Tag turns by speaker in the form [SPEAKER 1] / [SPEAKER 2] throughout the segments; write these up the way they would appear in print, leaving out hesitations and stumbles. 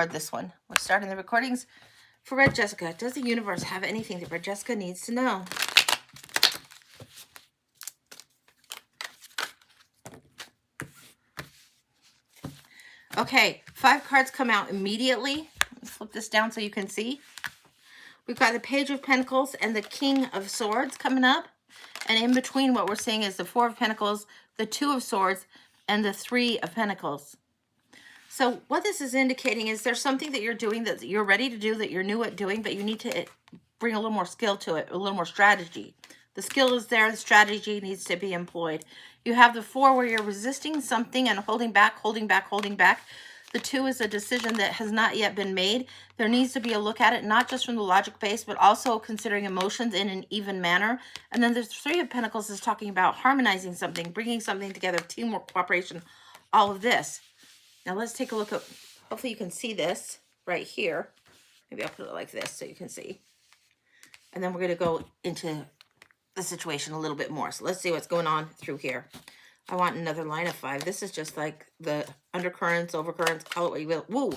[SPEAKER 1] This one. We're starting the recordings for Red Jessica. Does the universe have anything that Red Jessica needs to know? Okay, 5 cards come out immediately. Let's flip this down so you can see. We've got the Page of Pentacles and the King of Swords coming up. And in between, what we're seeing is the 4 of Pentacles, the 2 of Swords, and the 3 of Pentacles. So what this is indicating is there's something that you're doing that you're ready to do, that you're new at doing, but you need to bring a little more skill to it, a little more strategy. The skill is there, the strategy needs to be employed. You have the 4 where you're resisting something and holding back, holding back, holding back. The 2 is a decision that has not yet been made. There needs to be a look at it, not just from the logic base, but also considering emotions in an even manner. And then the 3 of Pentacles is talking about harmonizing something, bringing something together, teamwork, cooperation, all of this. Now let's take a look at, hopefully you can see this right here. Maybe I'll put it like this so you can see. And then we're going to go into the situation a little bit more. So let's see what's going on through here. I want another line of 5. This is just like the undercurrents, overcurrents, call it what you will. Woo!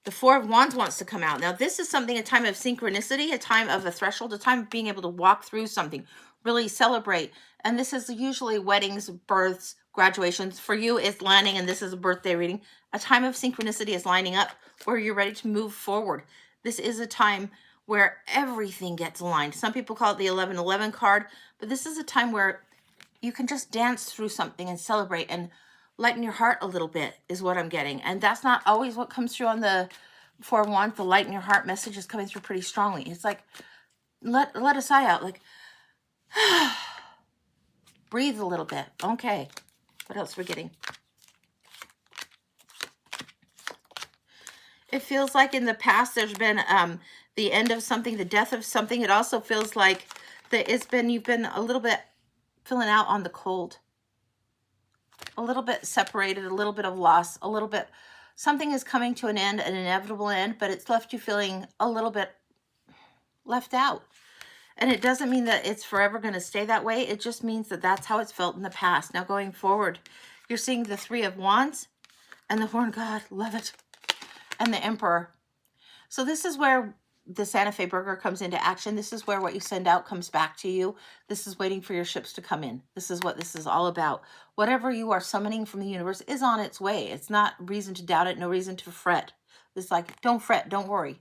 [SPEAKER 1] The 4 of Wands wants to come out. Now this is something, a time of synchronicity, a time of a threshold, a time of being able to walk through something, really celebrate. And this is usually weddings, births, graduations. For you, it's landing, and this is a birthday reading. A time of synchronicity is lining up where you're ready to move forward. This is a time where everything gets aligned. Some people call it the 1111 card, but this is a time where you can just dance through something and celebrate and lighten your heart a little bit is what I'm getting. And that's not always what comes through on the 4 of Wands. The lighten your heart message is coming through pretty strongly. It's like, let a sigh out, like, breathe a little bit. Okay. What else are we getting? It feels like in the past there's been the end of something, the death of something. It also feels like that you've been a little bit filling out on the cold. A little bit separated, a little bit of loss, a little bit, something is coming to an end, an inevitable end, but it's left you feeling a little bit left out. And it doesn't mean that it's forever going to stay that way. It just means that that's how it's felt in the past. Now going forward, you're seeing the 3 of Wands and the Horn God, love it, and the Emperor. So this is where the Santa Fe burger comes into action. This is where what you send out comes back to you. This is waiting for your ships to come in. This is what this is all about. Whatever you are summoning from the universe is on its way. It's not reason to doubt it, no reason to fret. It's like, don't fret, don't worry.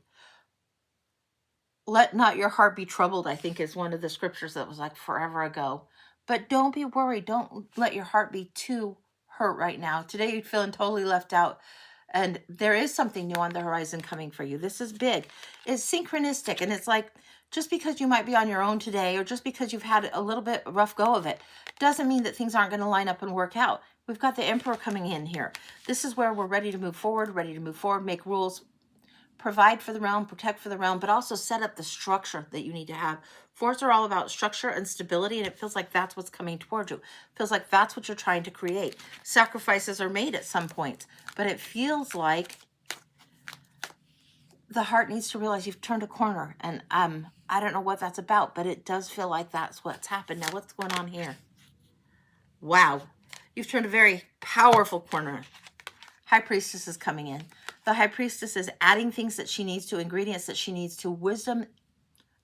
[SPEAKER 1] Let not your heart be troubled, I think is one of the scriptures that was like forever ago. But don't be worried. Don't let your heart be too hurt right now. Today you're feeling totally left out. And there is something new on the horizon coming for you. This is big. It's synchronistic. And it's like, just because you might be on your own today, or just because you've had a little bit rough go of it, doesn't mean that things aren't going to line up and work out. We've got the Emperor coming in here. This is where we're ready to move forward, make rules, provide for the realm, protect for the realm, but also set up the structure that you need to have. 4s are all about structure and stability, and it feels like that's what's coming towards you. It feels like that's what you're trying to create. Sacrifices are made at some point, but it feels like the heart needs to realize you've turned a corner, and I don't know what that's about, but it does feel like that's what's happened. Now, what's going on here? Wow. You've turned a very powerful corner. High Priestess is coming in. The High Priestess is adding things that she needs to, ingredients that she needs to, wisdom,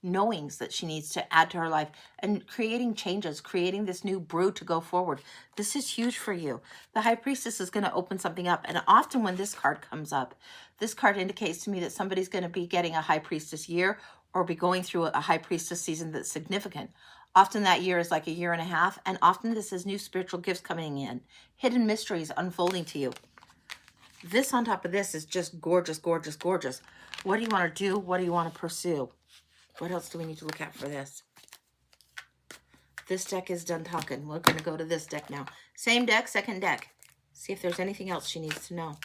[SPEAKER 1] knowings that she needs to add to her life, and creating changes, creating this new brew to go forward. This is huge for you. The High Priestess is going to open something up. And often when this card comes up, this card indicates to me that somebody's going to be getting a High Priestess year or be going through a High Priestess season that's significant. Often that year is like a year and a half. And often this is new spiritual gifts coming in, hidden mysteries unfolding to you. This on top of this is just gorgeous, gorgeous, gorgeous. What do you want to do? What do you want to pursue? What else do we need to look at for this? This deck is done talking. We're going to go to this deck now. Same deck, second deck. See if there's anything else she needs to know.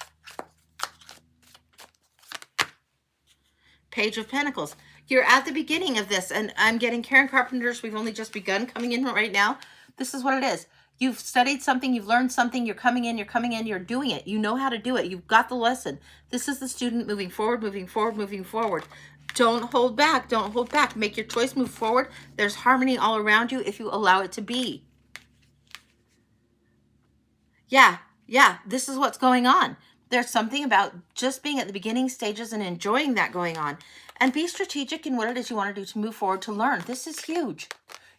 [SPEAKER 1] Page of Pentacles. You're at the beginning of this, and I'm getting Karen Carpenter's We've Only Just Begun coming in right now. This is what it is. You've studied something, you've learned something, you're coming in, you're doing it. You know how to do it. You've got the lesson. This is the student moving forward, moving forward, moving forward. Don't hold back. Don't hold back. Make your choice, move forward. There's harmony all around you if you allow it to be. Yeah, this is what's going on. There's something about just being at the beginning stages and enjoying that going on. And be strategic in what it is you want to do to move forward, to learn. This is huge.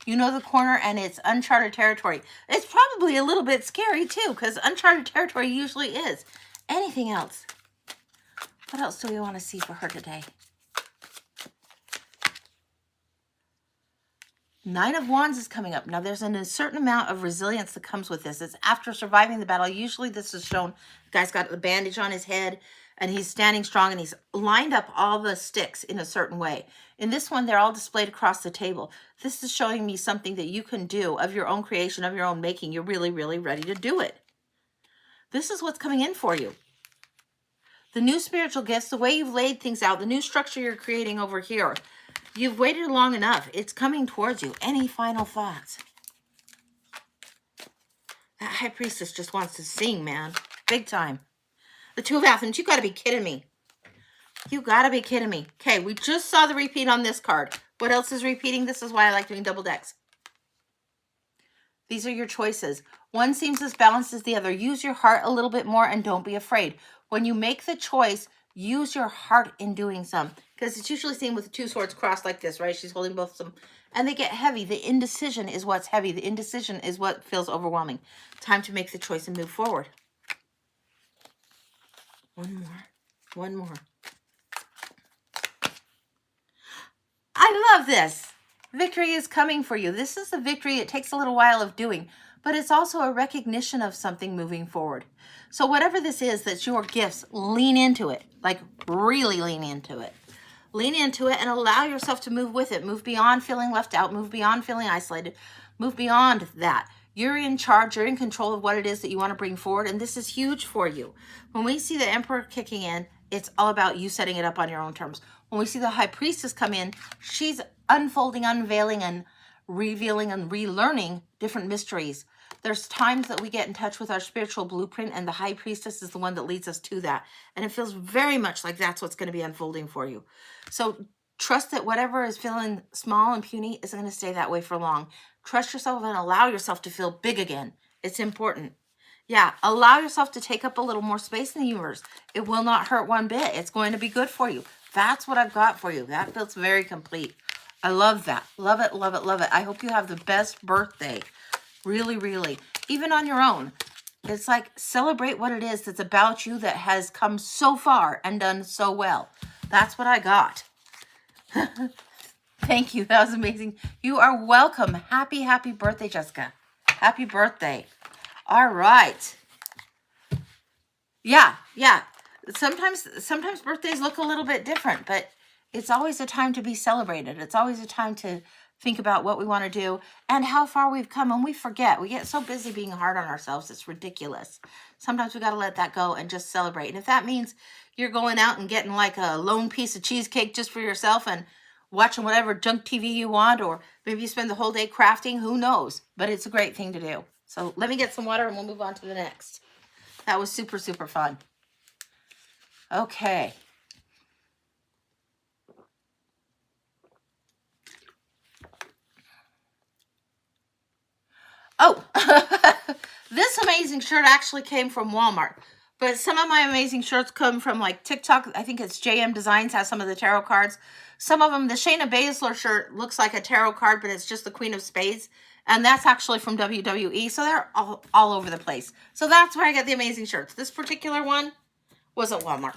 [SPEAKER 1] You know the corner, and it's uncharted territory. It's probably a little bit scary too, because uncharted territory usually is. Anything else? What else do we want to see for her today? Nine of Wands is coming up. Now, there's a certain amount of resilience that comes with this. It's after surviving the battle. Usually this is shown, the guy's got the bandage on his head, and he's standing strong, and he's lined up all the sticks in a certain way. In this one, they're all displayed across the table. This is showing me something that you can do of your own creation, of your own making. You're really, really ready to do it. This is what's coming in for you. The new spiritual gifts, the way you've laid things out, the new structure you're creating over here. You've waited long enough. It's coming towards you. Any final thoughts? That High Priestess just wants to sing, man. Big time. The Two of Athens. You got to be kidding me. You got to be kidding me. Okay, we just saw the repeat on this card. What else is repeating? This is why I like doing double decks. These are your choices. One seems as balanced as the other. Use your heart a little bit more and don't be afraid. When you make the choice, use your heart in doing some. Because it's usually seen with the two swords crossed like this, right? She's holding both of them. And they get heavy. The indecision is what's heavy. The indecision is what feels overwhelming. Time to make the choice and move forward. One more. One more. I love this. Victory is coming for you. This is a victory. It takes a little while of doing, but it's also a recognition of something moving forward. So whatever this is that's your gifts, lean into it. Like really lean into it. Lean into it and allow yourself to move with it. Move beyond feeling left out. Move beyond feeling isolated. Move beyond that. You're in charge. You're in control of what it is that you want to bring forward. And this is huge for you. When we see the Emperor kicking in, it's all about you setting it up on your own terms. When we see the High Priestess come in, she's unfolding, unveiling, and revealing and relearning different mysteries. There's times that we get in touch with our spiritual blueprint, and the High Priestess is the one that leads us to that. And it feels very much like that's what's going to be unfolding for you. So trust that whatever is feeling small and puny isn't going to stay that way for long. Trust yourself and allow yourself to feel big again. It's important. Yeah, allow yourself to take up a little more space in the universe. It will not hurt one bit. It's going to be good for you. That's what I've got for you. That feels very complete. I love that. Love it, love it, love it. I hope you have the best birthday. Really, really. Even on your own. It's like celebrate what it is that's about you that has come so far and done so well. That's what I got. Thank you. That was amazing. You are welcome. Happy, happy birthday, Jessica. Happy birthday. All right. Yeah. Sometimes birthdays look a little bit different, but it's always a time to be celebrated. It's always a time to think about what we want to do and how far we've come. And we forget. We get so busy being hard on ourselves. It's ridiculous. Sometimes we got to let that go and just celebrate. And if that means you're going out and getting like a lone piece of cheesecake just for yourself and watching whatever junk TV you want, or maybe you spend the whole day crafting, who knows? But it's a great thing to do. So let me get some water and we'll move on to the next. That was super, super fun. Okay. Oh, this amazing shirt actually came from Walmart. But some of my amazing shirts come from like TikTok. I think it's JM Designs has some of the tarot cards. Some of them, the Shayna Baszler shirt looks like a tarot card, but it's just the Queen of Spades. And that's actually from WWE. So they're all over the place. So that's where I get the amazing shirts. This particular one was at Walmart.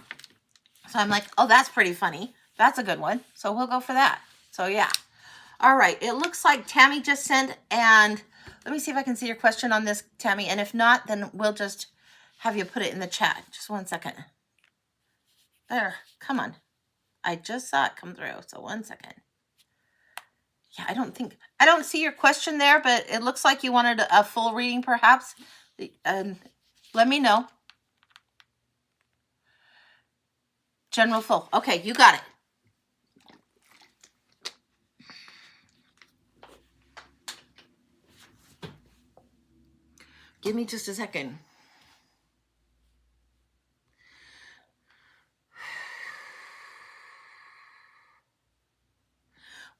[SPEAKER 1] So I'm like, oh, that's pretty funny. That's a good one. So we'll go for that. So yeah. All right. It looks like Tammy just sent, and let me see if I can see your question on this, Tammy. And if not, then we'll just have you put it in the chat. Just 1 second. There. Come on. I just saw it come through. So 1 second. Yeah, I don't see your question there, but it looks like you wanted a full reading perhaps. Let me know. General full. Okay, you got it. Give me just a second.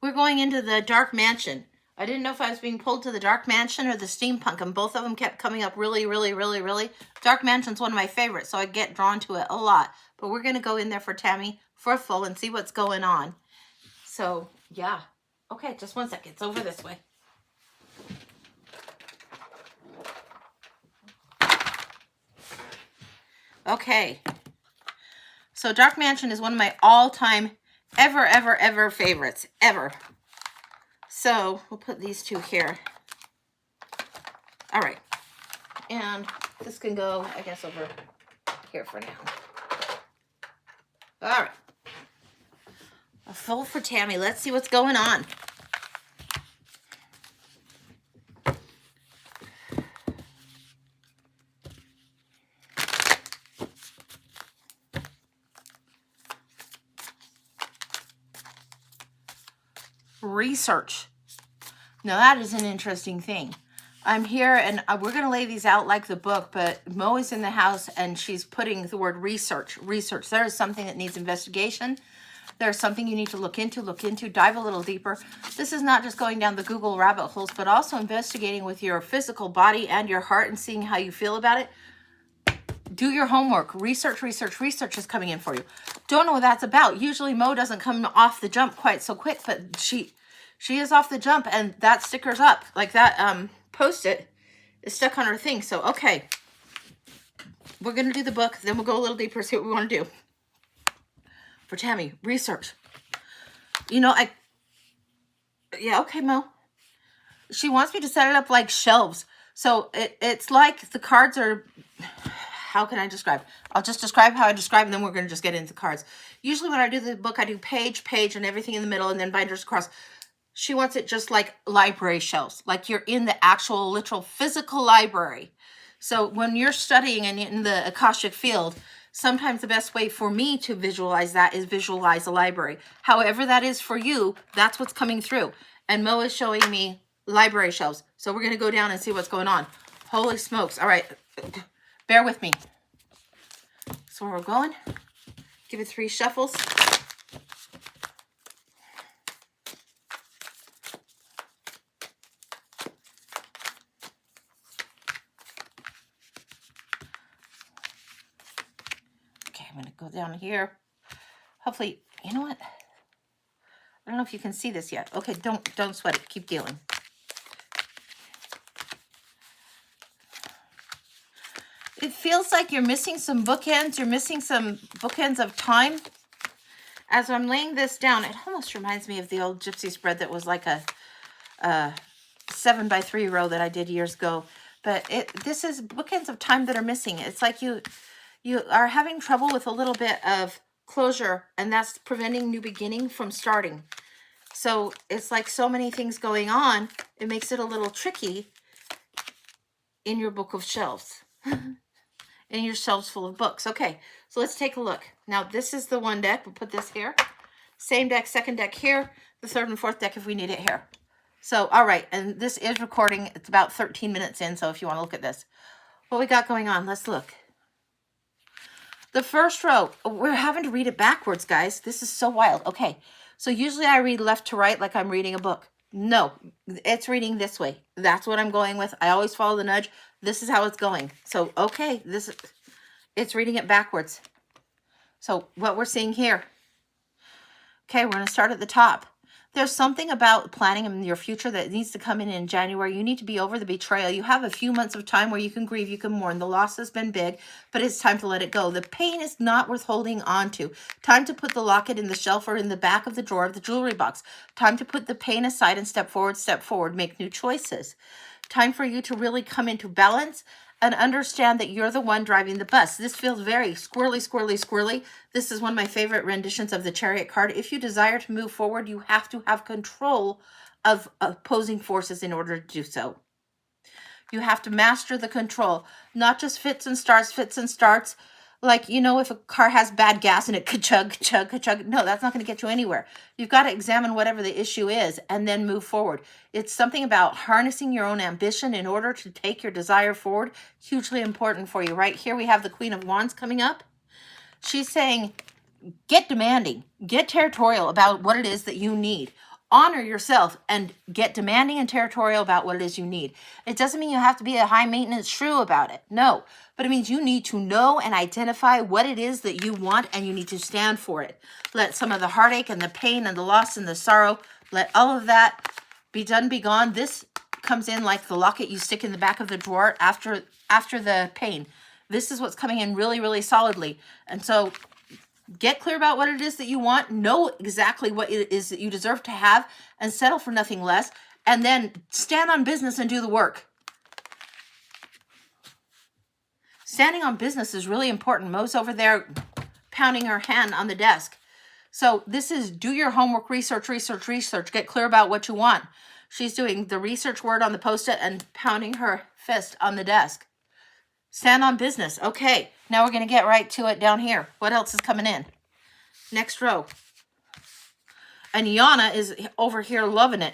[SPEAKER 1] We're going into the dark mansion. I didn't know if I was being pulled to the Dark Mansion or the Steampunk, and both of them kept coming up really, really, really, really. Dark Mansion's one of my favorites, so I get drawn to it a lot. But we're going to go in there for Tammy for a full and see what's going on. So, yeah. Okay, just one second. It's over this way. Okay. So Dark Mansion is one of my all-time ever favorites. Ever. So we'll put these two here. All right. And this can go, I guess, over here for now. All right. A full for Tammy. Let's see what's going on. Research. Now that is an interesting thing. I'm here and we're going to lay these out like the book, but Mo is in the house and she's putting the word research. Research. There is something that needs investigation. There's something you need to look into, dive a little deeper. This is not just going down the Google rabbit holes, but also investigating with your physical body and your heart and seeing how you feel about it. Do your homework. Research is coming in for you. Don't know what that's about. Usually Mo doesn't come off the jump quite so quick, but she is off the jump, and that sticker's up. Like that Post-it is stuck on her thing. So, okay. We're going to do the book. Then we'll go a little deeper, see what we want to do. For Tammy, research. You know, yeah, okay, Mo. She wants me to set it up like shelves. So, it's like the cards are... How can I describe? I'll just describe how I describe, and then we're going to just get into cards. Usually when I do the book, I do page, and everything in the middle, and then binders across. She wants it just like library shelves, like you're in the actual, literal, physical library. So when you're studying and in the Akashic field, sometimes the best way for me to visualize that is visualize a library. However that is for you, that's what's coming through. And Mo is showing me library shelves. So we're going to go down and see what's going on. Holy smokes. All right. Bear with me. So we're going. Give it 3 shuffles. Okay, I'm going to go down here. Hopefully, you know what? I don't know if you can see this yet. Okay, don't sweat it. Keep dealing. It feels like you're missing some bookends. You're missing some bookends of time. As I'm laying this down, it almost reminds me of the old gypsy spread that was like a 7x3 row that I did years ago. But this is bookends of time that are missing. It's like you are having trouble with a little bit of closure, and that's preventing new beginning from starting. So it's like so many things going on. It makes it a little tricky in your book of shelves. In your shelves full of books. Okay, so let's take a look. Now, this is the one deck. We'll put this here. Same deck, second deck here. The third and fourth deck if we need it here. So, all right, and this is recording. It's about 13 minutes in, so if you want to look at this. What we got going on, let's look. The first row, we're having to read it backwards, guys. This is so wild. Okay, so usually I read left to right like I'm reading a book. No, it's reading this way. That's what I'm going with. I always follow the nudge. This is how it's going. So, okay, it's reading it backwards. So, what we're seeing here. Okay, we're going to start at the top. There's something about planning in your future that needs to come in January. You need to be over the betrayal. You have a few months of time where you can grieve, you can mourn. The loss has been big, but it's time to let it go. The pain is not worth holding on to. Time to put the locket in the shelf or in the back of the drawer of the jewelry box. Time to put the pain aside and step forward, make new choices. Time for you to really come into balance and understand that you're the one driving the bus. This feels very squirrely. This is one of my favorite renditions of the Chariot card. If you desire to move forward, you have to have control of opposing forces in order to do so. You have to master the control, not just fits and starts. Like, you know, if a car has bad gas and it could chug. No, that's not going to get you anywhere. You've got to examine whatever the issue is and then move forward. It's something about harnessing your own ambition in order to take your desire forward. Hugely important for you. Right here we have the Queen of Wands coming up. She's saying, get demanding, get territorial about what it is that you need. honor yourself and get demanding and territorial about what it is you need. It doesn't mean you have to be a high maintenance shrew about it. No, but it means you need to know and identify what it is that you want, and you need to stand for it. Let some of the heartache and the pain and the loss and the sorrow, let all of that be done, be gone. This comes in like the locket you stick in the back of the drawer after the pain. This is what's coming in really, really solidly. And so get clear about what it is that you want, know exactly what it is that you deserve to have, and settle for nothing less, and then stand on business and do the work. Standing on business is really important. Mo's over there pounding her hand on the desk. So this is do your homework, research, get clear about what you want. She's doing the research word on the post-it and pounding her fist on the desk. Stand on business. Okay, now we're going to get right to it down here. What else is coming in? Next row. And Yana is over here loving it.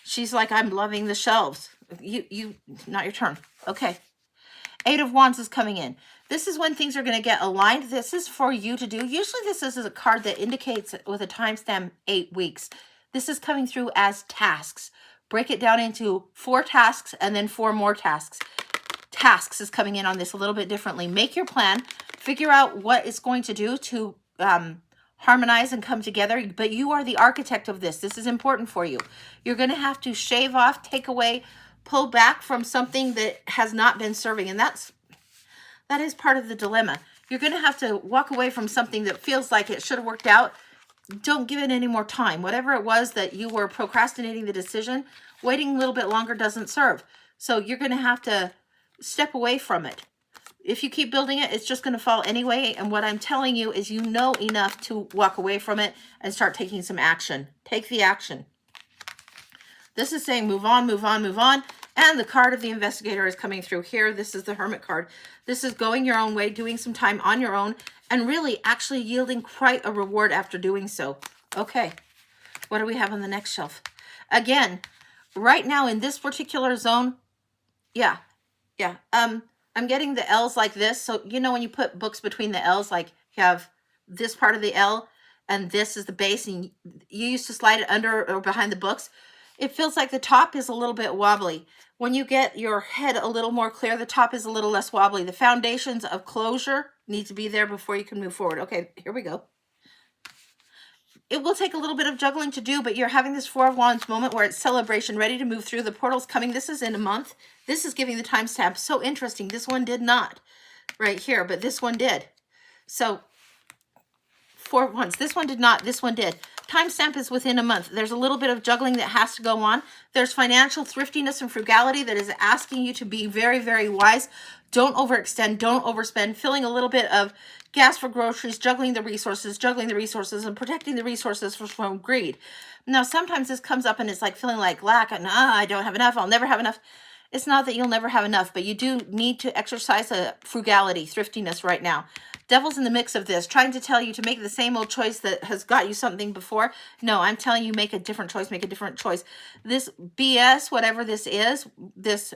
[SPEAKER 1] She's like, I'm loving the shelves. You, not your turn. Okay. 8 of Wands is coming in. This is when things are going to get aligned. This is for you to do. Usually this is a card that indicates with a timestamp 8 weeks. This is coming through as tasks. Break it down into 4 tasks and then 4 more tasks. Tasks is coming in on this a little bit differently. Make your plan. Figure out what it's going to do to harmonize and come together. But you are the architect of this. This is important for you. You're going to have to shave off, take away, pull back from something that has not been serving. And that is part of the dilemma. You're going to have to walk away from something that feels like it should have worked out. Don't give it any more time. Whatever it was that you were procrastinating the decision, waiting a little bit longer doesn't serve. So you're going to have to step away from it. If you keep building it, it's just going to fall anyway. And what I'm telling you is you know enough to walk away from it and start taking some action. Take the action. This is saying move on, move on, move on. And the card of the investigator is coming through here. This is the Hermit card. This is going your own way, doing some time on your own, and really actually yielding quite a reward after doing so. Okay, what do we have on the next shelf? Again, right now in this particular zone, yeah. I'm getting the L's like this. So, you know, when you put books between the L's, like you have this part of the L and this is the base, and you used to slide it under or behind the books. It feels like the top is a little bit wobbly. When you get your head a little more clear, the top is a little less wobbly. The foundations of closure need to be there before you can move forward. Okay, here we go. It will take a little bit of juggling to do, but you're having this 4 of Wands moment where it's celebration, ready to move through. The portal's coming. This is in a month. This is giving the timestamp. So interesting. This one did not right here, but this one did. So 4 of Wands. This one did not. This one did. Timestamp is within a month. There's a little bit of juggling that has to go on. There's financial thriftiness and frugality that is asking you to be very, very wise. Don't overextend. Don't overspend. Filling a little bit of gas for groceries, juggling the resources, and protecting the resources from greed. Now, sometimes this comes up and it's like feeling like lack. I don't have enough. I'll never have enough. It's not that you'll never have enough, but you do need to exercise a frugality, thriftiness right now. Devil's in the mix of this, trying to tell you to make the same old choice that has got you something before. No, I'm telling you, make a different choice, make a different choice. This BS, whatever this is, this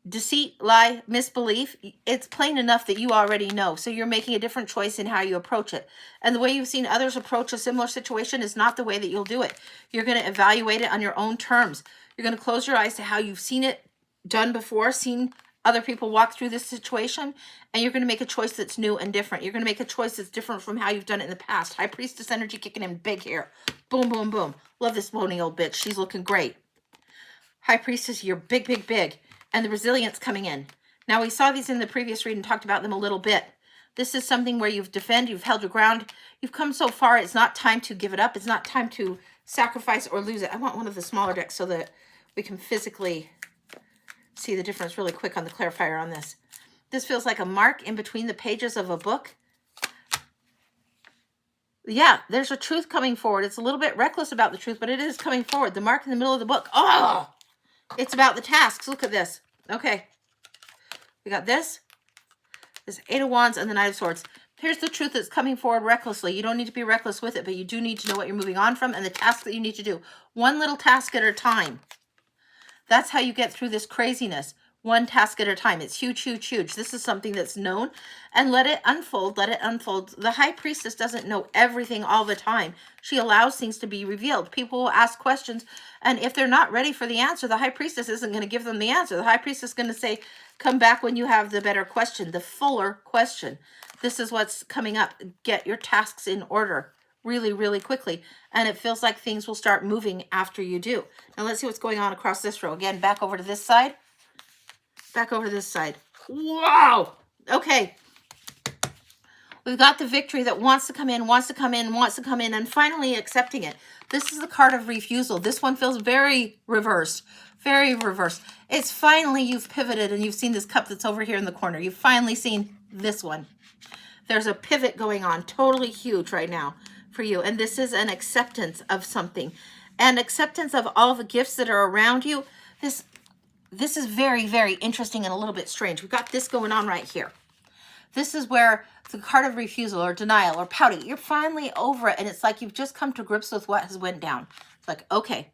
[SPEAKER 1] deceit, lie, misbelief, it's plain enough that you already know. So you're making a different choice in how you approach it. And the way you've seen others approach a similar situation is not the way that you'll do it. You're going to evaluate it on your own terms. You're going to close your eyes to how you've seen it done before, seen other people walk through this situation, and you're going to make a choice that's new and different. You're going to make a choice that's different from how you've done it in the past. High Priestess energy kicking in big here. Boom, boom, boom. Love this bony old bitch. She's looking great. High Priestess, you're big, big, big. And the resilience coming in. Now, we saw these in the previous reading, talked about them a little bit. This is something where you've defended, you've held your ground. You've come so far, it's not time to give it up. It's not time to sacrifice or lose it. I want one of the smaller decks so that we can physically see the difference really quick on the clarifier on this. This feels like a mark in between the pages of a book. Yeah, there's a truth coming forward. It's a little bit reckless about the truth, but it is coming forward. The mark in the middle of the book. Oh, it's about the tasks. Look at this. Okay. We got this. This 8 of Wands and the Knight of Swords. Here's the truth that's coming forward recklessly. You don't need to be reckless with it, but you do need to know what you're moving on from and the tasks that you need to do. One little task at a time. That's how you get through this craziness. one task at a time. It's huge, huge, huge. This is something that's known, and let it unfold. Let it unfold. The high priestess doesn't know everything all the time. She allows things to be revealed. People will ask questions, and if they're not ready for the answer, the high priestess isn't going to give them the answer. The high priestess is going to say, come back when you have the better question, the fuller question. This is what's coming up. Get your tasks in order really, really quickly, and it feels like things will start moving after you do. Now let's see what's going on across this row. Again, back over to this side. Back over to this side. Wow. Okay. We've got the victory that wants to come in, wants to come in, wants to come in, and finally accepting it. This is the card of refusal. This one feels very reversed. Very reversed. It's finally you've pivoted and you've seen this cup that's over here in the corner. You've finally seen this one. There's a pivot going on. Totally huge right now for you. And this is an acceptance of something. And acceptance of all the gifts that are around you. This is very, very interesting and a little bit strange. We've got this going on right here. This is where the card of refusal or denial or pouting, you're finally over it. And it's like you've just come to grips with what has went down. It's like, okay,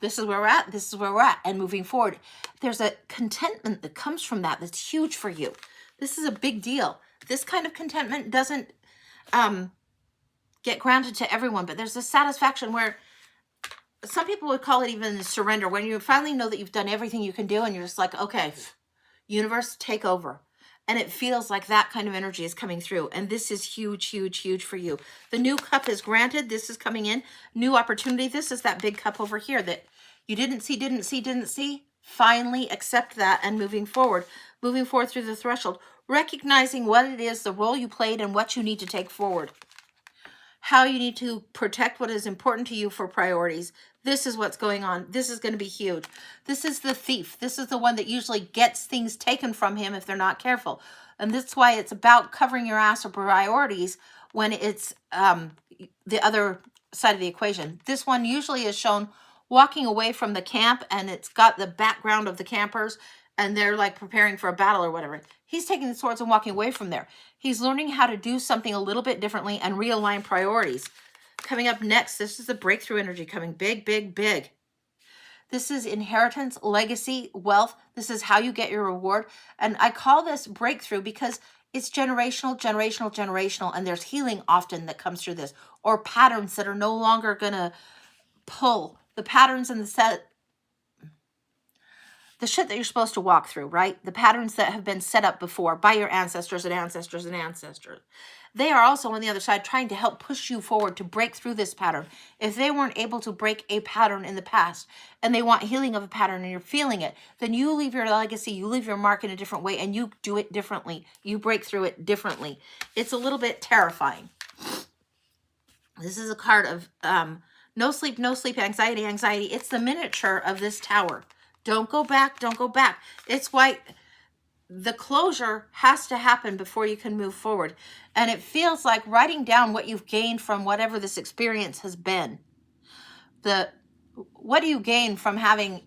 [SPEAKER 1] this is where we're at. This is where we're at. And moving forward, there's a contentment that comes from that that's huge for you. This is a big deal. This kind of contentment doesn't get granted to everyone, but there's a satisfaction where some people would call it even surrender, when you finally know that you've done everything you can do and you're just like, okay, universe, take over. And it feels like that kind of energy is coming through. And this is huge, huge, huge for you. The new cup is granted. This is coming in. New opportunity. This is that big cup over here that you didn't see. Finally accept that and moving forward through the threshold, recognizing what it is, the role you played and what you need to take forward. How you need to protect what is important to you for priorities. This is what's going on. This is going to be huge. This is the thief. This is the one that usually gets things taken from him if they're not careful. And that's why it's about covering your ass or priorities when it's the other side of the equation. This one usually is shown walking away from the camp, and it's got the background of the campers, and they're like preparing for a battle or whatever. He's taking the swords and walking away from there. He's learning how to do something a little bit differently and realign priorities. Coming up next, this is the breakthrough energy coming big, big, big. This is inheritance, legacy, wealth. This is how you get your reward. And I call this breakthrough because it's generational, generational, generational. And there's healing often that comes through this, or patterns that are no longer going to pull. The patterns and the shit that you're supposed to walk through, right? The patterns that have been set up before by your ancestors and ancestors and ancestors. They are also on the other side trying to help push you forward to break through this pattern. If they weren't able to break a pattern in the past and they want healing of a pattern and you're feeling it, then you leave your legacy, you leave your mark in a different way and you do it differently. You break through it differently. It's a little bit terrifying. This is a card of no sleep, anxiety, anxiety. It's the miniature of this tower. Don't go back. Don't go back. It's why the closure has to happen before you can move forward. And it feels like writing down what you've gained from whatever this experience has been. What do you gain from having,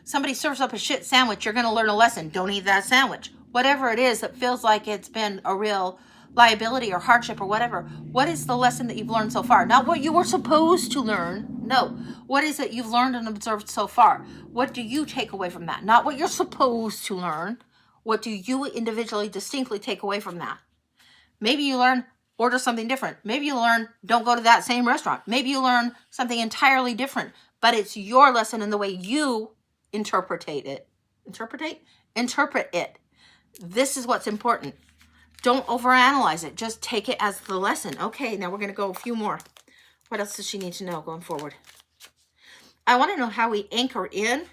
[SPEAKER 1] somebody serves up a shit sandwich, you're going to learn a lesson. Don't eat that sandwich. Whatever it is that feels like it's been a real liability or hardship or whatever. What is the lesson that you've learned so far? Not what you were supposed to learn. No. What is it you've learned and observed so far? What do you take away from that? Not what you're supposed to learn. What do you individually, distinctly take away from that? Maybe you learn, order something different. Maybe you learn, don't go to that same restaurant. Maybe you learn something entirely different, but it's your lesson in the way you interpret it. Interpret it. This is what's important. Don't overanalyze it. Just take it as the lesson. Okay, now we're going to go a few more. What else does she need to know going forward? I want to know how we anchor in.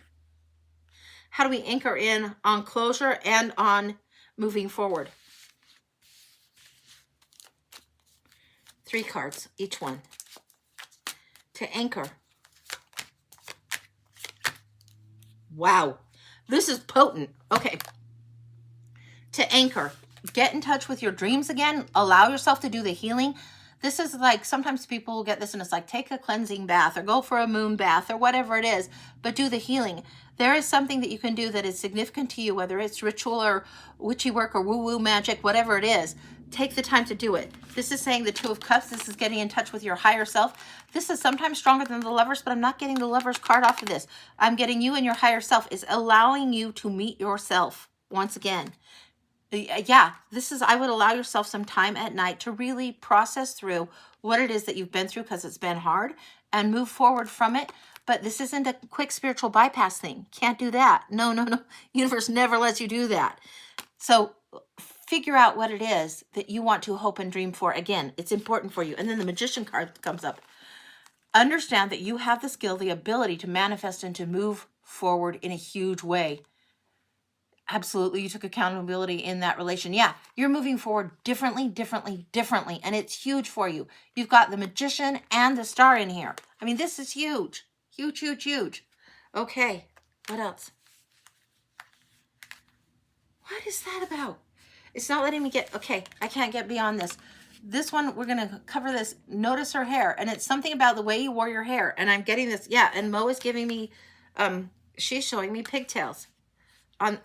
[SPEAKER 1] How do we anchor in on closure and on moving forward? 3 cards, each one. To anchor. Wow. This is potent. Okay. To anchor. Get in touch with your dreams again. Allow yourself to do the healing. This is like, sometimes people will get this and it's like, take a cleansing bath or go for a moon bath or whatever it is, but do the healing. There is something that you can do that is significant to you, whether it's ritual or witchy work or woo-woo magic, whatever it is, take the time to do it. This is saying the Two of Cups. This is getting in touch with your higher self. This is sometimes stronger than the Lovers, but I'm not getting the Lovers card off of this. I'm getting you and your higher self is allowing you to meet yourself once again. Yeah, this is, I would allow yourself some time at night to really process through what it is that you've been through, because it's been hard, and move forward from it. But this isn't a quick spiritual bypass thing. Can't do that. No, no, no. Universe never lets you do that. So figure out what it is that you want to hope and dream for. Again, it's important for you. And then the Magician card comes up. Understand that you have the skill, the ability to manifest and to move forward in a huge way. Absolutely, you took accountability in that relation. Yeah, you're moving forward differently, and it's huge for you. You've got the Magician and the Star in here. I mean, this is huge. Huge, huge, huge. Okay, what else? What is that about? It's not letting me get, okay, I can't get beyond this. This one, we're going to cover this. Notice her hair, and it's something about the way you wore your hair, and I'm getting this, yeah, and Mo is giving me, she's showing me pigtails. On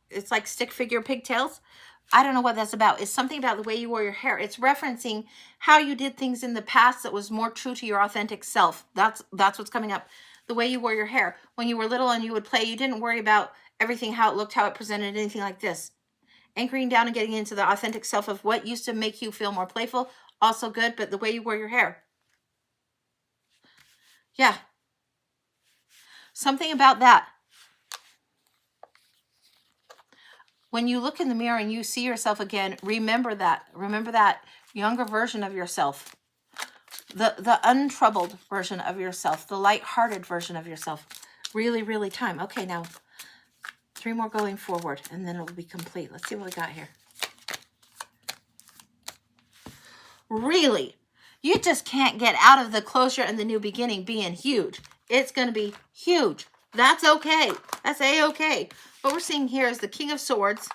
[SPEAKER 1] it's like stick figure pigtails. I don't know what that's about. It's something about the way you wore your hair. It's referencing how you did things in the past that was more true to your authentic self. That's what's coming up. The way you wore your hair. When you were little and you would play, you didn't worry about everything, how it looked, how it presented, anything like this. Anchoring down and getting into the authentic self of what used to make you feel more playful. Also good, but the way you wore your hair. Yeah. Something about that. When you look in the mirror and you see yourself again, remember that. Remember that younger version of yourself. The untroubled version of yourself. The light-hearted version of yourself. Really, really time. Okay, now 3 more going forward, and then it'll be complete. Let's see what we got here. Really? You just can't get out of the closure and the new beginning being huge. It's going to be huge. That's okay. That's A-okay. What we're seeing here is the King of Swords,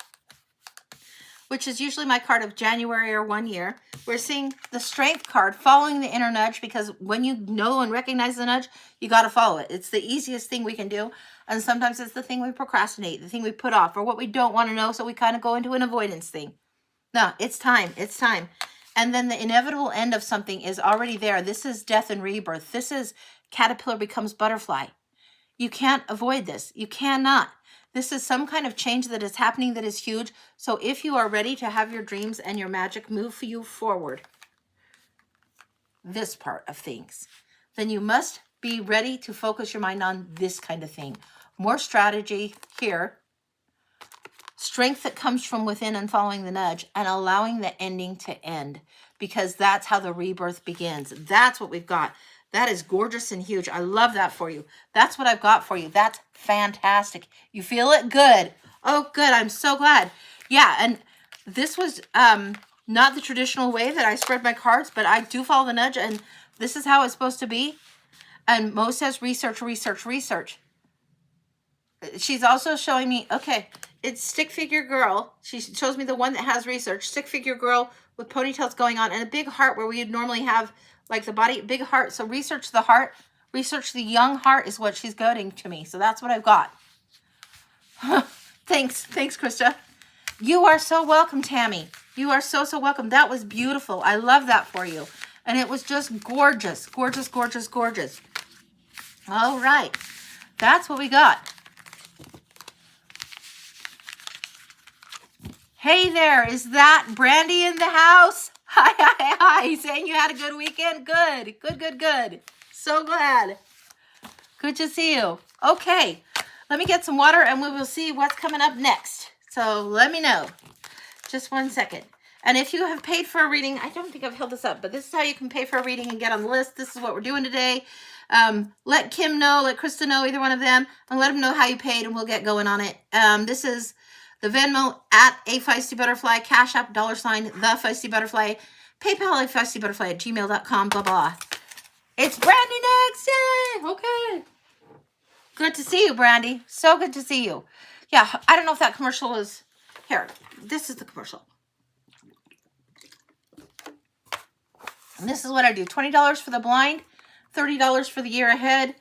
[SPEAKER 1] which is usually my card of January or 1 year. We're seeing the Strength card, following the inner nudge, because when you know and recognize the nudge, you got to follow it. It's the easiest thing we can do. And sometimes it's the thing we procrastinate, the thing we put off, or what we don't want to know, so we kind of go into an avoidance thing. No, it's time. It's time. And then the inevitable end of something is already there. This is death and rebirth. This is caterpillar becomes butterfly. You can't avoid this. You cannot. This is some kind of change that is happening that is huge. So if you are ready to have your dreams and your magic move for you forward, this part of things, then you must be ready to focus your mind on this kind of thing. More strategy here. Strength that comes from within and following the nudge and allowing the ending to end, because that's how the rebirth begins. That's what we've got. That is gorgeous and huge. I love that for you. That's what I've got for you. That's fantastic. You feel it? Good. Oh, good. I'm so glad. Yeah, and this was not the traditional way that I spread my cards, but I do follow the nudge, and this is how it's supposed to be. And Mo says research, research, research. She's also showing me, okay, it's stick figure girl. She shows me the one that has research. Stick figure girl with ponytails going on and a big heart where we would normally have like the body, big heart. So research the heart. Research the young heart is what she's goading to me. So that's what I've got. Thanks. Thanks, Krista. You are so welcome, Tammy. You are so, so welcome. That was beautiful. I love that for you. And it was just gorgeous. Gorgeous, gorgeous, gorgeous. All right. That's what we got. Hey there, is that Brandy in the house? Hi, hi, hi. Saying you had a good weekend? Good, good, good, good. So glad. Good to see you. Okay, let me get some water and we will see what's coming up next. So let me know. Just 1 second. And if you have paid for a reading, I don't think I've held this up, but this is how you can pay for a reading and get on the list. This is what we're doing today. Let Kim know, let Krista know, either one of them, and let them know how you paid and we'll get going on it. This is the Venmo at A Feisty Butterfly, Cash App, $, The Feisty Butterfly, PayPal, A Feisty Butterfly at gmail.com, blah, blah. It's Brandy next. Yay. Okay. Good to see you, Brandy. So good to see you. Yeah, I don't know if that commercial is here. This is the commercial. And this is what I do. $20 for the blind, $30 for the year ahead,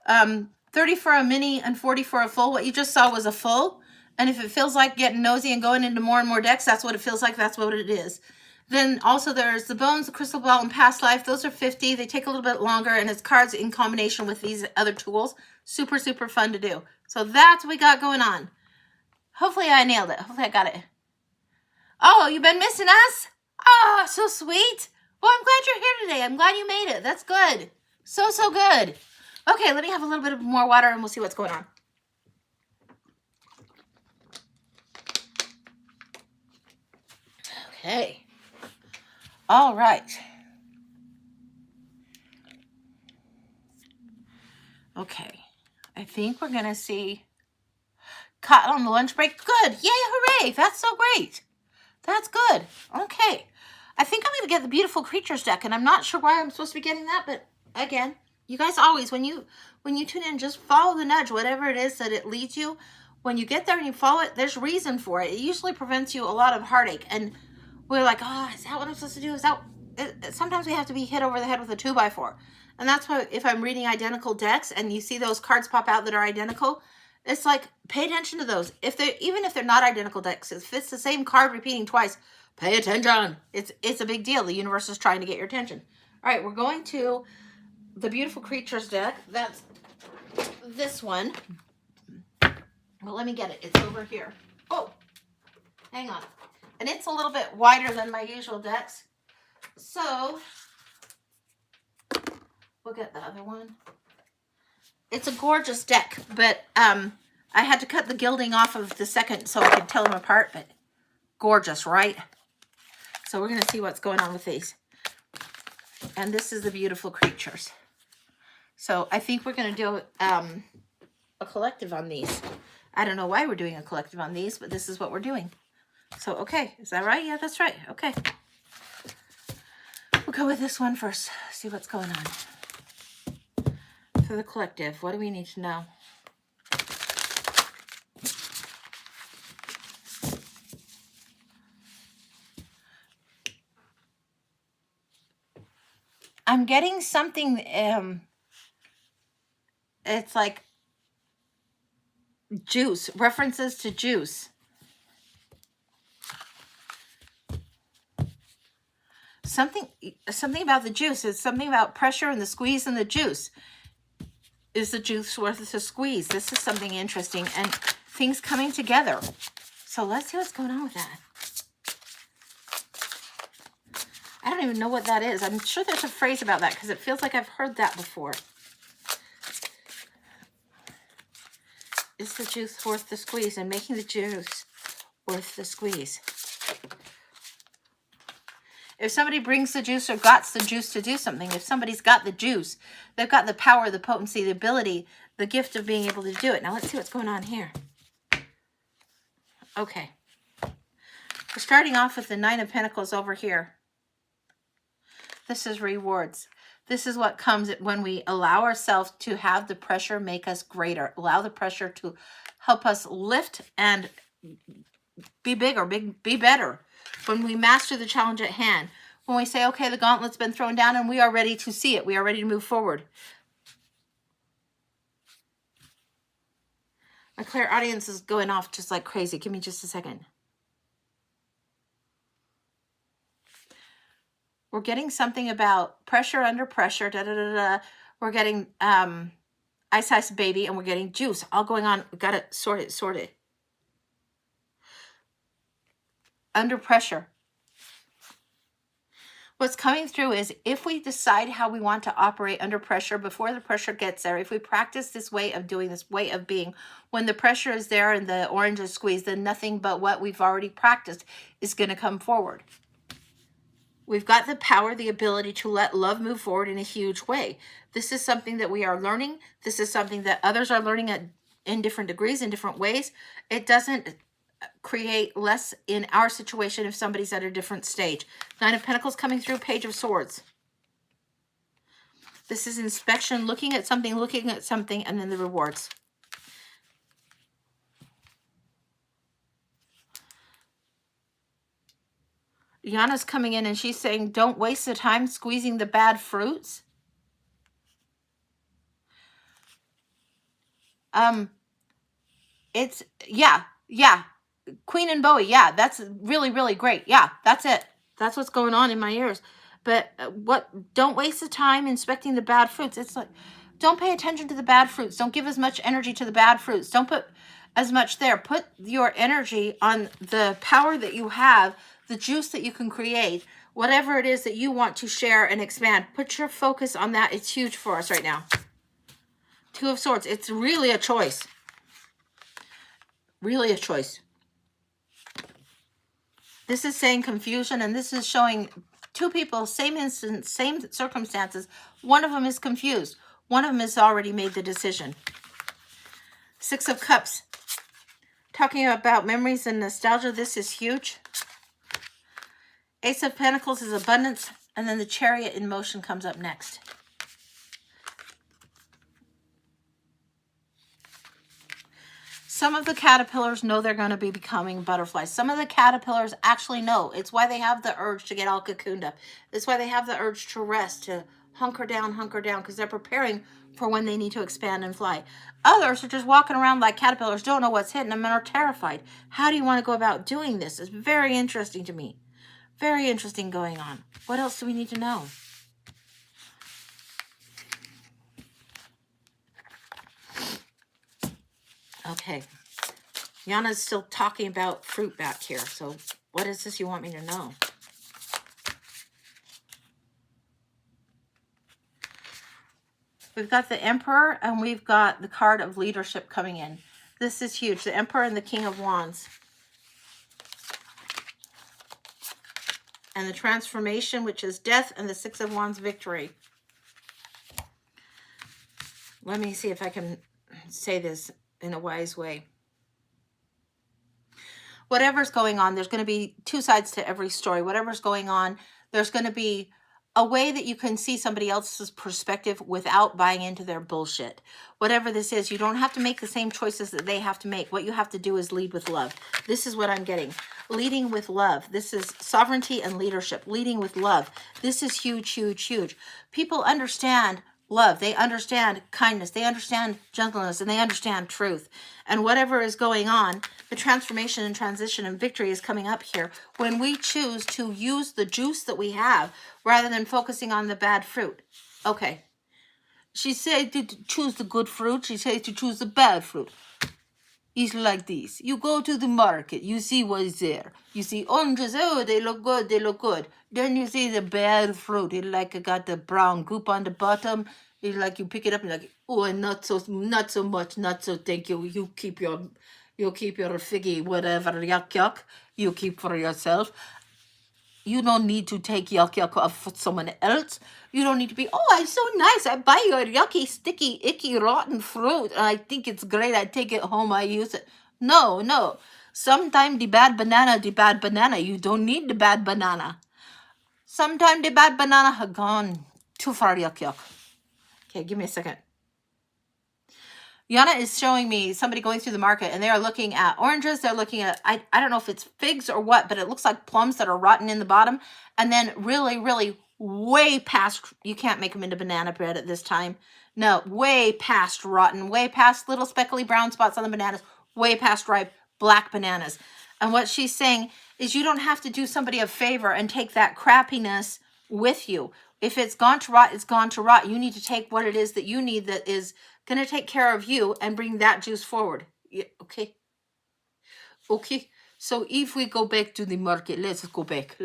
[SPEAKER 1] $30 for a mini, and $40 for a full. What you just saw was a full. And if it feels like getting nosy and going into more and more decks, that's what it feels like. That's what it is. Then also there's the Bones, the Crystal Ball, and Past Life. Those are 50. They take a little bit longer, and it's cards in combination with these other tools. Super, super fun to do. So that's what we got going on. Hopefully I nailed it. Hopefully I got it. Oh, you've been missing us? Oh, so sweet. Well, I'm glad you're here today. I'm glad you made it. That's good. So, so good. Okay, let me have a little bit of more water, and we'll see what's going on. Okay. All right. Okay. I think we're going to see Cotton on the lunch break. Good. Yay, hooray. That's so great. That's good. Okay. I think I'm going to get the Beautiful Creatures deck, and I'm not sure why I'm supposed to be getting that, but again, you guys always, when you tune in, just follow the nudge, whatever it is that it leads you. When you get there and you follow it, there's reason for it. It usually prevents you a lot of heartache, and we're like, oh, is that what I'm supposed to do? Is that... Sometimes we have to be hit over the head with a 2x4. And that's why if I'm reading identical decks and you see those cards pop out that are identical, it's like, pay attention to those. Even if they're not identical decks, if it's the same card repeating twice, pay attention. It's a big deal. The universe is trying to get your attention. All right, we're going to the Beautiful Creatures deck. That's this one. Well, let me get it. It's over here. Oh, hang on. And it's a little bit wider than my usual decks. So, we'll get the other one. It's a gorgeous deck, but I had to cut the gilding off of the second so I could tell them apart, but gorgeous, right? So we're going to see what's going on with these. And this is the Beautiful Creatures. So I think we're going to do a collective on these. I don't know why we're doing a collective on these, but this is what we're doing. So, okay. Is that right? Yeah, that's right. Okay. We'll go with this one first. See what's going on. For the collective, what do we need to know? I'm getting something, it's like juice, references to juice. Something about the juice. It's something about pressure and the squeeze and the juice. Is the juice worth the squeeze? This is something interesting and things coming together. So let's see what's going on with that. I don't even know what that is. I'm sure there's a phrase about that because it feels like I've heard that before. Is the juice worth the squeeze? And making the juice worth the squeeze. If somebody brings the juice or got the juice to do something, if somebody's got the juice, they've got the power, the potency, the ability, the gift of being able to do it. Now let's see what's going on here. Okay. We're starting off with the Nine of Pentacles over here. This is rewards. This is what comes when we allow ourselves to have the pressure make us greater. Allow the pressure to help us lift and be bigger, be better. When we master the challenge at hand. When we say, okay, the gauntlet's been thrown down and we are ready to see it. We are ready to move forward. My clairaudience is going off just like crazy. Give me just a second. We're getting something about pressure under pressure. Da, da, da, da. We're getting Ice Ice Baby and we're getting juice. All going on. We've got to sort it. Under pressure. What's coming through is if we decide how we want to operate under pressure before the pressure gets there, if we practice this way of doing, this way of being, when the pressure is there and the orange is squeezed, then nothing but what we've already practiced is going to come forward. We've got the power, the ability to let love move forward in a huge way. This is something that we are learning. This is something that others are learning in different degrees, in different ways. It doesn't create less in our situation if somebody's at a different stage. Nine of Pentacles coming through, Page of Swords. This is inspection, looking at something, and then the rewards. Yana's coming in and she's saying, don't waste the time squeezing the bad fruits. Yeah. Queen and Bowie, yeah, that's really, really great. Yeah, that's it. That's what's going on in my ears. But don't waste the time inspecting the bad fruits. It's like, don't pay attention to the bad fruits. Don't give as much energy to the bad fruits. Don't put as much there. Put your energy on the power that you have, the juice that you can create, whatever it is that you want to share and expand. Put your focus on that. It's huge for us right now. Two of Swords. It's really a choice. Really a choice. This is saying confusion, and this is showing two people, same instance, same circumstances. One of them is confused. One of them has already made the decision. Six of Cups. Talking about memories and nostalgia, this is huge. Ace of Pentacles is abundance, and then the Chariot in motion comes up next. Some of the caterpillars know they're going to be becoming butterflies. Some of the caterpillars actually know. It's why they have the urge to get all cocooned up. It's why they have the urge to rest, to hunker down, because they're preparing for when they need to expand and fly. Others are just walking around like caterpillars, don't know what's hitting them, and are terrified. How do you want to go about doing this? It's very interesting to me. Very interesting going on. What else do we need to know? Okay. Yana's still talking about fruit back here. So what is this you want me to know? We've got the Emperor and we've got the card of leadership coming in. This is huge. The Emperor and the King of Wands. And the transformation, which is death, and the Six of Wands, victory. Let me see if I can say this in a wise way. Whatever's going on, there's going to be two sides to every story. Whatever's going on, there's going to be a way that you can see somebody else's perspective without buying into their bullshit. Whatever this is, you don't have to make the same choices that they have to make. What you have to do is lead with love. This is what I'm getting. Leading with love. This is sovereignty and leadership. Leading with love. This is huge, huge, huge. People understand love. They understand kindness. They understand gentleness, and they understand truth. And whatever is going on, the transformation and transition and victory is coming up here when we choose to use the juice that we have rather than focusing on the bad fruit. Okay. She said to choose the good fruit. She said to choose the bad fruit. It's like this. You go to the market. You see what is there. You see oranges. Oh, they look good. They look good. Then you see the bad fruit. It like got the brown goop on the bottom. It's like you pick it up and like, oh, not so much. Not so. Thank you. You keep your figgy whatever yuck. You keep for yourself. You don't need to take yuck off someone else. You don't need to be, oh, it's so nice. I buy your yucky, sticky, icky, rotten fruit. And I think it's great. I take it home. I use it. No. Sometimes the bad banana. You don't need the bad banana. Sometimes the bad banana has gone too far yuck. Okay, give me a second. Yana is showing me somebody going through the market and they are looking at oranges. They're looking at, I don't know if it's figs or what, but it looks like plums that are rotten in the bottom. And then really, really way past, you can't make them into banana bread at this time. No, way past rotten, way past little speckly brown spots on the bananas, way past ripe black bananas. And what she's saying is you don't have to do somebody a favor and take that crappiness with you. If it's gone to rot, it's gone to rot. You need to take what it is that you need that is going to take care of you and bring that juice forward. Yeah, okay. So if we go back to the market, let's go back.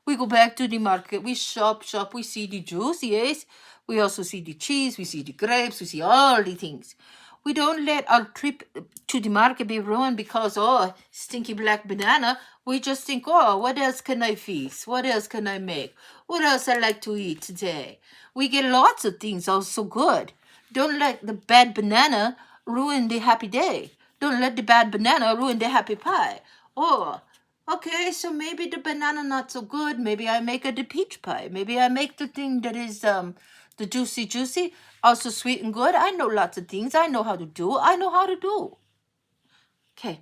[SPEAKER 1] We go back to the market. We shop. We see the juice, yes. We also see the cheese. We see the grapes. We see all the things. We don't let our trip to the market be ruined because, oh, stinky black banana. We just think, oh, what else can I feast? What else can I make? What else I like to eat today? We get lots of things also good. Don't let the bad banana ruin the happy day. Don't let the bad banana ruin the happy pie. Oh, okay, so maybe the banana not so good. Maybe I make the peach pie. Maybe I make the thing that is the juicy, also sweet and good. I know lots of things. I know how to do. Okay.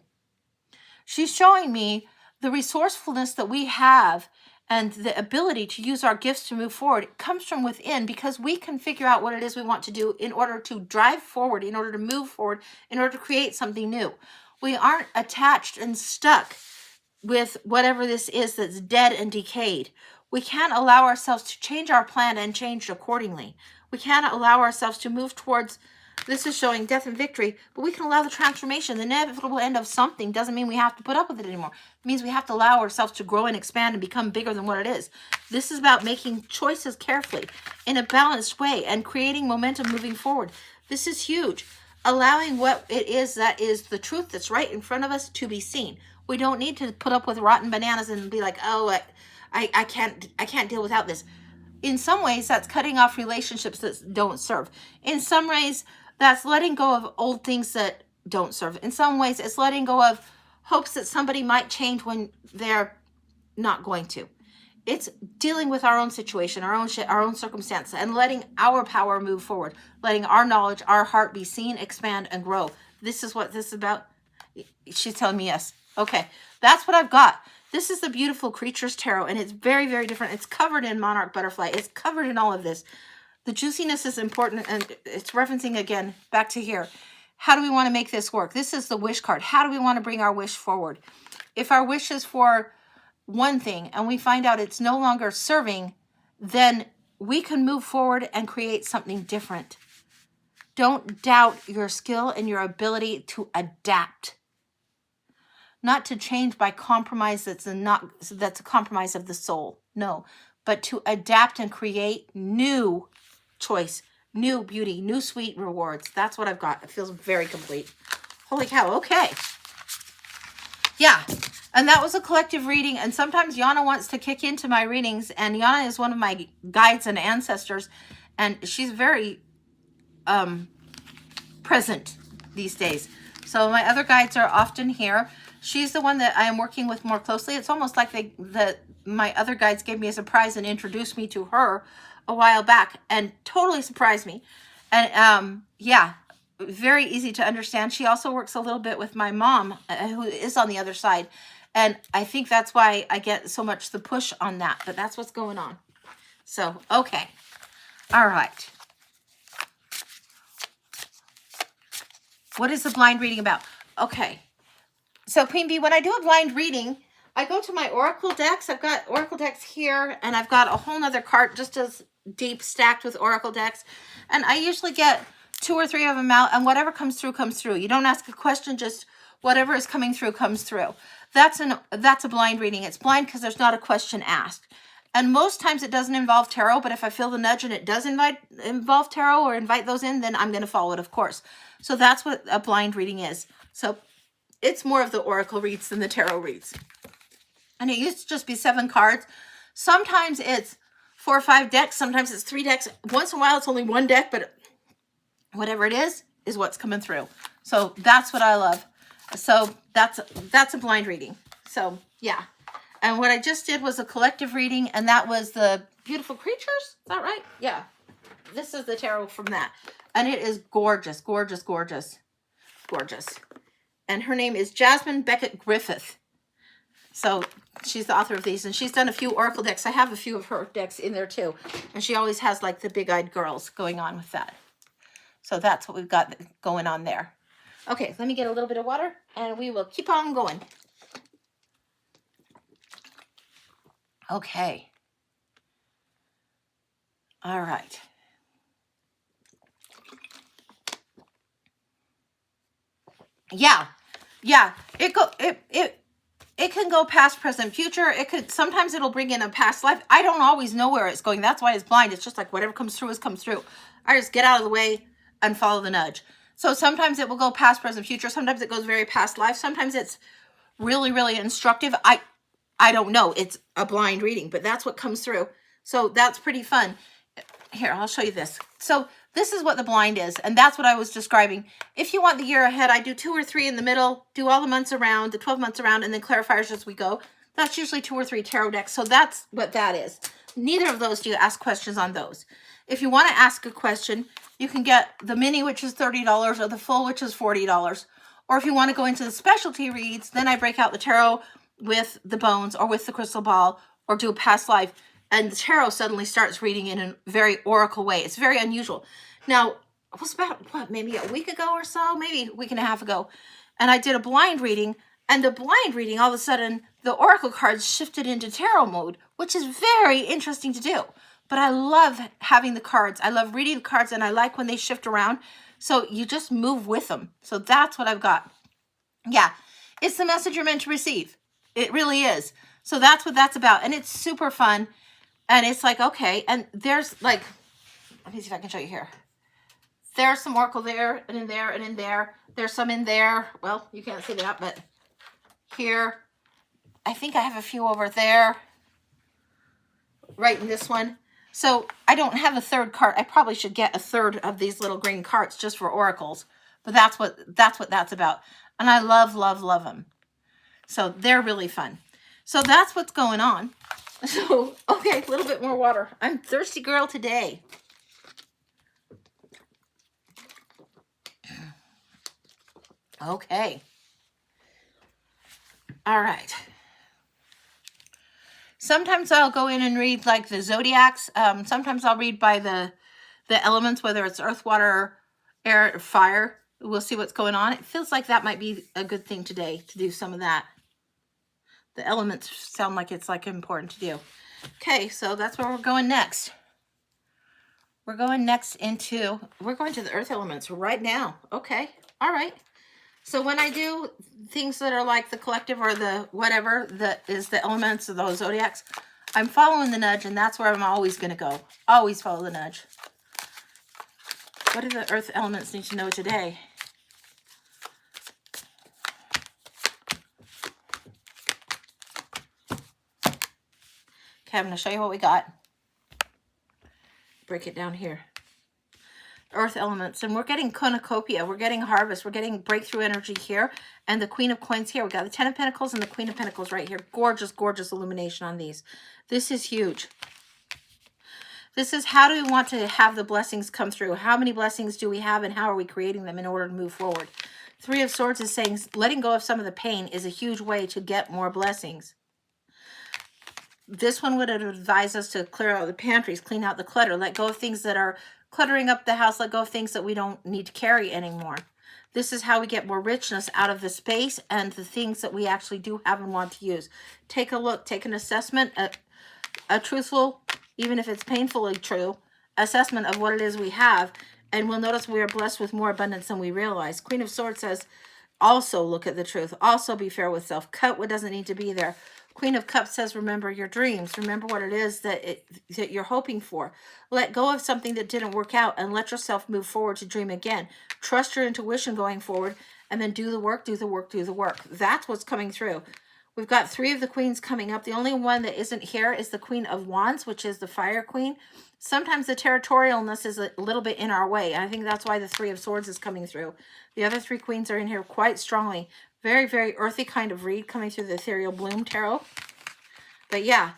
[SPEAKER 1] She's showing me the resourcefulness that we have and the ability to use our gifts to move forward. It comes from within because we can figure out what it is we want to do in order to drive forward, in order to move forward, in order to create something new. We aren't attached and stuck with whatever this is that's dead and decayed. We can't allow ourselves to change our plan and change accordingly. We can't allow ourselves to move towards, this is showing death and victory, but we can allow the transformation. The inevitable end of something doesn't mean we have to put up with it anymore. It means we have to allow ourselves to grow and expand and become bigger than what it is. This is about making choices carefully in a balanced way and creating momentum moving forward. This is huge. Allowing what it is that is the truth that's right in front of us to be seen. We don't need to put up with rotten bananas and be like, oh, I can't deal without this. In some ways, that's cutting off relationships that don't serve. In some ways, that's letting go of old things that don't serve. In some ways, it's letting go of hopes that somebody might change when they're not going to. It's dealing with our own situation, our own circumstance, and letting our power move forward, letting our knowledge, our heart be seen, expand, and grow. This is what this is about. She's telling me yes. Okay, that's what I've got. This is the Beautiful Creatures Tarot, and it's very, very different. It's covered in Monarch Butterfly. It's covered in all of this. The juiciness is important, and it's referencing again back to here. How do we want to make this work? This is the wish card. How do we want to bring our wish forward? If our wish is for one thing and we find out it's no longer serving, then we can move forward and create something different. Don't doubt your skill and your ability to adapt. Not to change by compromise that's a compromise of the soul. No, but to adapt and create new choice, new beauty, new sweet rewards. That's what I've got. It feels very complete. Holy cow. Okay. Yeah. And that was a collective reading. And sometimes Yana wants to kick into my readings. And Yana is one of my guides and ancestors. And she's very present these days. So my other guides are often here. She's the one that I am working with more closely. It's almost like my other guides gave me a surprise and introduced me to her a while back and totally surprised me. And yeah, very easy to understand. She also works a little bit with my mom, who is on the other side. And I think that's why I get so much the push on that. But that's what's going on. So, okay. All right. What is the blind reading about? Okay. So Queen Bee, when I do a blind reading, I go to my Oracle decks. I've got Oracle decks here, and I've got a whole nother cart just as deep stacked with Oracle decks. And I usually get 2 or 3 of them out, and whatever comes through, comes through. You don't ask a question, just whatever is coming through, comes through. That's a blind reading. It's blind because there's not a question asked. And most times it doesn't involve tarot, but if I feel the nudge and it does involve tarot or invite those in, then I'm going to follow it, of course. So that's what a blind reading is. So it's more of the Oracle reads than the tarot reads. And it used to just be 7 cards. Sometimes it's 4 or 5 decks. Sometimes it's 3 decks. Once in a while, it's only 1 deck, but whatever it is what's coming through. So that's what I love. So that's a blind reading. So yeah. And what I just did was a collective reading, and that was the Beautiful Creatures. Is that right? Yeah. This is the tarot from that. And it is gorgeous, gorgeous, gorgeous, gorgeous. And her name is Jasmine Beckett Griffith. So she's the author of these, and she's done a few Oracle decks. I have a few of her decks in there too. And she always has like the big-eyed girls going on with that. So that's what we've got going on there. Okay, let me get a little bit of water, and we will keep on going. Okay. All right. Yeah. Yeah. It can go past, present, future. Sometimes it'll bring in a past life. I don't always know where it's going. That's why it's blind. It's just like whatever comes through comes through. I just get out of the way and follow the nudge. So sometimes it will go past, present, future. Sometimes it goes very past life. Sometimes it's really, really instructive. I don't know. It's a blind reading, but that's what comes through. So that's pretty fun. Here, I'll show you this. So this is what the blind is, and that's what I was describing. If you want the year ahead, I do 2 or 3 in the middle, do all the months around, the 12 months around, and then clarifiers as we go. That's usually 2 or 3 tarot decks. So that's what that is. Neither of those do you ask questions on those. If you want to ask a question, you can get the mini, which is $30, or the full, which is $40. Or if you want to go into the specialty reads, then I break out the tarot with the bones or with the crystal ball or do a past life. And the tarot suddenly starts reading in a very oracle way. It's very unusual. Now, it was about, maybe a week ago or so, maybe a week and a half ago. And I did a blind reading. And the blind reading, all of a sudden, the oracle cards shifted into tarot mode, which is very interesting to do. But I love having the cards. I love reading the cards, and I like when they shift around. So you just move with them. So that's what I've got. Yeah, it's the message you're meant to receive. It really is. So that's what that's about. And it's super fun. And it's like, okay. And there's like, let me see if I can show you here. There's some oracle there and in there and in there. There's some in there. Well, you can't see that, but here. I think I have a few over there. Right in this one. So I don't have a third card. I probably should get a third of these little green cards just for oracles. But that's what that's about. And I love, love, love them. So they're really fun. So that's what's going on. So, okay, a little bit more water. I'm thirsty girl today. Okay. All right. Sometimes I'll go in and read like the zodiacs. Sometimes I'll read by the elements, whether it's earth, water, air, or fire. We'll see what's going on. It feels like that might be a good thing today to do some of that. The elements sound like it's like important to do. Okay, so that's where we're going next. We're going to the earth elements right now. Okay, all right. So when I do things that are like the collective or the whatever that is the elements of those zodiacs, I'm following the nudge, and that's where I'm always going to go. Always follow the nudge. What do the earth elements need to know today? Okay, I'm going to show you what we got. Break it down here. Earth elements, and we're getting cornucopia, we're getting harvest, we're getting breakthrough energy here, and the Queen of Coins here. We got the Ten of Pentacles and the Queen of Pentacles right here. Gorgeous, gorgeous illumination on these. This is huge. This is how do we want to have the blessings come through? How many blessings do we have, and how are we creating them in order to move forward? Three of Swords is saying letting go of some of the pain is a huge way to get more blessings. This one would advise us to clear out the pantries, clean out the clutter, let go of things that are cluttering up the house, let go of things that we don't need to carry anymore. This is how we get more richness out of the space and the things that we actually do have and want to use. Take a look, take an assessment, a truthful, even if it's painfully true, assessment of what it is we have, and we'll notice we are blessed with more abundance than we realize. Queen of Swords says, also look at the truth. Also be fair with self. Cut what doesn't need to be there. Queen of Cups says, remember your dreams. Remember what it is that you're hoping for. Let go of something that didn't work out and let yourself move forward to dream again. Trust your intuition going forward, and then do the work, do the work, do the work. That's what's coming through. We've got three of the queens coming up. The only one that isn't here is the Queen of Wands, which is the Fire Queen. Sometimes the territorialness is a little bit in our way. I think that's why the Three of Swords is coming through. The other three queens are in here quite strongly. Very, very earthy kind of read coming through the Ethereal Bloom Tarot. But yeah,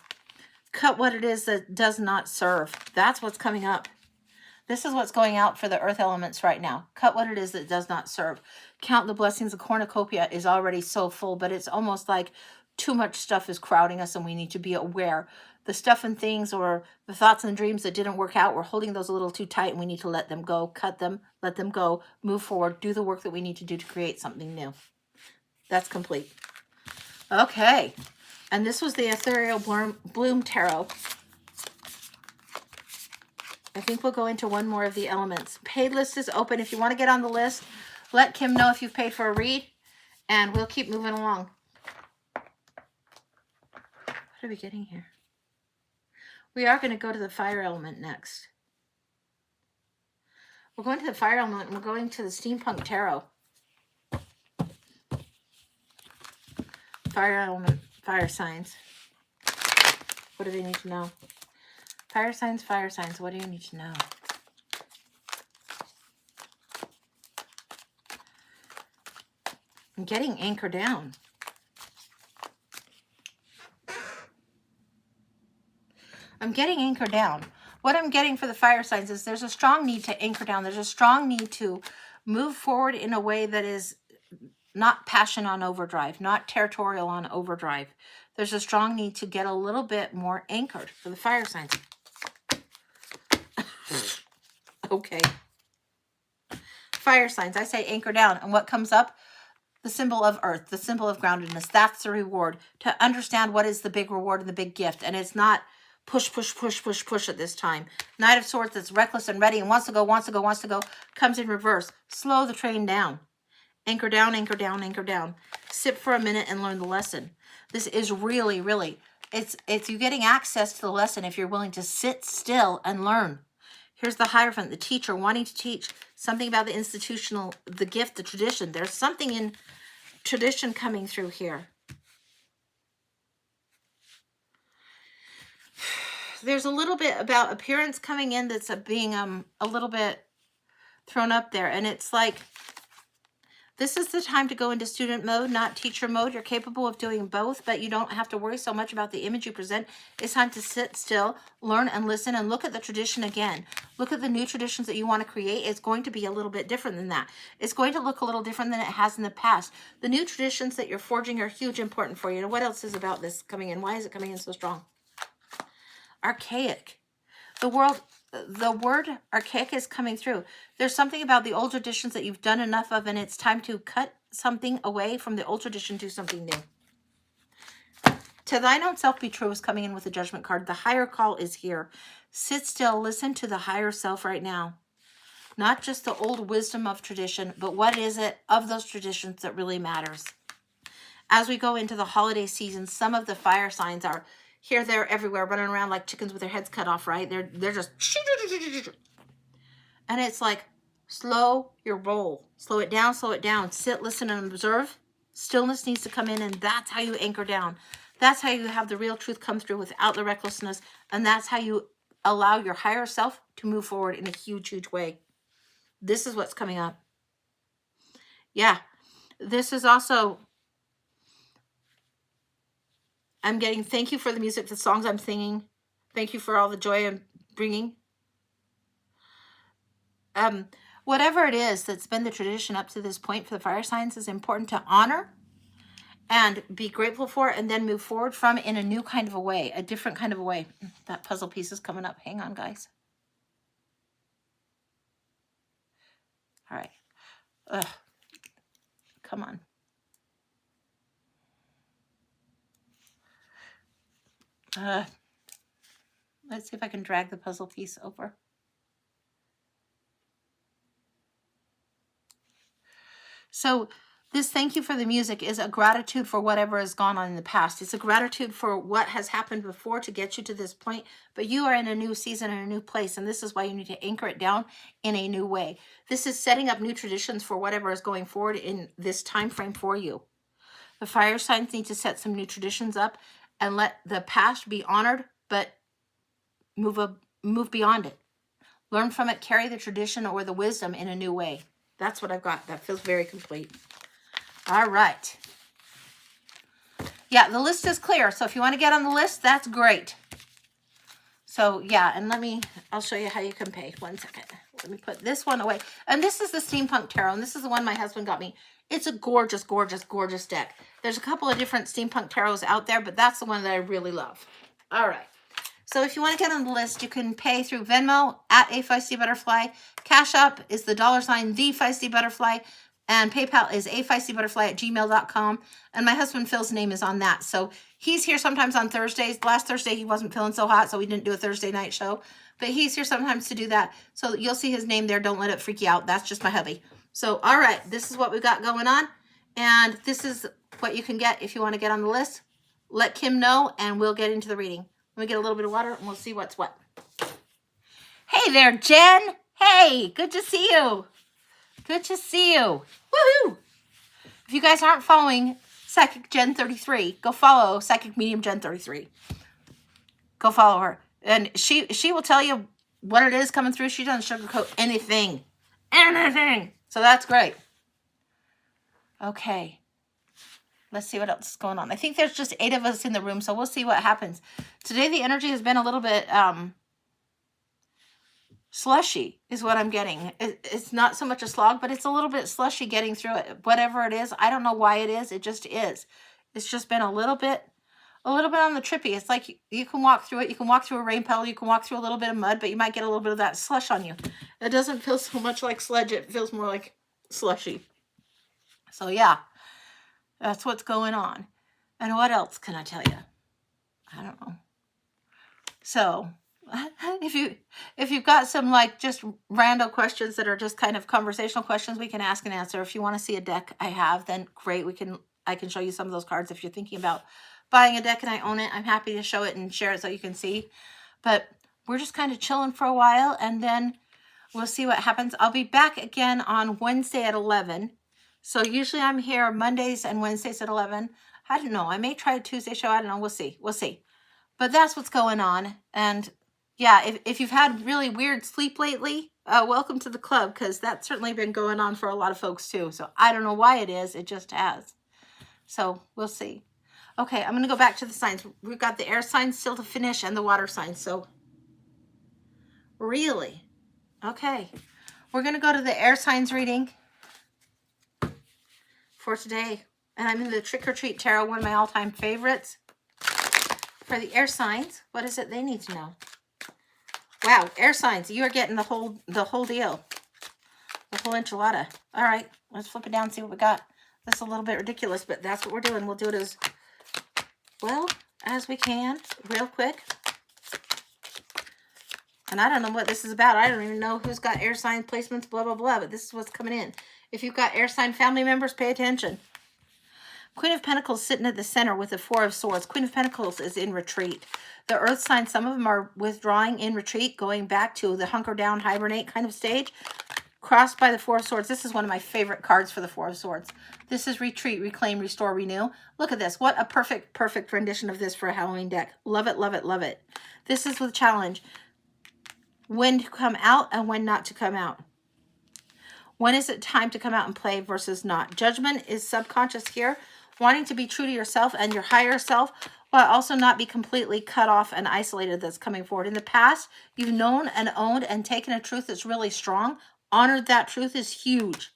[SPEAKER 1] cut what it is that does not serve. That's what's coming up. This is what's going out for the earth elements right now. Cut what it is that does not serve. Count the blessings. The cornucopia is already so full, but it's almost like too much stuff is crowding us, and we need to be aware. The stuff and things or the thoughts and dreams that didn't work out, we're holding those a little too tight, and we need to let them go, cut them, let them go, move forward, do the work that we need to do to create something new. That's complete. Okay. And this was the Ethereal Bloom Tarot. I think we'll go into one more of the elements. Paid list is open. If you want to get on the list, let Kim know if you've paid for a read, and we'll keep moving along. What are we getting here? We are going to go to the fire element next. We're going to the fire element, and we're going to the Steampunk Tarot. Fire element, fire signs. What do they need to know? Fire signs, what do you need to know? I'm getting anchor down. I'm getting anchor down. What I'm getting for the fire signs is there's a strong need to anchor down. There's a strong need to move forward in a way that is not passion on overdrive, not territorial on overdrive. There's a strong need to get a little bit more anchored for the fire signs. Okay. Fire signs, I say anchor down. And what comes up? the symbol of earth, the symbol of groundedness. That's the reward. To understand what is the big reward and the big gift. And it's not push, push, push, push, push at this time. Knight of Swords that's reckless and ready and wants to go, wants to go, wants to go, comes in reverse. Slow the train down. Anchor down, anchor down, anchor down. Sit for a minute and learn the lesson. This is really, really, it's you getting access to the lesson if you're willing to sit still and learn. Here's the Hierophant, the teacher, wanting to teach something about the institutional, the gift, the tradition. There's something in tradition coming through here. There's a little bit about appearance coming in that's being a little bit thrown up there. And it's like, this is the time to go into student mode, not teacher mode. You're capable of doing both, but you don't have to worry so much about the image you present. It's time to sit still, learn and listen, and look at the tradition again. Look at the new traditions that you want to create. It's going to be a little bit different than that. It's going to look a little different than it has in the past. The new traditions that you're forging are huge, important for you. And what else is about this coming in? Why is it coming in so strong? Archaic. The word archaic is coming through. There's something about the old traditions that you've done enough of, and it's time to cut something away from the old tradition to something new. To thine own self be true is coming in with the Judgment card. The higher call is here. Sit still, listen to the higher self right now. Not just the old wisdom of tradition, but what is it of those traditions that really matters. As we go into the holiday season, some of the fire signs are here, there, everywhere, running around like chickens with their heads cut off, right? They're just... And it's like, slow your roll. Slow it down, sit, listen, and observe. Stillness needs to come in, and that's how you anchor down. That's how you have the real truth come through without the recklessness, and that's how you allow your higher self to move forward in a huge, huge way. This is what's coming up. Yeah, this is also... I'm getting thank you for the music, the songs I'm singing. Thank you for all the joy I'm bringing. Whatever it is that's been the tradition up to this point for the fire signs is important to honor and be grateful for, and then move forward from in a new kind of a way, a different kind of a way. That puzzle piece is coming up. Hang on, guys. All right. Ugh. Come on. Let's see if I can drag the puzzle piece over. So this thank you for the music is a gratitude for whatever has gone on in the past. It's a gratitude for what has happened before to get you to this point, but you are in a new season, in a new place, and this is why you need to anchor it down in a new way. This is setting up new traditions for whatever is going forward in this time frame for you. The fire signs need to set some new traditions up and let the past be honored, but move beyond it. Learn from it, carry the tradition or the wisdom in a new way. That's what I've got. That feels very complete. All right. Yeah, the list is clear. So if you want to get on the list, that's great. So yeah, and I'll show you how you can pay. 1 second. Let me put this one away. And this is the Steampunk Tarot, and this is the one my husband got me. It's a gorgeous, gorgeous, gorgeous deck. There's a couple of different Steampunk Tarots out there, but that's the one that I really love. All right. So if you want to get on the list, you can pay through Venmo at @AFeistyButterfly. Cash App is the $sign The Feisty Butterfly. And PayPal is afeistybutterfly@gmail.com. And my husband Phil's name is on that. So he's here sometimes on Thursdays. Last Thursday he wasn't feeling so hot, so we didn't do a Thursday night show. But he's here sometimes to do that. So you'll see his name there. Don't let it freak you out. That's just my hubby. So, all right, this is what we've got going on. And this is what you can get if you want to get on the list. Let Kim know, and we'll get into the reading. Let me get a little bit of water, and we'll see what's what. Hey there, Jen. Hey, good to see you. Good to see you. Woohoo! If you guys aren't following Psychic Jen 33, go follow Psychic Medium Jen 33. Go follow her. And she will tell you what it is coming through. She doesn't sugarcoat anything. Anything. So that's great. Okay. Let's see what else is going on. I think there's just 8 of us in the room, so we'll see what happens. Today the energy has been a little bit slushy is what I'm getting. It's not so much a slog, but it's a little bit slushy getting through it. Whatever it is, I don't know why it is. It just is. It's just been a little bit on the trippy. It's like you can walk through it. You can walk through a rain puddle. You can walk through a little bit of mud, but you might get a little bit of that slush on you. It doesn't feel so much like sludge. It feels more like slushy. So yeah. That's what's going on. And what else can I tell you? I don't know. So if you've got some like just random questions that are just kind of conversational questions, we can ask and answer. If you want to see a deck I have, then great. I can show you some of those cards. If you're thinking about buying a deck and I own it, I'm happy to show it and share it so you can see. But we're just kind of chilling for a while, and then we'll see what happens. I'll be back again on Wednesday at 11. So usually I'm here Mondays and Wednesdays at 11. I don't know. I may try a Tuesday show. I don't know. We'll see. We'll see. But that's what's going on. And yeah, if you've had really weird sleep lately, welcome to the club, because that's certainly been going on for a lot of folks too. So I don't know why it is. It just has. So we'll see. Okay, I'm going to go back to the signs. We've got the air signs still to finish and the water signs. So really? Okay. We're going to go to the air signs reading for today. And I'm in the Trick or Treat Tarot, one of my all-time favorites. For the air signs, what is it they need to know? Wow, air signs, you are getting the whole deal. The whole enchilada. All right, let's flip it down and see what we got. This is a little bit ridiculous, but that's what we're doing. We'll do it as well as we can, real quick. And I don't know what this is about. I don't even know who's got air sign placements, blah, blah, blah, but this is what's coming in. If you've got air sign family members, pay attention. Queen of Pentacles sitting at the center with the Four of Swords. Queen of Pentacles is in retreat. The Earth signs, some of them are withdrawing in retreat, going back to the hunker down, hibernate kind of stage. Crossed by the Four of Swords. This is one of my favorite cards for the Four of Swords. This is retreat, reclaim, restore, renew. Look at this. What a perfect rendition of this for a Halloween deck. Love it, love it, love it. This is the challenge. When to come out and when not to come out. When is it time to come out and play versus not? Judgment is subconscious here. Wanting to be true to yourself and your higher self, while also not be completely cut off and isolated that's coming forward. In the past, you've known and owned and taken a truth that's really strong. Honored that truth is huge.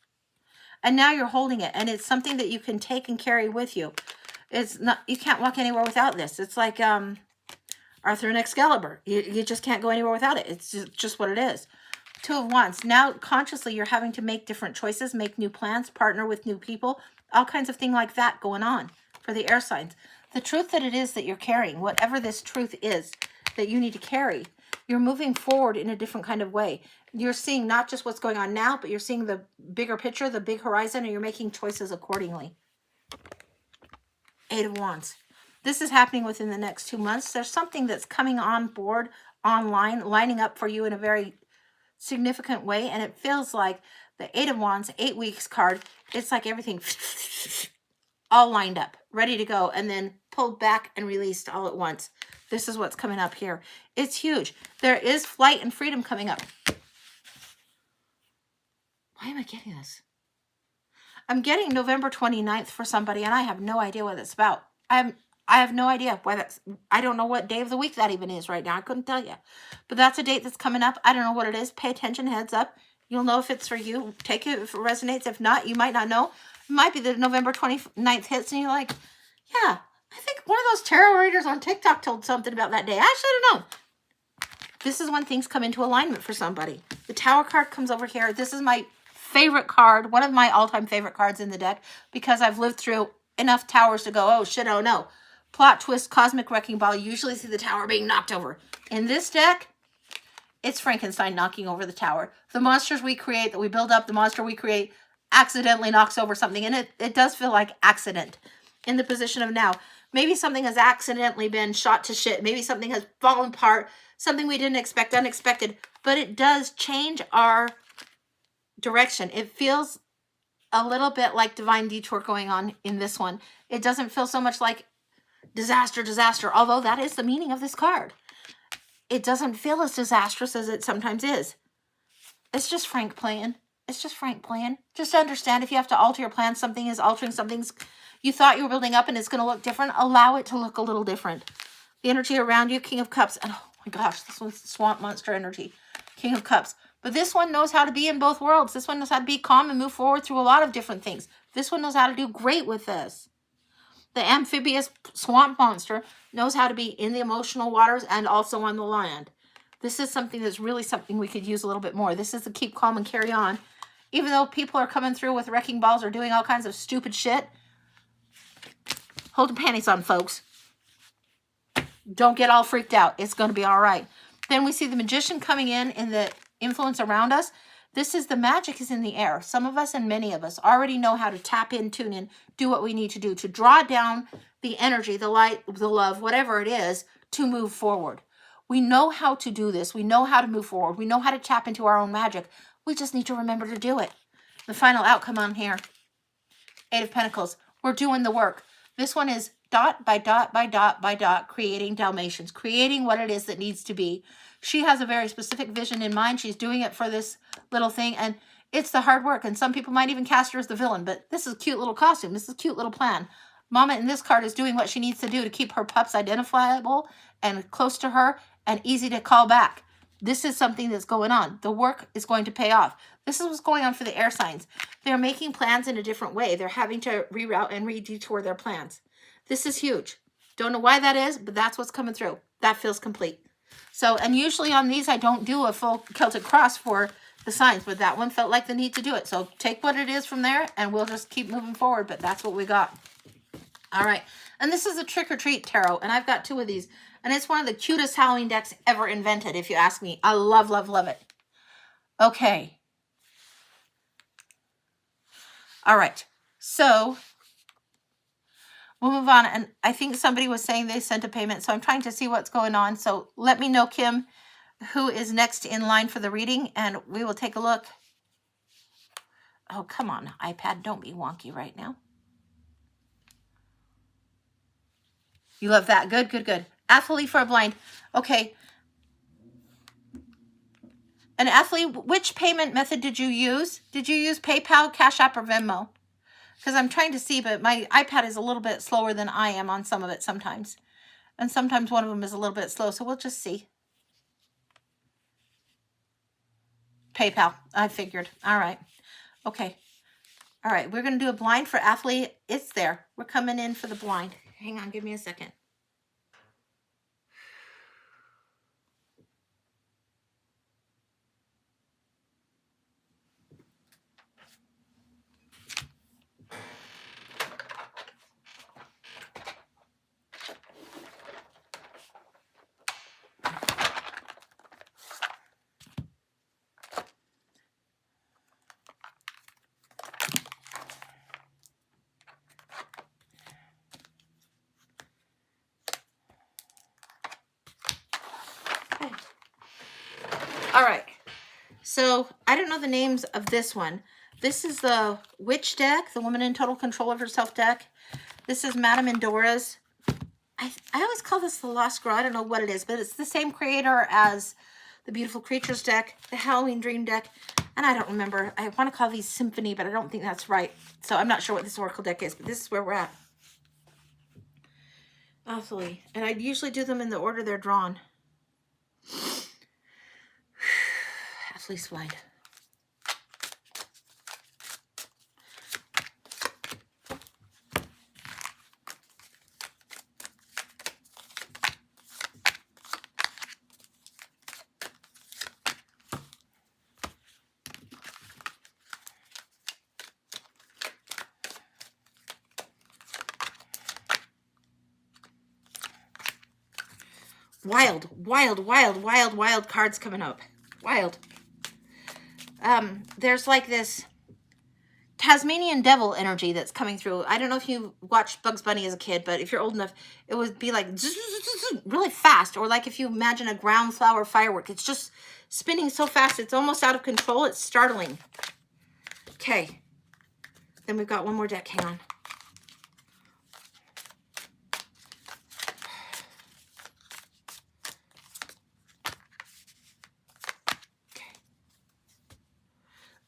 [SPEAKER 1] And now you're holding it. And it's something that you can take and carry with you. It's not, you can't walk anywhere without this. It's like Arthur and Excalibur. You just can't go anywhere without it. It's just what it is. Two of Wands. Now, consciously, you're having to make different choices, make new plans, partner with new people, all kinds of things like that going on for the air signs. The truth that it is that you're carrying, whatever this truth is that you need to carry, you're moving forward in a different kind of way. You're seeing not just what's going on now, but you're seeing the bigger picture, the big horizon, and you're making choices accordingly. Eight of Wands. This is happening within the next 2 months. There's something that's coming on board online, lining up for you in a very significant way, and it feels like the Eight of Wands, 8 weeks card, it's like everything all lined up, ready to go, and then pulled back and released all at once. This is what's coming up here. It's huge. There is flight and freedom coming up. Why am I getting this? I'm getting November 29th for somebody, and I have no idea what it's about. I have no idea why that's, I don't know what day of the week that even is right now. I couldn't tell you. But that's a date that's coming up. I don't know what it is. Pay attention, heads up. You'll know if it's for you. Take it if it resonates. If not, you might not know. It might be the November 29th hits and you're like, yeah, I think one of those tarot readers on TikTok told something about that day. I should have known. This is when things come into alignment for somebody. The Tower card comes over here. This is my favorite card, one of my all-time favorite cards in the deck, because I've lived through enough towers to go, oh shit, oh no. Plot twist, cosmic wrecking ball. You usually see the tower being knocked over. In this deck, it's Frankenstein knocking over the tower. The monsters we create, that we build up, the monster we create accidentally knocks over something. And it does feel like accident in the position of now. Maybe something has accidentally been shot to shit. Maybe something has fallen apart. Something we didn't expect, unexpected. But it does change our direction. It feels a little bit like divine detour going on in this one. It doesn't feel so much like disaster, although that is the meaning of this card. It doesn't feel as disastrous as it sometimes is. It's just Frank playing. It's just Frank playing. Just understand, if you have to alter your plan, something is altering, something's you thought you were building up and it's going to look different, allow it to look a little different. The energy around you, King of Cups, and oh my gosh, this one's the swamp monster energy, King of Cups. But this one knows how to be in both worlds. This one knows how to be calm and move forward through a lot of different things. This one knows how to do great with this. The amphibious swamp monster knows how to be in the emotional waters and also on the land. This is something that's really something we could use a little bit more. This is the keep calm and carry on. Even though people are coming through with wrecking balls or doing all kinds of stupid shit, Hold your panties on, folks. Don't get all freaked out. It's going to be all right. Then we see the Magician coming in the influence around us. This is the magic is in the air. Some of us and many of us already know how to tap in, tune in, do what we need to do to draw down the energy, the light, the love, whatever it is, to move forward. We know how to do this. We know how to move forward. We know how to tap into our own magic. We just need to remember to do it. The final outcome on here, 8 of Pentacles. We're doing the work. This one is dot by dot by dot by dot, creating Dalmatians, creating what it is that needs to be. She has a very specific vision in mind. She's doing it for this little thing, and it's the hard work. And some people might even cast her as the villain, but this is a cute little costume. This is a cute little plan. Mama in this card is doing what she needs to do to keep her pups identifiable and close to her and easy to call back. This is something that's going on. The work is going to pay off. This is what's going on for the air signs. They're making plans in a different way. They're having to reroute and redetour their plans. This is huge. Don't know why that is, but that's what's coming through. That feels complete. So, and usually on these, I don't do a full Celtic cross for the signs, but that one felt like the need to do it. So take what it is from there, and we'll just keep moving forward, but that's what we got. All right. And this is a Trick or Treat Tarot, and I've got 2 of these, and it's one of the cutest Halloween decks ever invented, if you ask me. I love, love, love it. Okay. All right. So we'll move on. And I think somebody was saying they sent a payment, so I'm trying to see what's going on. So let me know, Kim, who is next in line for the reading, and we will take a look. Oh, come on, iPad. Don't be wonky right now. You love that. Good, good, good. Athlete for a blind. Okay. And athlete, which payment method did you use? Did you use PayPal, Cash App, or Venmo? Because I'm trying to see, but my iPad is a little bit slower than I am on some of it sometimes. And sometimes one of them is a little bit slow, so we'll just see. PayPal, I figured. All right. Okay. All right, we're going to do a blind for athlete. It's there. We're coming in for the blind. Hang on, give me a second. All right, so I don't know the names of this one. This is the Witch deck, the Woman in Total Control of Herself deck. This is Madame Endora's. I always call this the Lost Girl. I don't know what it is, but it's the same creator as the Beautiful Creatures deck, the Halloween Dream deck, and I don't remember. I want to call these Symphony, but I don't think that's right. So I'm not sure what this Oracle deck is, but this is where we're at. Awfully. And I usually do them in the order they're drawn. Fleece blind. Wild, wild, wild, wild, wild cards coming up. Wild. There's like this Tasmanian devil energy that's coming through. I don't know if you watched Bugs Bunny as a kid, but if you're old enough, it would be like really fast. Or like if you imagine a ground flower firework, it's just spinning so fast, it's almost out of control. It's startling. Okay. Then we've got one more deck. Hang on.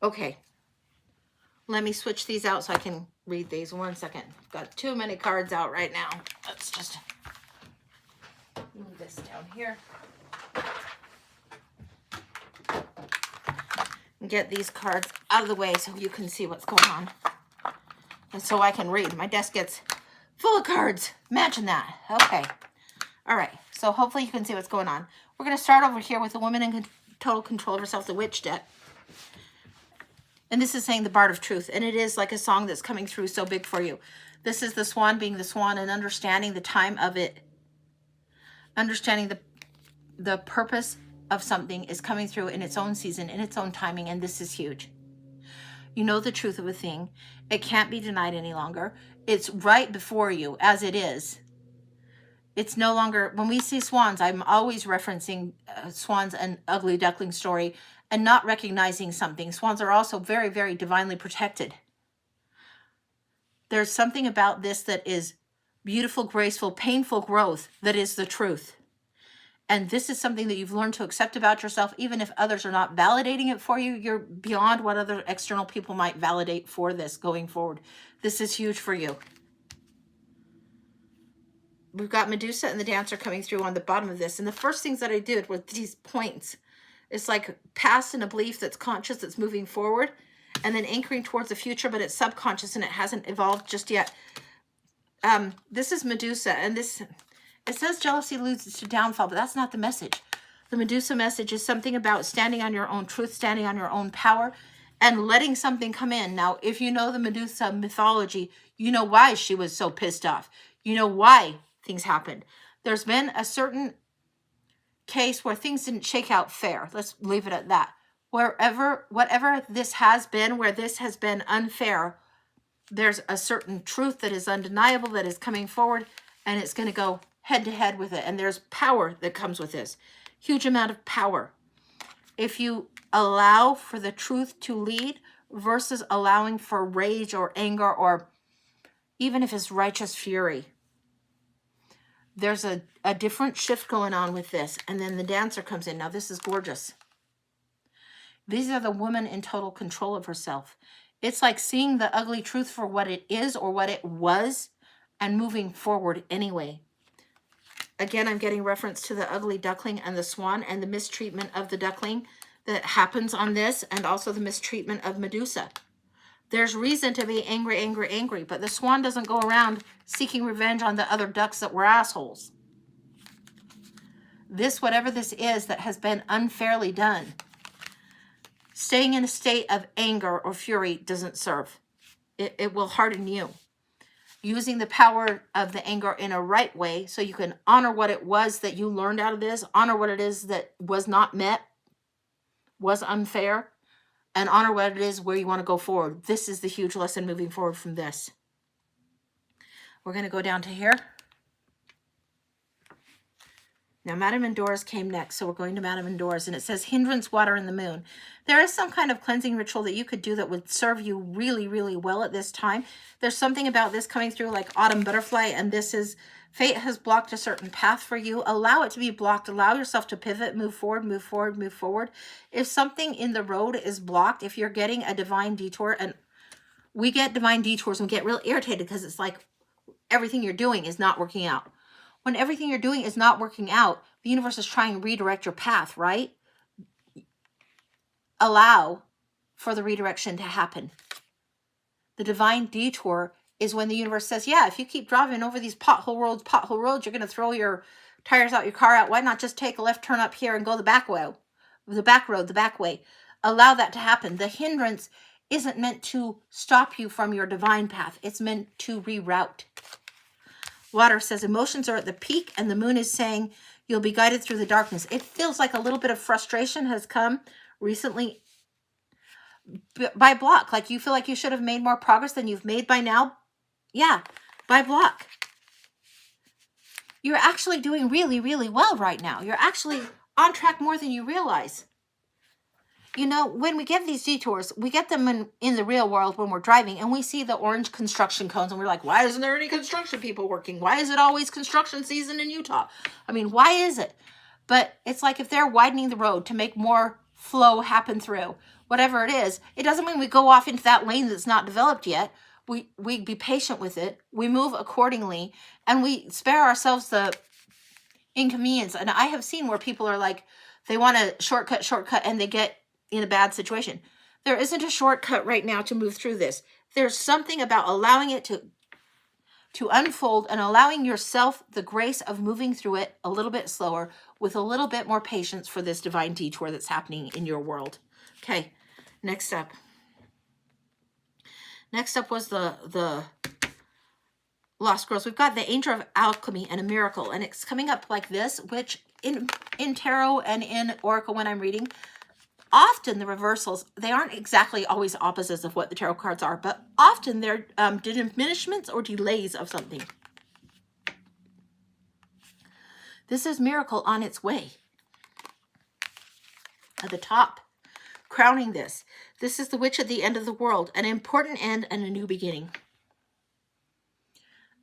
[SPEAKER 1] Okay, let me switch these out so I can read these. 1 second. I've got too many cards out right now. Let's just move this down here. And get these cards out of the way so you can see what's going on. And so I can read. My desk gets full of cards. Imagine that. Okay. All right. So hopefully you can see what's going on. We're going to start over here with the Woman in Total Control of Herself, the Witch deck. And this is saying the Bard of Truth. And it is like a song that's coming through so big for you. This is the swan being the swan and understanding the time of it. Understanding the purpose of something is coming through in its own season, in its own timing. And this is huge. You know the truth of a thing. It can't be denied any longer. It's right before you as it is. It's no longer, when we see swans, I'm always referencing swans and ugly duckling story and not recognizing something. Swans are also very, very divinely protected. There's something about this that is beautiful, graceful, painful growth that is the truth. And this is something that you've learned to accept about yourself, even if others are not validating it for you. You're beyond what other external people might validate for this going forward. This is huge for you. We've got Medusa and the Dancer coming through on the bottom of this. And the first things that I did were these points. It's like past and a belief that's conscious, that's moving forward, and then anchoring towards the future, but it's subconscious and it hasn't evolved just yet. This is Medusa, and this, it says jealousy leads to downfall, but that's not the message. The Medusa message is something about standing on your own truth, standing on your own power, and letting something come in. Now, if you know the Medusa mythology, you know why she was so pissed off. You know why things happened. There's been a certain case where things didn't shake out fair. Let's leave it at that. Whatever this has been, where this has been unfair, there's a certain truth that is undeniable that is coming forward, and it's going to go head to head with it. And there's power that comes with this. Huge amount of power. If you allow for the truth to lead versus allowing for rage or anger, or even if it's righteous fury, there's a different shift going on with this. And then the Dancer comes in. Now, this is gorgeous. These are the woman in total control of herself. It's like seeing the ugly truth for what it is or what it was and moving forward anyway. Again, I'm getting reference to the ugly duckling and the swan and the mistreatment of the duckling that happens on this, and also the mistreatment of Medusa. There's reason to be angry, angry, angry, but the swan doesn't go around seeking revenge on the other ducks that were assholes. This, whatever this is that has been unfairly done, staying in a state of anger or fury doesn't serve. It will harden you. Using the power of the anger in a right way so you can honor what it was that you learned out of this, honor what it is that was not met, was unfair, and honor what it is where you want to go forward. This is the huge lesson moving forward from this. We're going to go down to here. Now, Madame Endors came next, so we're going to Madame Endors, and it says hindrance, water, and the moon. There is some kind of cleansing ritual that you could do that would serve you really, really well at this time. There's something about this coming through like autumn butterfly, and this is fate has blocked a certain path for you. Allow it to be blocked. Allow yourself to pivot, move forward, move forward, move forward. If something in the road is blocked, if you're getting a divine detour, and we get divine detours and we get real irritated because it's like everything you're doing is not working out. When everything you're doing is not working out, the universe is trying to redirect your path, right? Allow for the redirection to happen. The divine detour is when the universe says, yeah, if you keep driving over these pothole roads, you're going to throw your tires out, your car out. Why not just take a left turn up here and go the back way? The back road, the back way. Allow that to happen. The hindrance isn't meant to stop you from your divine path. It's meant to reroute. Water says emotions are at the peak, and the moon is saying you'll be guided through the darkness. It feels like a little bit of frustration has come recently by block. Like you feel like you should have made more progress than you've made by now. Yeah, by block. You're actually doing really, really well right now. You're actually on track more than you realize. You know, when we get these detours, we get them in the real world when we're driving, and we see the orange construction cones, and we're like, why isn't there any construction people working? Why is it always construction season in Utah? I mean, why is it? But it's like if they're widening the road to make more flow happen through, whatever it is, it doesn't mean we go off into that lane that's not developed yet. We be patient with it. We move accordingly, and we spare ourselves the inconvenience. And I have seen where people are like, they want a shortcut, and they get in a bad situation. There isn't a shortcut right now to move through this. There's something about allowing it to unfold and allowing yourself the grace of moving through it a little bit slower with a little bit more patience for this divine detour that's happening in your world. Okay, next up. Next up was the Lost Girls. We've got the Angel of Alchemy and a Miracle, and it's coming up like this, which in tarot and in Oracle when I'm reading, often the reversals, they aren't exactly always opposites of what the tarot cards are, but often they're diminishments or delays of something. This is miracle on its way. At the top, crowning this. This is the witch at the end of the world, an important end and a new beginning.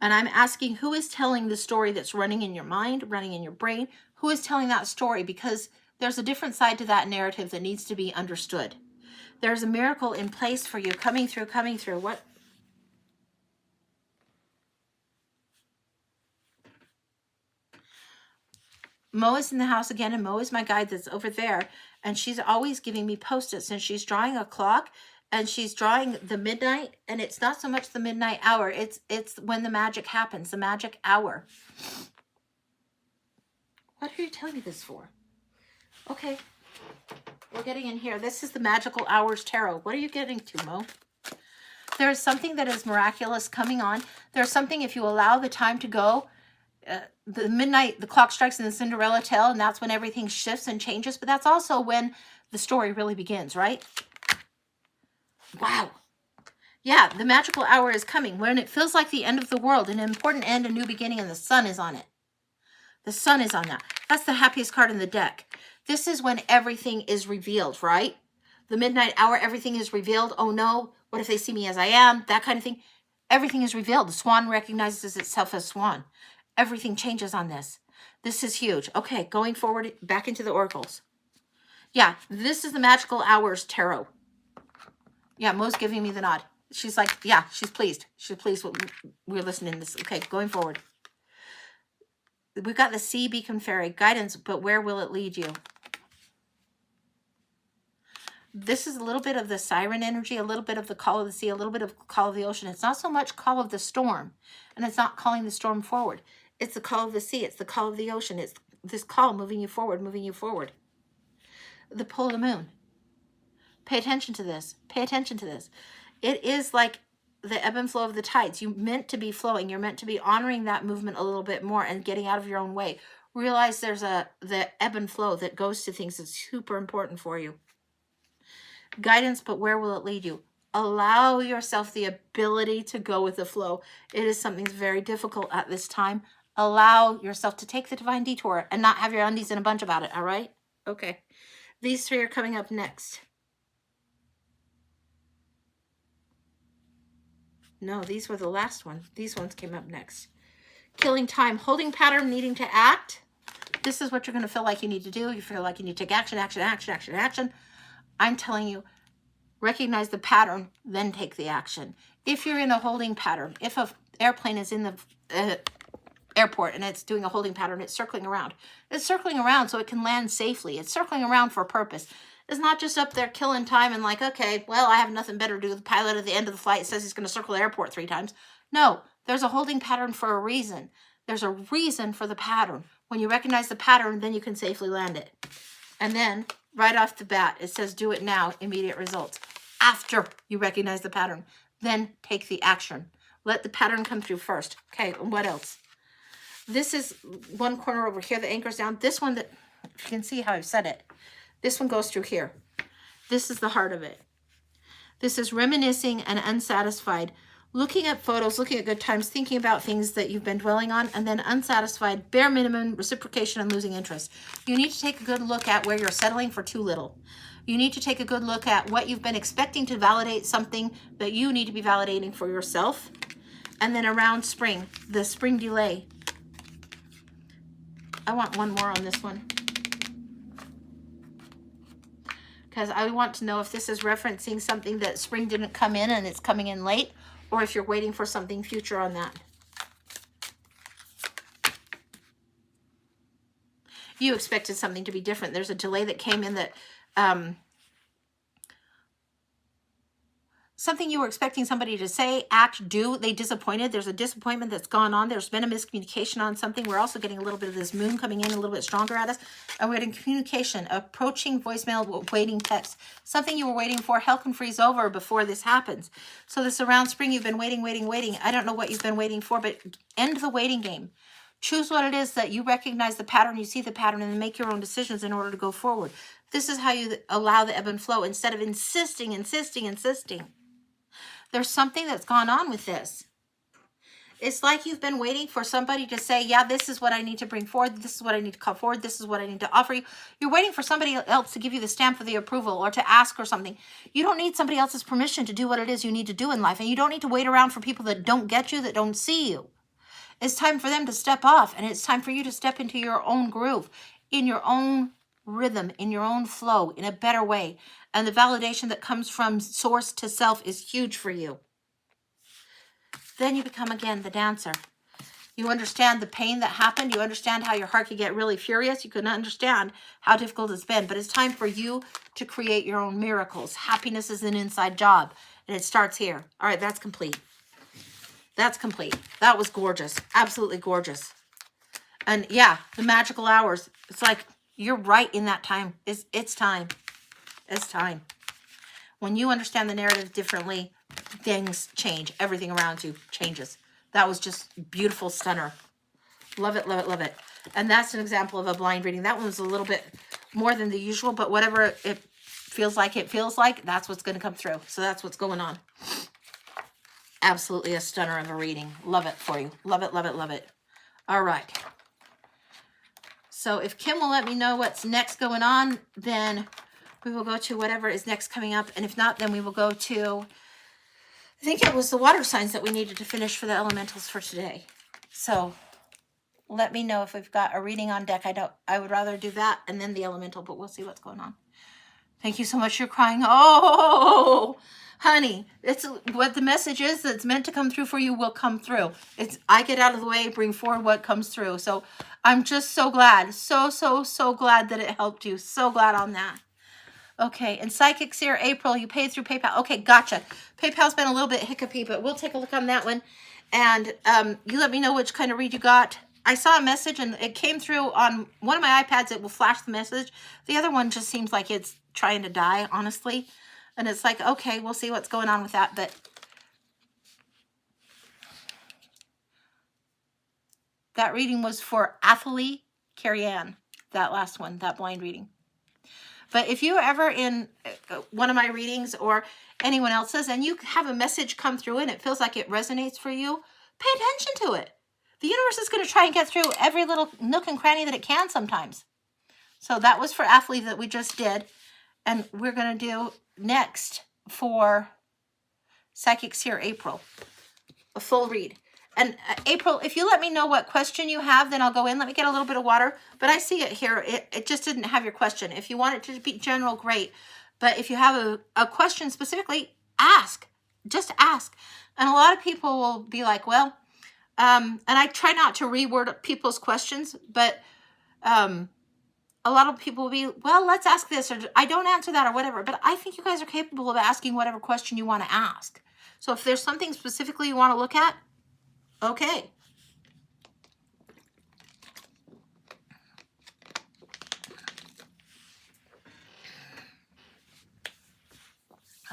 [SPEAKER 1] And I'm asking, who is telling the story that's running in your mind, running in your brain? Who is telling that story? Because there's a different side to that narrative that needs to be understood. There's a miracle in place for you, coming through. What? Mo is in the house again, and Mo is my guide that's over there. And she's always giving me post-its, and she's drawing a clock, and she's drawing the midnight, and it's not so much the midnight hour. It's when the magic happens, the magic hour. What are you telling me this for? Okay, we're getting in here. This is the Magical Hours Tarot. What are you getting to, Mo? There is something that is miraculous coming on. There's something, if you allow the time to go, the midnight, the clock strikes in the Cinderella tale, and that's when everything shifts and changes. But that's also when the story really begins, right? Wow. Yeah, the magical hour is coming when it feels like the end of the world, an important end, a new beginning, and the sun is on it. The sun is on that. That's the happiest card in the deck. This is when everything is revealed, right? The midnight hour, everything is revealed. Oh no, what if they see me as I am? That kind of thing. Everything is revealed. The swan recognizes itself as swan. Everything changes on this. This is huge. Okay, going forward, back into the oracles. Yeah, this is the Magical Hours Tarot. Yeah, Mo's giving me the nod. She's like, yeah, she's pleased. She's pleased with we're listening to this. Okay, going forward. We've got the Sea Beacon Fairy guidance, but where will it lead you? This is a little bit of the siren energy, a little bit of the call of the sea, a little bit of call of the ocean. It's not so much call of the storm, and it's not calling the storm forward. It's the call of the sea. It's the call of the ocean. It's this call moving you forward, moving you forward. The pull of the moon. Pay attention to this. Pay attention to this. It is like the ebb and flow of the tides. You're meant to be flowing. You're meant to be honoring that movement a little bit more and getting out of your own way. Realize there's the ebb and flow that goes to things that's super important for you. Guidance, but where will it lead you? Allow yourself the ability to go with the flow. It is something very difficult at this time. Allow yourself to take the divine detour and not have your undies in a bunch about it, all right? Okay. These three are coming up next. No, these were the last one. These ones came up next. Killing time, holding pattern, needing to act. This is what you're going to feel like you need to do. You feel like you need to take action, action, action, action, action. I'm telling you, recognize the pattern, then take the action. If you're in a holding pattern, if an airplane is in the airport and it's doing a holding pattern, it's circling around. It's circling around so it can land safely. It's circling around for a purpose. It's not just up there killing time and like, okay, well, I have nothing better to do. The pilot at the end of the flight says he's going to circle the airport 3 times. No, there's a holding pattern for a reason. There's a reason for the pattern. When you recognize the pattern, then you can safely land it. And then right off the bat, it says do it now, immediate results. After you recognize the pattern, then take the action. Let the pattern come through first. Okay, what else? This is one corner over here that anchors down. This one, that, if you can see how I've said it, this one goes through here. This is the heart of it. This is reminiscing and unsatisfied. Looking at photos, looking at good times, thinking about things that you've been dwelling on, and then unsatisfied, bare minimum, reciprocation, and losing interest. You need to take a good look at where you're settling for too little. You need to take a good look at what you've been expecting to validate something that you need to be validating for yourself. And then around spring, the spring delay. I want one more on this one, because I want to know if this is referencing something that spring didn't come in and it's coming in late, or if you're waiting for something future on that. You expected something to be different. There's a delay that came in that something you were expecting somebody to say, act, do, they disappointed. There's a disappointment that's gone on. There's been a miscommunication on something. We're also getting a little bit of this moon coming in a little bit stronger at us. And we're getting communication, approaching voicemail, waiting text. Something you were waiting for, hell can freeze over before this happens. So this around spring, you've been waiting, waiting, waiting. I don't know what you've been waiting for, but end the waiting game. Choose what it is that you recognize the pattern, you see the pattern, and then make your own decisions in order to go forward. This is how you allow the ebb and flow instead of insisting. There's something that's gone on with this. It's like you've been waiting for somebody to say, yeah, this is what I need to bring forward. This is what I need to call forward. This is what I need to offer you. You're waiting for somebody else to give you the stamp of the approval or to ask or something. You don't need somebody else's permission to do what it is you need to do in life. And you don't need to wait around for people that don't get you, that don't see you. It's time for them to step off, and it's time for you to step into your own groove, in your own rhythm, in your own flow, in a better way. And the validation that comes from source to self is huge for you. Then you become, again, the dancer. You understand the pain that happened. You understand how your heart could get really furious. You can understand how difficult it's been. But it's time for you to create your own miracles. Happiness is an inside job, and it starts here. All right, that's complete. That's complete. That was gorgeous. Absolutely gorgeous. And yeah, the magical hours. It's like you're right in that time. It's time. It's time. When you understand the narrative differently, things change. Everything around you changes. That was just beautiful, stunner. Love it, love it, love it. And that's an example of a blind reading. That one was a little bit more than the usual, but whatever it feels like, that's what's going to come through. So that's what's going on. Absolutely a stunner of a reading. Love it for you. Love it, love it, love it. All right. So if Kim will let me know what's next going on, then we will go to whatever is next coming up. And if not, then we will go to, I think it was the water signs that we needed to finish for the elementals for today. So let me know if we've got a reading on deck. I would rather do that and then the elemental, but we'll see what's going on. Thank you so much. You're crying. Oh, honey, it's what the message is that's meant to come through for you will come through. I get out of the way, bring forward what comes through. So I'm just so glad. So glad that it helped you. So glad on that. Okay, and Psychic Seer April, you paid through PayPal. Okay, gotcha. PayPal's been a little bit hiccupy, but we'll take a look on that one. And you let me know which kind of read you got. I saw a message, and it came through on one of my iPads. It will flash the message. The other one just seems like it's trying to die, honestly. And it's like, okay, we'll see what's going on with that. But that reading was for Athalie Carrie-Ann, that last one, that blind reading. But if you're ever in one of my readings or anyone else's and you have a message come through and it feels like it resonates for you, pay attention to it. The universe is going to try and get through every little nook and cranny that it can sometimes. So that was for Athalie that we just did. And we're going to do next for Psychic Seer April, a full read. And April, if you let me know what question you have, then I'll go in. Let me get a little bit of water. But I see it here. It just didn't have your question. If you want it to be general, great. But if you have a question specifically, ask. Just ask. And a lot of people will be like, well, and I try not to reword people's questions, but a lot of people will be, well, let's ask this, or I don't answer that, or whatever. But I think you guys are capable of asking whatever question you want to ask. So if there's something specifically you want to look at, okay.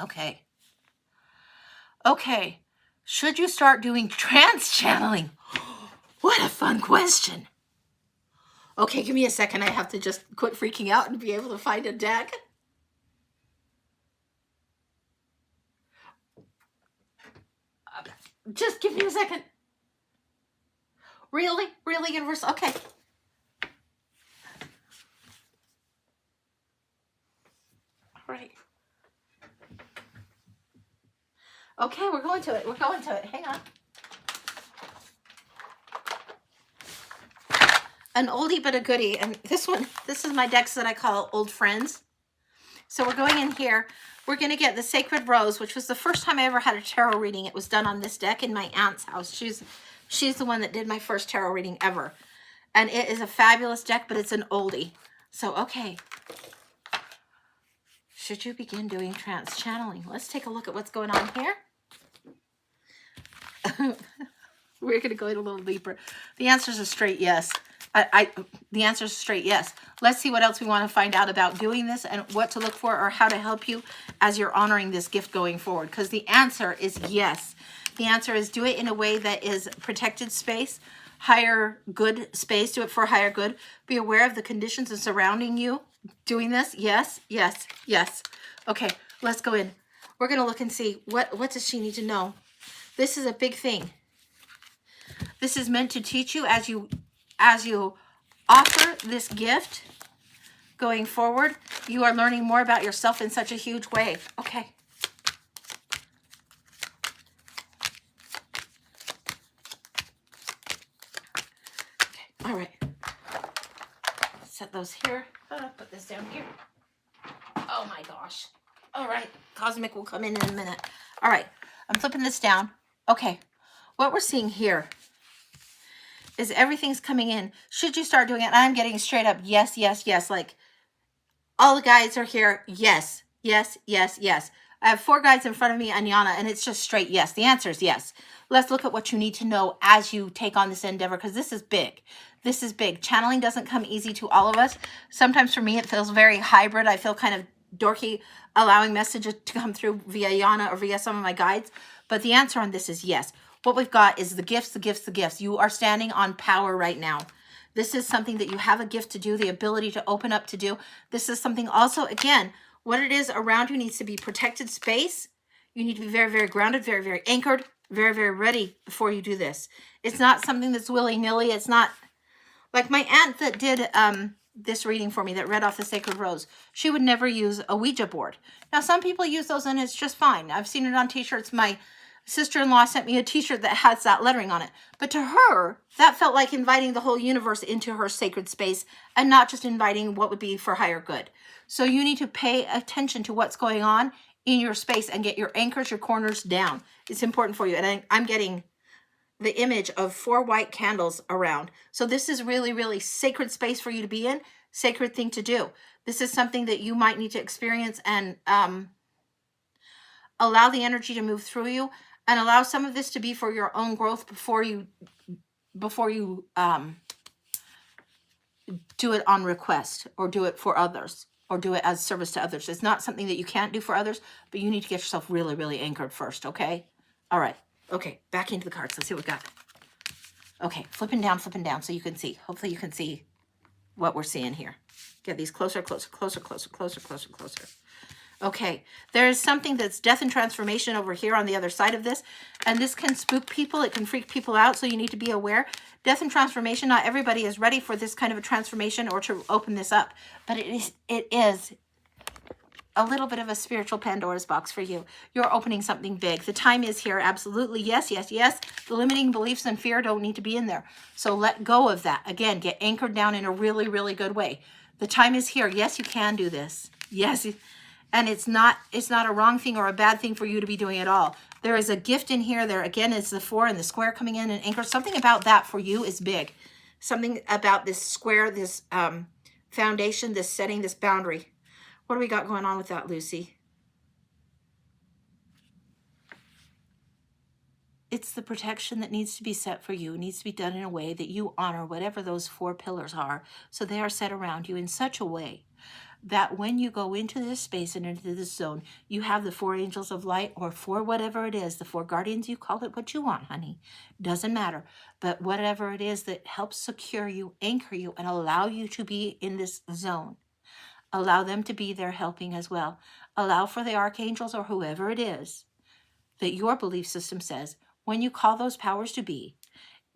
[SPEAKER 1] Okay. Okay. Should you start doing trance channeling? What a fun question. Okay, give me a second. I have to just quit freaking out and be able to find a deck. Just give me a second. Really? Really, universe? Okay. All right. Okay, we're going to it. We're going to it. Hang on. An oldie but a goodie. And this is my decks that I call Old Friends. So we're going in here. We're going to get the Sacred Rose, which was the first time I ever had a tarot reading. It was done on this deck in my aunt's house. She's the one that did my first tarot reading ever. And it is a fabulous deck, but it's an oldie. So, okay. should you begin doing trance channeling? Let's take a look at what's going on here. We're going to go in a little deeper. The answer is a straight yes. The answer is straight yes. Let's see what else we want to find out about doing this and what to look for or how to help you as you're honoring this gift going forward. Because the answer is yes. The answer is do it in a way that is protected space, higher good space. Do it for higher good. Be aware of the conditions and surrounding you doing this. Yes, yes, yes. Okay, let's go in. We're going to look and see what does she need to know. This is a big thing. This is meant to teach you as you offer this gift going forward. You are learning more about yourself in such a huge way. Okay. All right. Set those here. Put this down here. Oh my gosh. All right. Cosmic will come in a minute. All right. I'm flipping this down. Okay. What we're seeing here is everything's coming in. Should you start doing it? I'm getting straight up yes, yes, yes. Like all the guides are here. Yes, yes, yes, yes. I have 4 guides in front of me and Yana, and it's just straight yes. The answer is yes. Let's look at what you need to know as you take on this endeavor, because this is big. This is big. Channeling doesn't come easy to all of us. Sometimes for me, it feels very hybrid. I feel kind of dorky allowing messages to come through via Yana or via some of my guides. But the answer on this is yes. What we've got is the gifts, the gifts, the gifts. You are standing on power right now. This is something that you have a gift to do, the ability to open up to do. This is something also, again, what it is around you needs to be protected space. You need to be very, very grounded, very, very anchored, very, very ready before you do this. It's not something that's willy-nilly. It's not like my aunt that did this reading for me, that read off the Sacred Rose. She would never use a Ouija board. Now, some people use those and it's just fine. I've seen it on t-shirts. My sister-in-law sent me a t-shirt that has that lettering on it. But to her, that felt like inviting the whole universe into her sacred space and not just inviting what would be for higher good. So you need to pay attention to what's going on in your space and get your anchors, your corners down. It's important for you. And I'm getting the image of 4 white candles around. So this is really, really sacred space for you to be in, sacred thing to do. This is something that you might need to experience and allow the energy to move through you, and allow some of this to be for your own growth before you do it on request, or do it for others, or do it as service to others. It's not something that you can't do for others, but you need to get yourself really, really anchored first, okay? All right. Okay, back into the cards. Let's see what we got. Okay, flipping down so you can see. Hopefully you can see what we're seeing here. Get these closer, closer, closer, closer, closer, closer, closer. Okay, there is something that's death and transformation over here on the other side of this, and this can spook people. It can freak people out, so you need to be aware. Death and transformation, not everybody is ready for this kind of a transformation or to open this up, but it is a little bit of a spiritual Pandora's box for you. You're opening something big. The time is here, absolutely. Yes, yes, yes. The limiting beliefs and fear don't need to be in there, so let go of that. Again, get anchored down in a really, really good way. The time is here. Yes, you can do this. Yes. And it's not a wrong thing or a bad thing for you to be doing at all. There is a gift in here. There again is the 4 and the square coming in and anchor. Something about that for you is big. Something about this square, this foundation, this setting, this boundary. What do we got going on with that, Lucy? It's the protection that needs to be set for you. It needs to be done in a way that you honor whatever those 4 pillars are. So they are set around you in such a way that when you go into this space and into this zone, you have the 4 angels of light, or 4 whatever it is, the 4 guardians, you call it what you want, honey. Doesn't matter. But whatever it is that helps secure you, anchor you, and allow you to be in this zone. Allow them to be there helping as well. Allow for the archangels or whoever it is that your belief system says, when you call those powers to be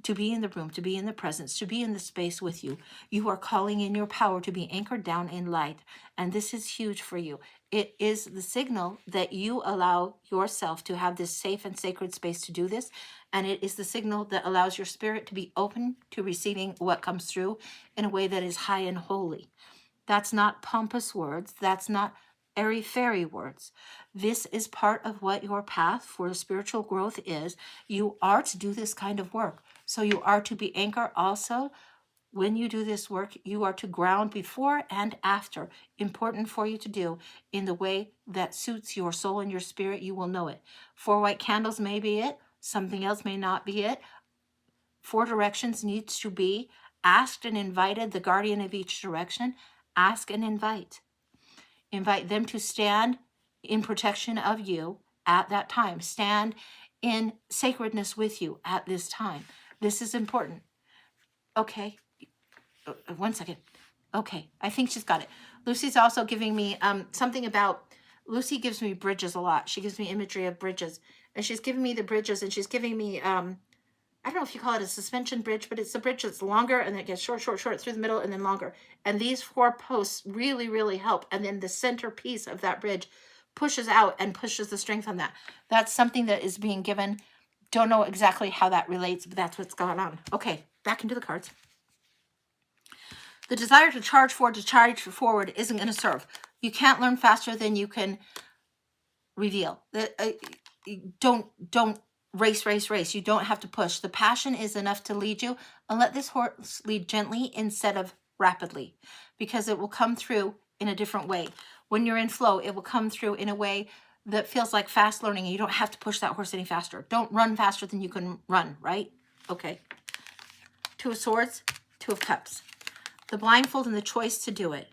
[SPEAKER 1] in the room, to be in the presence, to be in the space with you, you are calling in your power to be anchored down in light. And this is huge for you. It is the signal that you allow yourself to have this safe and sacred space to do this. And it is the signal that allows your spirit to be open to receiving what comes through in a way that is high and holy. That's not pompous words. That's not airy-fairy words. This is part of what your path for spiritual growth is. You are to do this kind of work. So you are to be anchored also when you do this work, you are to ground before and after. Important for you to do in the way that suits your soul and your spirit. You will know it. 4 white candles may be it. Something else may not be it. 4 directions needs to be asked and invited, the guardian of each direction. Ask and invite. Invite them to stand in protection of you at that time. Stand in sacredness with you at this time. This is important. Okay. 1 second. Okay, I think she's got it. Lucy's also giving me something about, Lucy gives me bridges a lot. She gives me imagery of bridges. And she's giving me the bridges, and she's giving me, I don't know if you call it a suspension bridge, but it's a bridge that's longer, and then it gets short, short, short through the middle, and then longer. And these 4 posts really, really help. And then the center piece of that bridge pushes out and pushes the strength on that. That's something that is being given. Don't know exactly how that relates, but that's what's going on. Okay, back into the cards. The desire to charge forward isn't going to serve. You can't learn faster than you can reveal. Don't race. You don't have to push. The passion is enough to lead you, and let this horse lead gently instead of rapidly, because it will come through in a different way. When you're in flow, it will come through in a way that feels like fast learning, and you don't have to push that horse any faster. Don't run faster than you can run, right? Okay. 2 of Swords, 2 of Cups. The blindfold and the choice to do it.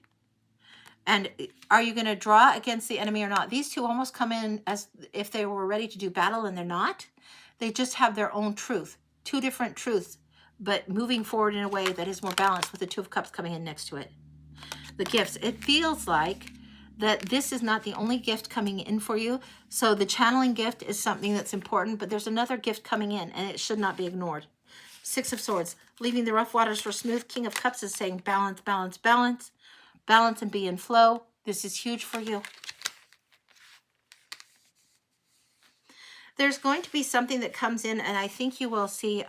[SPEAKER 1] And are you going to draw against the enemy or not? These 2 almost come in as if they were ready to do battle, and they're not. They just have their own truth. 2 different truths, but moving forward in a way that is more balanced, with the 2 of Cups coming in next to it. The gifts. It feels like that this is not the only gift coming in for you. So the channeling gift is something that's important, but there's another gift coming in, and it should not be ignored. 6 of Swords, leaving the rough waters for smooth. King of Cups is saying balance, balance, balance. Balance and be in flow. This is huge for you. There's going to be something that comes in, and I think you will see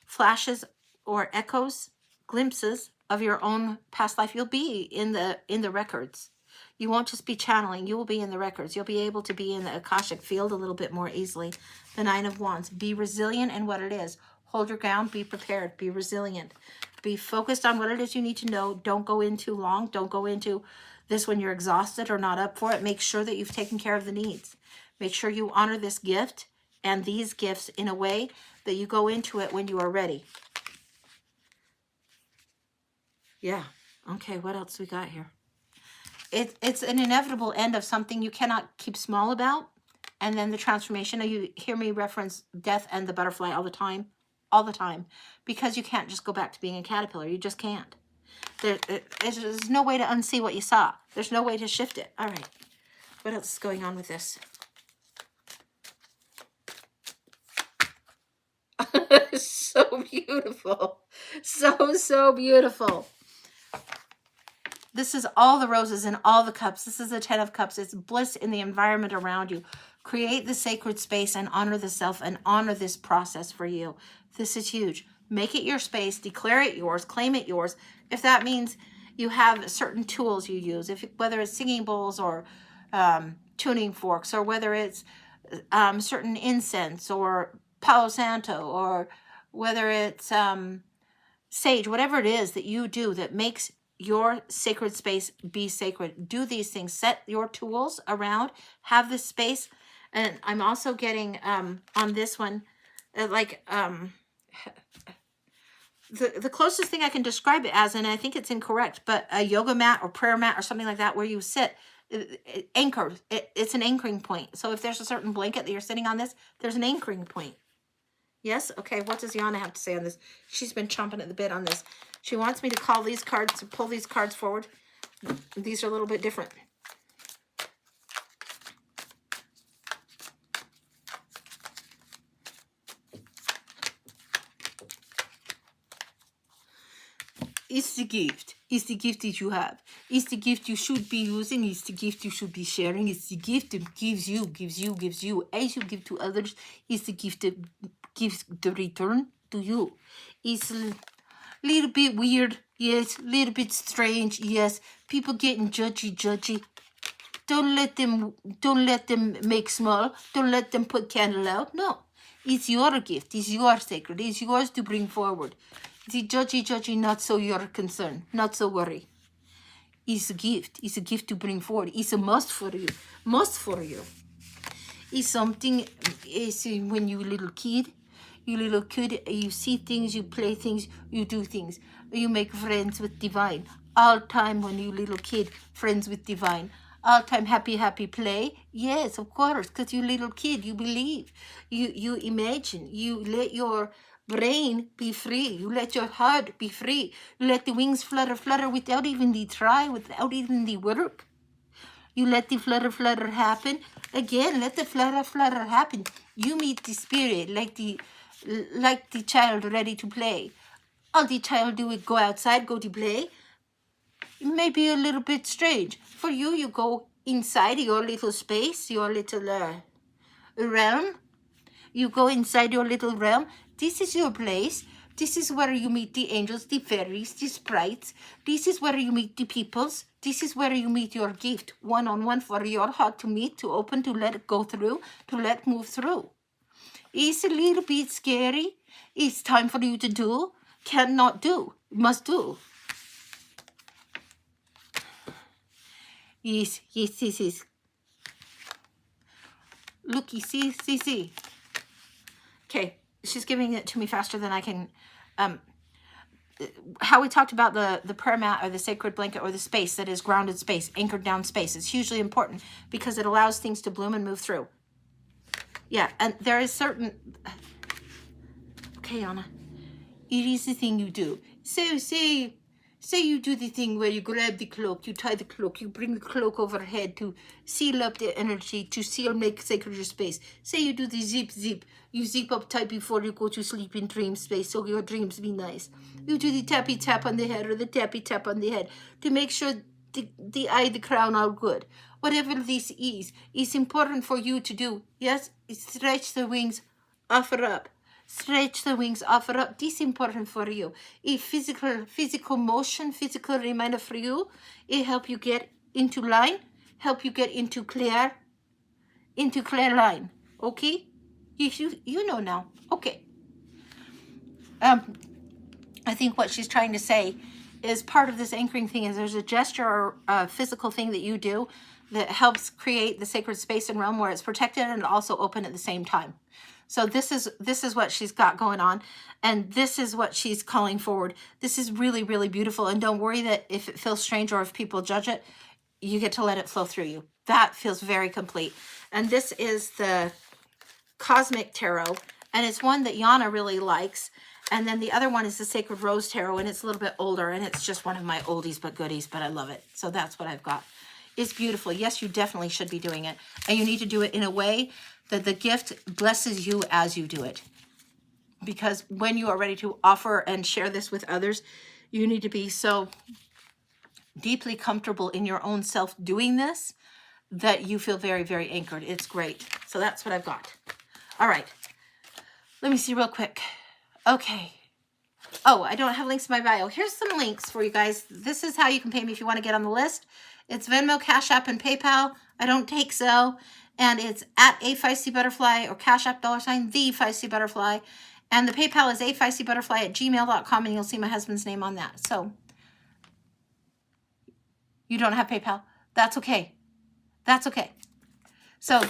[SPEAKER 1] flashes or echoes, glimpses of your own past life. You'll be in the records. You won't just be channeling. You will be in the records. You'll be able to be in the Akashic field a little bit more easily. The 9 of Wands. Be resilient in what it is. Hold your ground. Be prepared. Be resilient. Be focused on what it is you need to know. Don't go in too long. Don't go into this when you're exhausted or not up for it. Make sure that you've taken care of the needs. Make sure you honor this gift and these gifts in a way that you go into it when you are ready. Yeah. Okay, what else we got here? It's an inevitable end of something you cannot keep small about. And then the transformation. You hear me reference death and the butterfly all the time. All the time. Because you can't just go back to being a caterpillar. You just can't. There's no way to unsee what you saw. There's no way to shift it. All right. What else is going on with this? So beautiful. So beautiful. This is all the roses and all the cups. This is the 10 of Cups. It's bliss in the environment around you. Create the sacred space and honor the self and honor this process for you. This is huge. Make it your space. Declare it yours. Claim it yours. If that means you have certain tools you use, whether it's singing bowls or tuning forks, or whether it's certain incense or Palo Santo, or whether it's sage, whatever it is that you do that makes your sacred space be sacred. Do these things. Set your tools around. Have this space. And I'm also getting on this one, the closest thing I can describe it as, and I think it's incorrect, but a yoga mat or prayer mat or something like that, where you sit anchored. It's an anchoring point. So if there's a certain blanket that you're sitting on this, there's an anchoring point. Yes? Okay, what does Yana have to say on this? She's been chomping at the bit on this. She wants me to call these cards, to pull these cards forward. These are a little bit different. It's the gift. It's the gift that you have. It's the gift you should be using. It's the gift you should be sharing. It's the gift that gives you. As you give to others, it's the gift that gives the return to you. It's a little bit weird. Yes. A little bit strange. Yes. People getting judgy. Don't let them make small. Don't let them put candle out. No. It's your gift. It's your sacred. It's yours to bring forward. The judgy, not so your concern, not so worry. It's a gift. It's a gift to bring forward. It's a must for you. Must for you. It's something, it's when you little kid, you see things, you play things, you do things. You make friends with divine. All time when you little kid, friends with divine. All time happy play. Yes, of course, because you little kid, you believe. You imagine. You let your brain be free. You let your heart be free. You let the wings flutter without even the try, without even the work. You let the flutter happen. Again, let the flutter happen. You meet the spirit like the child ready to play. All the child do is go outside, go to play. It may be a little bit strange. For you, you go inside your little space, your little realm. You go inside your little realm. This is your place. This is where you meet the angels, the fairies, the sprites. This is where you meet the peoples. This is where you meet your gift, one-on-one for your heart to meet, to open, to let it go through, to let move through. It's a little bit scary. It's time for you to do. Cannot do. Must do. Yes. Look, you see. Okay, she's giving it to me faster than I can. How we talked about the prayer mat or the sacred blanket or the space that is grounded space, anchored down space. It's hugely important because it allows things to bloom and move through. Yeah, and there is certain... Okay, Anna. It is the thing you do. So say you do the thing where you grab the cloak, you tie the cloak, you bring the cloak overhead to seal up the energy, to make sacred your space. Say you do the zip. You zip up tight before you go to sleep in dream space so your dreams be nice. You do the tappy tap on the head or the tappy tap on the head to make sure the eye, the crown are good. Whatever this is, it's important for you to do. Yes, stretch the wings, offer up. Stretch the wings, offer up. This is important for you. A physical motion, physical reminder for you. It help you get into line, help you get into clear line. Okay? You know now. Okay. I think what she's trying to say is part of this anchoring thing is there's a gesture or a physical thing that you do that helps create the sacred space and realm where it's protected and also open at the same time. So this is what she's got going on, and this is what she's calling forward. This is really, really beautiful, and don't worry that if it feels strange or if people judge it, you get to let it flow through you. That feels very complete. And this is the Cosmic Tarot, and it's one that Yana really likes. And then the other one is the Sacred Rose Tarot, and it's a little bit older, and it's just one of my oldies but goodies, but I love it. So that's what I've got. It's beautiful. Yes, you definitely should be doing it. And you need to do it in a way that the gift blesses you as you do it. Because when you are ready to offer and share this with others, you need to be so deeply comfortable in your own self doing this that you feel very, very anchored. It's great. So that's what I've got. All right. Let me see real quick. Okay. Oh, I don't have links in my bio. Here's some links for you guys. This is how you can pay me if you want to get on the list. It's Venmo, Cash App, and PayPal. I don't take Zelle. And it's at A Feisty Butterfly or Cash App $ The Feisty Butterfly. And the PayPal is afeistybutterfly@gmail.com, and you'll see my husband's name on that. So you don't have PayPal. That's okay. That's okay. So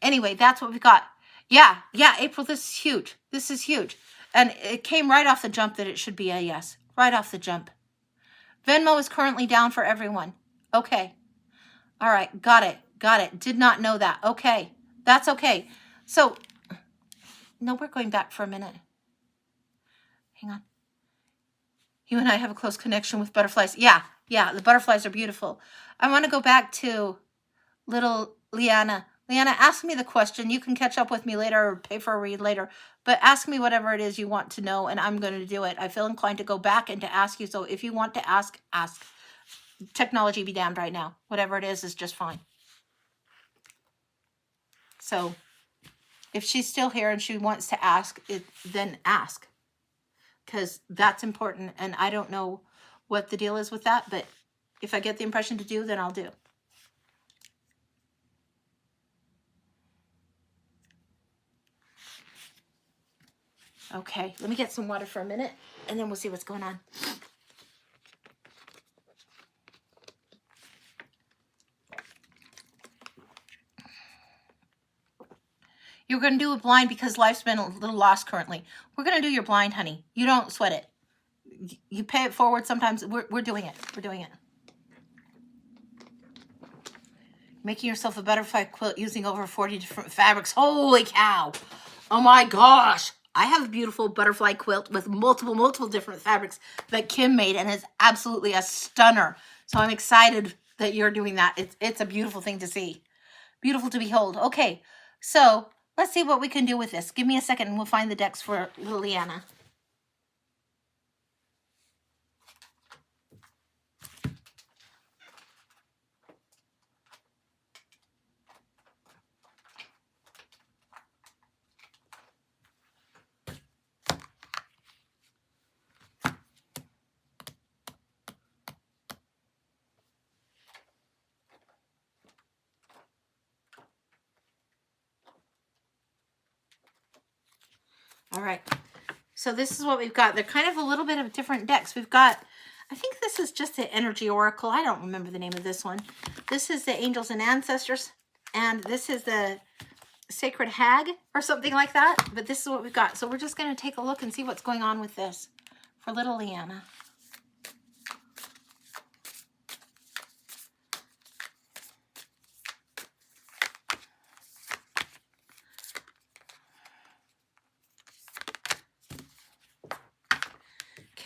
[SPEAKER 1] anyway, that's what we got. Yeah, April, this is huge. This is huge. And it came right off the jump that it should be a yes. Right off the jump. Venmo is currently down for everyone. Okay. All right. Got it. Did not know that. Okay. That's okay. So, no, we're going back for a minute. Hang on. You and I have a close connection with butterflies. Yeah. The butterflies are beautiful. I want to go back to little Liana. Liana, ask me the question. You can catch up with me later or pay for a read later. But ask me whatever it is you want to know, and I'm going to do it. I feel inclined to go back and to ask you. So if you want to ask, ask. Technology be damned right now. Whatever it is just fine. So if she's still here and she wants to ask, then ask. Because that's important, and I don't know what the deal is with that, but if I get the impression to do, then I'll do. Okay, let me get some water for a minute. and then we'll see what's going on. You're going to do a blind because life's been a little lost currently. We're going to do your blind, honey. You don't sweat it. You pay it forward sometimes. We're doing it. We're doing it. Making yourself a butterfly quilt using over 40 different fabrics. Holy cow. Oh my gosh. I have a beautiful butterfly quilt with multiple different fabrics that Kim made, and it's absolutely a stunner. So I'm excited that you're doing that. It's a beautiful thing to see. Beautiful to behold. Okay, so let's see what we can do with this. Give me a second and we'll find the decks for little Leanna. All right, so this is what we've got. They're kind of a little bit of different decks. We've got, I think this is just the Energy Oracle. I don't remember the name of this one. This is the Angels and Ancestors, and this is the Sacred Hag or something like that. But this is what we've got. So we're just going to take a look and see what's going on with this for little Leanna.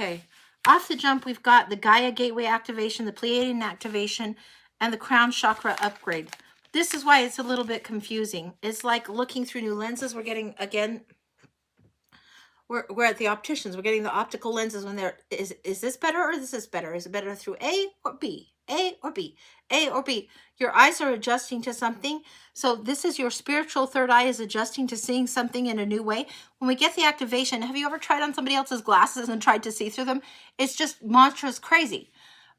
[SPEAKER 1] Okay, off the jump, we've got the Gaia Gateway activation, the Pleiadian activation, and the Crown Chakra upgrade. This is why it's a little bit confusing. It's like looking through new lenses. We're getting, again, we're at the opticians. We're getting the optical lenses when they're, is this better or is this better? Is it better through A or B? A or B? A or B? Your eyes are adjusting to something. So this is your spiritual third eye is adjusting to seeing something in a new way. When we get the activation, have you ever tried on somebody else's glasses and tried to see through them? It's just monstrous crazy.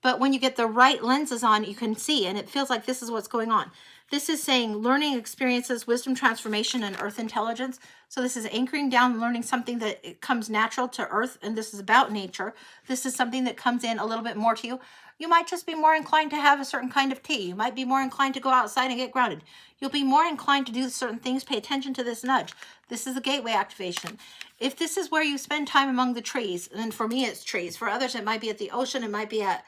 [SPEAKER 1] But when you get the right lenses on, you can see, and it feels like this is what's going on. This is saying learning experiences, wisdom, transformation, and earth intelligence. So this is anchoring down and learning something that it comes natural to earth, and this is about nature. This is something that comes in a little bit more to you. You might just be more inclined to have a certain kind of tea. You might be more inclined to go outside and get grounded. You'll be more inclined to do certain things. Pay attention to this nudge. This is a gateway activation. If this is where you spend time among the trees, and for me it's trees. For others it might be at the ocean. It might be at,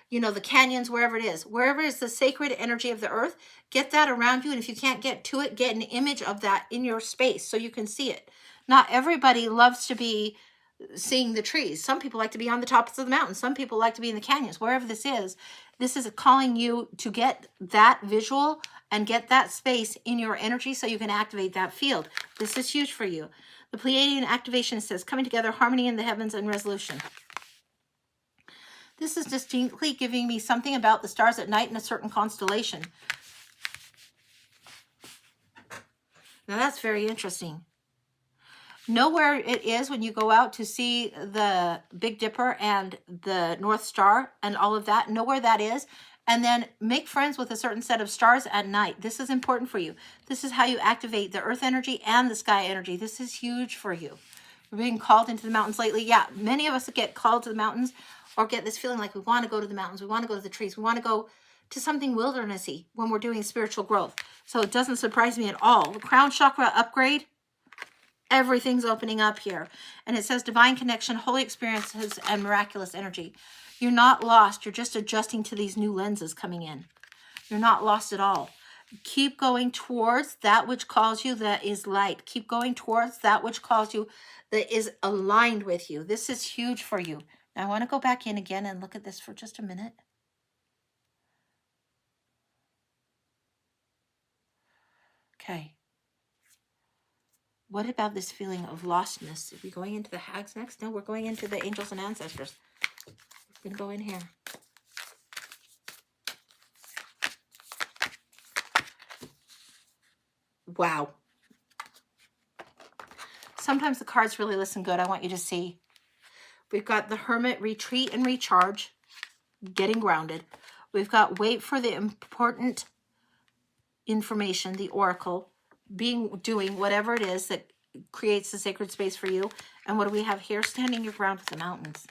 [SPEAKER 1] you know, the canyons, wherever it is. Wherever is the sacred energy of the earth, get that around you. And if you can't get to it, get an image of that in your space so you can see it. Not everybody loves to be seeing the trees. Some people like to be on the tops of the mountains. Some people like to be in the canyons. Wherever this is calling you to get that visual and get that space in your energy so you can activate that field. This is huge for you. The Pleiadian activation says coming together, harmony in the heavens, and resolution. This is distinctly giving me something about the stars at night in a certain constellation. Now that's very interesting. Know where it is when you go out to see the Big Dipper and the North Star and all of that. Know where that is. And then make friends with a certain set of stars at night. This is important for you. This is how you activate the earth energy and the sky energy. This is huge for you. You're being called into the mountains lately. Yeah, many of us get called to the mountains or get this feeling like we want to go to the mountains. We want to go to the trees. We want to go to something wildernessy when we're doing spiritual growth. So it doesn't surprise me at all. The crown chakra upgrade, everything's opening up here. And it says divine connection, holy experiences, and miraculous energy. You're not lost. You're just adjusting to these new lenses coming in. You're not lost at all. Keep going towards that which calls you that is light. Keep going towards that which calls you that is aligned with you. This is huge for you. Now I want to go back in again and look at this for just a minute. Okay. What about this feeling of lostness? Are we going into the hags next? No, we're going into the angels and ancestors. We're going to go in here. Wow. Sometimes the cards really listen good. I want you to see. We've got the Hermit, retreat and recharge, getting grounded. We've got wait for the important information, the oracle, doing whatever it is that creates the sacred space for you. And what do we have here? Standing your ground with the mountains.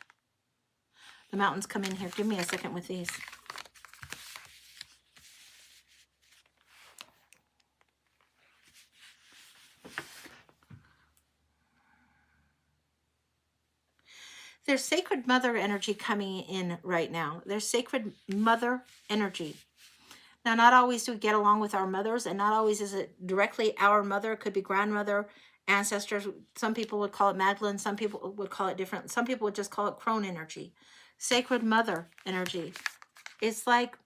[SPEAKER 1] The mountains come in here. Give me a second with these. There's sacred mother energy coming in right now. There's sacred mother energy. Now, not always do we get along with our mothers, and not always is it directly our mother. It could be grandmother, ancestors. Some people would call it Magdalene. Some people would call it different. Some people would just call it crone energy. Sacred mother energy. It's like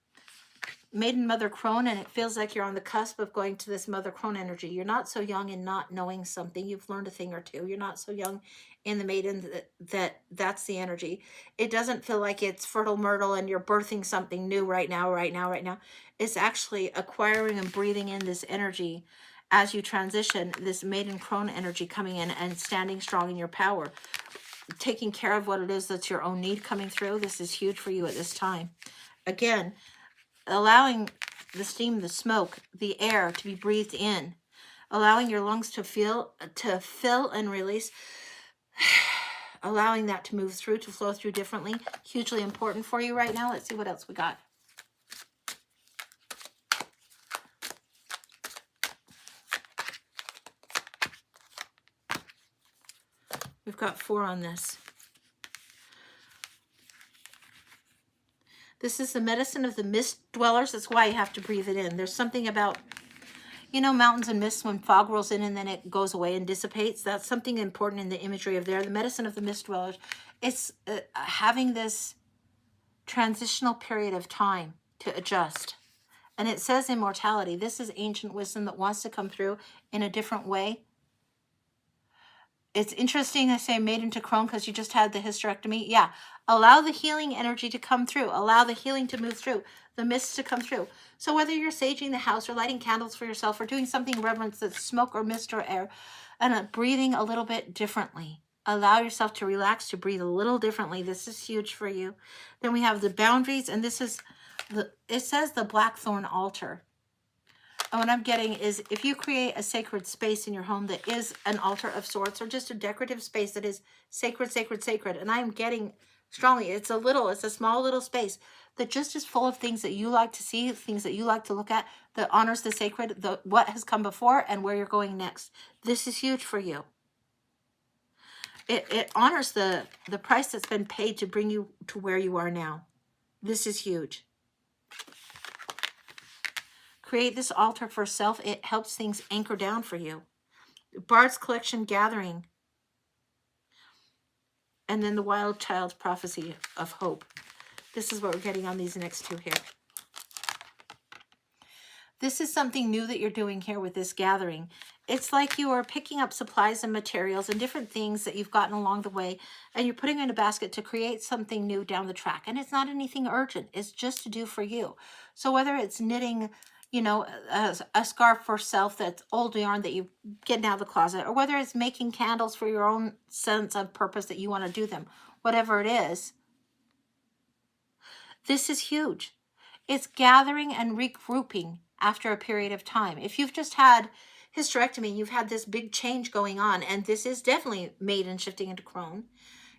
[SPEAKER 1] maiden mother crone, and it feels like you're on the cusp of going to this mother crone energy. You're not so young in not knowing something. You've learned a thing or two. You're not so young in the maiden that's the energy. It doesn't feel like it's fertile myrtle and you're birthing something new right now. It's actually acquiring and breathing in this energy as you transition, this maiden crone energy coming in and standing strong in your power, taking care of what it is that's your own need coming through. This is huge for you at this time. Again, allowing the steam, the smoke, the air to be breathed in, allowing your lungs to fill and release, allowing that to move through, to flow through differently. Hugely important for you right now. Let's see what else we got. We've got 4 on this. This is the medicine of the mist dwellers. That's why you have to breathe it in. There's something about, you know, mountains and mists when fog rolls in and then it goes away and dissipates. That's something important in the imagery of there. The medicine of the mist dwellers. It's having this transitional period of time to adjust. And it says immortality. This is ancient wisdom that wants to come through in a different way. It's interesting I say maiden to crone because you just had the hysterectomy. Yeah. Allow the healing energy to come through. Allow the healing to move through. The mist to come through. So whether you're saging the house or lighting candles for yourself or doing something reverence that's smoke or mist or air, and breathing a little bit differently. Allow yourself to relax, to breathe a little differently. This is huge for you. Then we have the boundaries, and this is, it says the blackthorn altar. And what I'm getting is if you create a sacred space in your home that is an altar of sorts or just a decorative space that is sacred, sacred, sacred. And I'm getting strongly, it's a small little space that just is full of things that you like to see, things that you like to look at, that honors the sacred, what has come before and where you're going next. This is huge for you. It honors the price that's been paid to bring you to where you are now. This is huge. Create this altar for self. It helps things anchor down for you. Bard's Collection Gathering. And then the Wild Child's Prophecy of Hope. This is what we're getting on these next 2 here. This is something new that you're doing here with this gathering. It's like you are picking up supplies and materials and different things that you've gotten along the way, and you're putting in a basket to create something new down the track. And it's not anything urgent. It's just to do for you. So whether it's knitting, you know, a scarf for self that's old yarn that you get out of the closet, or whether it's making candles for your own sense of purpose that you want to do them, whatever it is, this is huge. It's gathering and regrouping after a period of time. If you've just had hysterectomy, you've had this big change going on, and this is definitely maiden shifting into crone.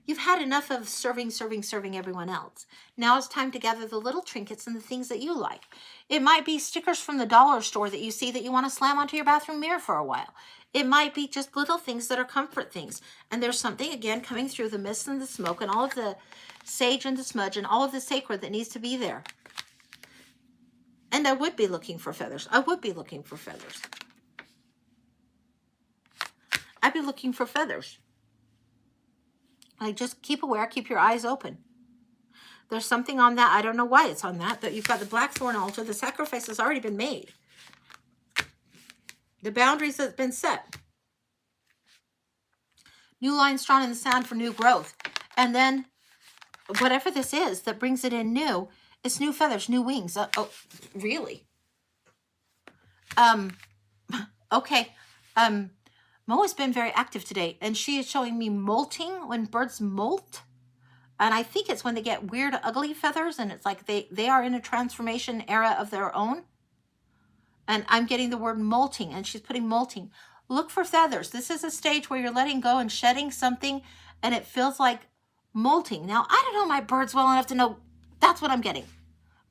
[SPEAKER 1] You've had enough of serving everyone else. Now it's time to gather the little trinkets and the things that you like. It might be stickers from the dollar store that you see that you want to slam onto your bathroom mirror for a while. It might be just little things that are comfort things. And there's something, again, coming through the mist and the smoke and all of the sage and the smudge and all of the sacred that needs to be there. And I would be looking for feathers. I would be looking for feathers. I'd be looking for feathers. Like, just keep aware, keep your eyes open. There's something on that. I don't know why it's on that, but you've got the blackthorn altar. The sacrifice has already been made. The boundaries have been set. New lines drawn in the sand for new growth. And then whatever this is that brings it in new, it's new feathers, new wings. Oh, really? Okay. Mo has been very active today, and she is showing me molting, when birds molt. And I think it's when they get weird, ugly feathers, and it's like they are in a transformation era of their own. And I'm getting the word molting, and she's putting molting. Look for feathers. This is a stage where you're letting go and shedding something, and it feels like molting. Now, I don't know my birds well enough to know that's what I'm getting.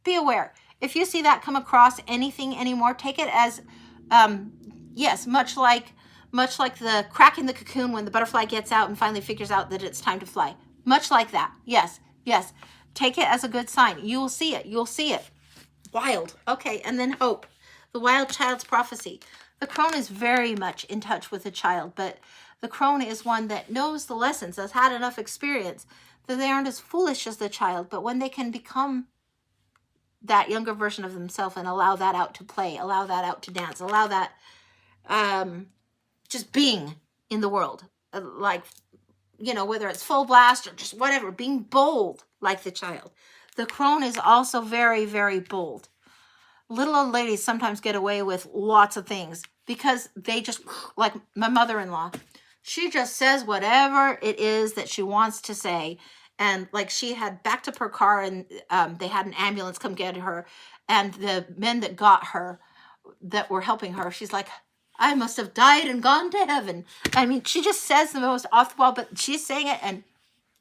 [SPEAKER 1] Be aware. If you see that come across anything anymore, take it as, yes, much like the crack in the cocoon when the butterfly gets out and finally figures out that it's time to fly. Much like that. Yes, yes. Take it as a good sign. You will see it. You'll see it. Wild. Okay, and then hope. The wild child's prophecy. The crone is very much in touch with the child, but the crone is one that knows the lessons, has had enough experience, that they aren't as foolish as the child, but when they can become that younger version of themselves and allow that out to play, allow that out to dance, allow that just being in the world, like, you know, whether it's full blast or just whatever, being bold like the child. The crone is also very, very bold. Little old ladies sometimes get away with lots of things because they just, like my mother-in-law, she just says whatever it is that she wants to say. And like she had backed up her car and they had an ambulance come get her. And the men that got her, that were helping her, she's like, I must have died and gone to heaven. I mean, she just says the most off the wall, but she's saying it, and